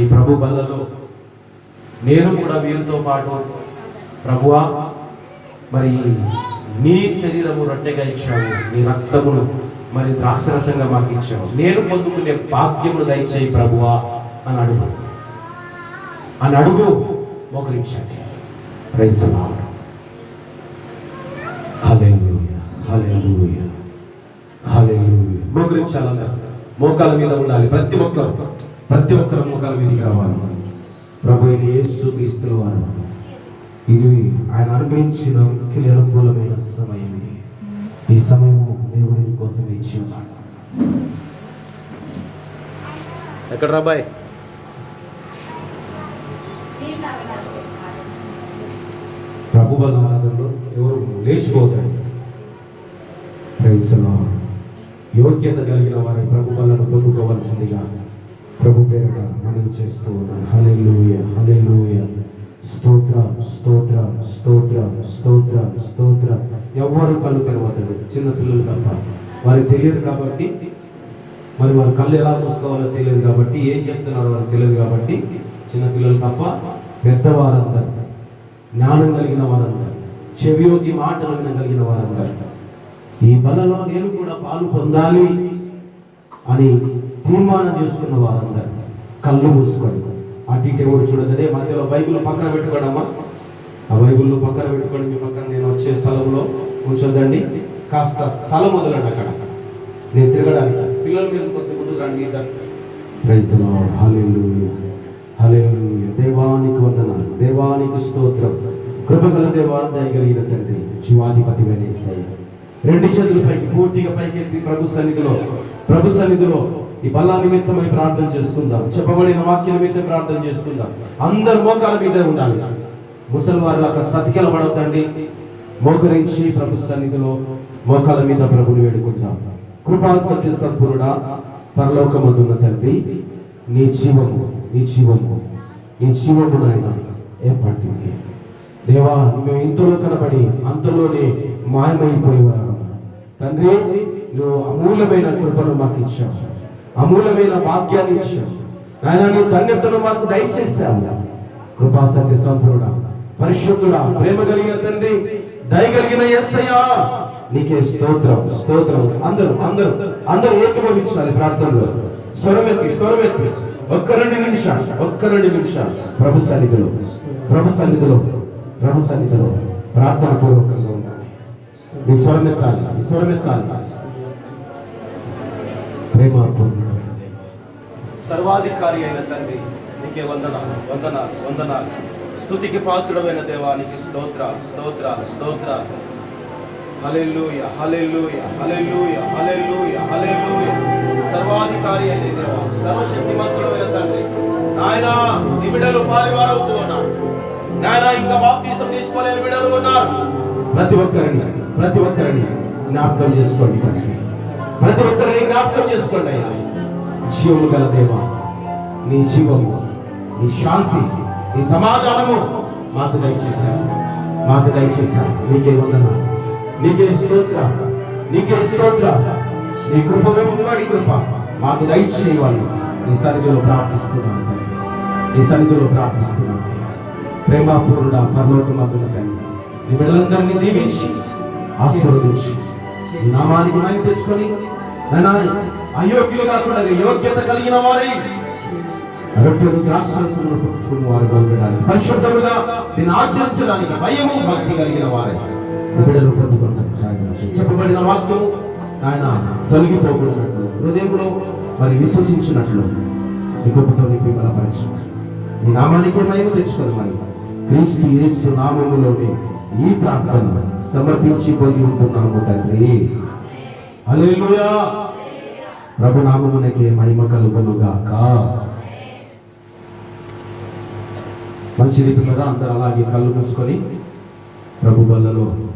ఈ ప్రభు బల్లలో నేను కూడా వీరితో పాటు ప్రభువా మరి నీ శరీరము రొట్టెగా ఇచ్చావు, నీ రక్తమును మరి ద్రాక్షరసంగా మాకు ఇచ్చావు, నేను పొందుకునే భాగ్యమును దయచేయి ప్రభువా అని అడుగు మోకరించండి. Praise the Lord. Hallelujah, hallelujah, hallelujah. మోకరించాలందరూ, మోకాల మీద ఉండాలి. ప్రతి ఒక్కరు మోకాల మీదకి రావాలి. ప్రభు అయిన యేసు క్రీస్తుల వారు ఇది ఆయన అనుభవించిన మిక్కిలి అనుకూలమైన సమయం ఇది. ఈ సమయము దేవుని కోసం ఇచ్చి ఉన్నాడు. ఎక్కడ రాబాయ్? ప్రభు బల ఆరాధనలో ఎవరు లేచిపోతారు. Praise the lord. యోగ్యత కలిగిన వారి ప్రభు బలను పొందుకోవాల్సిందిగా ప్రభు పేరిట మనవి చేస్తూ ఉన్నాను. హల్లెలూయా, హల్లెలూయా. స్తోత్ర, స్తోత్ర, స్తోత్ర, స్తోత్ర, స్తోత్ర. ఎవరు కళ్ళు తెరవద్దు, చిన్న పిల్లలు తప్ప. వారికి తెలియదు కాబట్టి, మరి వారి కళ్ళు ఎలా మూసుకోవాలో తెలియదు కాబట్టి, ఏం చెప్తున్నారో వారికి తెలియదు కాబట్టి, చిన్న పిల్లలు తప్ప పెద్దవారందరూ, జ్ఞానం కలిగిన వారందరూ, చెవియోగి మాటలు వినగలిగిన వారందరూ ఈ బలలో నేను కూడా పాలు పొందాలి అని తీర్మానం చేసుకున్న వారందరూ కళ్ళు మూసుకోండి. అటు ఇటు ఎవరు చూడదే. మధ్యలో బైబిల్ పక్కన పెట్టుకోవడమ్మా. ఆ బైబిల్లో పక్కన పెట్టుకోండి. మీ పక్కన నేను వచ్చే స్థలంలో ఉంచొద్దండి. కాస్త స్థలం వదలండి అక్కడ నేను తిరగడానికి. పిల్లలు మీరు కొద్ది ముందు రండి. Praise the Lord. Hallelujah, hallelujah. దేవానికి వందనాలు, దేవానికి స్తోత్రం. కృపగల దేవా, దయగలిగిన తండ్రి, జీవాధిపతివైన యేసయ్య, రెండు చేతుల పైకి పూర్తిగా పైకెత్తి ప్రభు సన్నిధిలో ఈ బల్ల నిమిత్తమై ప్రార్థన చేసుకుందాం. చెప్పబడిన వాక్యం నిమిత్తం ప్రార్థన చేసుకుందాం. అందరు మోకాల మీద ఉండాలి. ముసలివారిలాగా సతికెల పడవద్దండి. మోకరించి ప్రభు సన్నిధిలో మోకాల మీద ప్రభుని వేడుకుందాం. కృపా సత్య సంపూర్ణుడా, పరలోకమందున్న తండ్రి, నీ జీవము నాయన ఏర్పడింది దేవా. మేము ఇంతలో కనబడి అంతలోనే మాయమైపోయేవారు తండ్రి. నువ్వు అమూల్యమైన కృపను మాకు ఇచ్చావు, అమూల్యమైన భాగ్యాన్ని ఇచ్చావు నాయన. నీ ధన్యతను మాకు దయచేసావు. కృపా సత్య సంపూర్ణ పరిశుద్ధుడా, ప్రేమ కలిగిన తండ్రి, దయగలిగిన యేసయ్యా, నీకే స్తోత్రం, స్తోత్రం. అందరూ ఏకీభవించాలి ప్రార్థనలో. స్వరమెత్తి ఒక్క రెండు నిమిషాలు ప్రభు సన్నిధిలో ప్రార్థన పూర్వకంగా ఉండాలి. నీ స్వరమెత్తాలి. ప్రేమపూర్ణమైన దేవ, సర్వాధికారి అయిన తండ్రి, నీకే వందనాలు. స్తుతికి పాత్రుడమైన దేవానికి స్తోత్ర. హల్లెలూయా, హల్లెలూయా, హల్లెలూయా, హల్లెలూయా, హల్లెలూయా. సర్వాధికారి అయిన దేవ, సర్వశక్తిమంతుడైన తండ్రి, నాయన నీ బిడ్డలు పారివారవుతూ ఉన్నారు నాయన. ఇంకా బాప్తిసం తీసుకోలేని బిడ్డలు ఉన్నారు. ప్రతి ఒక్కరిని జ్ఞాపకం చేసుకోండి తండ్రి. ప్రతి ఒక్కరిని జ్ఞాపకం చేసుకోండి అయ్యా. జీవము గల దేవా, నీ జీవము, నీ శాంతి, నీ సమాధానము మాకు దయచేశారు. నీకే వందనాలు, నీకే స్తోత్ర. నీ కృప వెంబడి కృప మాకు దయచేయాలి. నీ సన్నిధిలో ప్రార్థిస్తున్నాను. ప్రేమపూర్ణుడా, పరలోకమందున్న తండ్రి, నీ బిడ్డలందరినీ దీవించి ఆశీర్వదించి నీ నామానికి మహిమ తెచ్చుకొని అయోగ్యులుగా కూడా యోగ్యత కలిగిన వారై రొట్టెలు ద్రాక్షరసమును పుచ్చుకుని వారుగా ఉండడానికి, పరిశుద్ధముగా దీన్ని ఆచరించడానికి భయము భక్తి కలిగిన వారై బిడ్డలు పొందుకుంటారు. చెప్పబడిన వాక్యము ఆయన తొలగిపోకూడనట్లు, హృదయంలో మరి విశ్వసించినట్లు నీ గొప్పతో నింపి బలపరచు. నీ నామానికి మహిమ తెచ్చుకొని మరి క్రీస్తు యేసు నామములోనే ఈ ప్రార్థన సమర్పించి పొంది ఉంటున్నాము తండ్రి. హల్లెలూయా. ప్రభు నామమునకే మహిమ కలుగును గాక. మంచి రీతిలో అందరూ అలాగే కళ్ళు మూసుకొని ప్రభు బల్లలో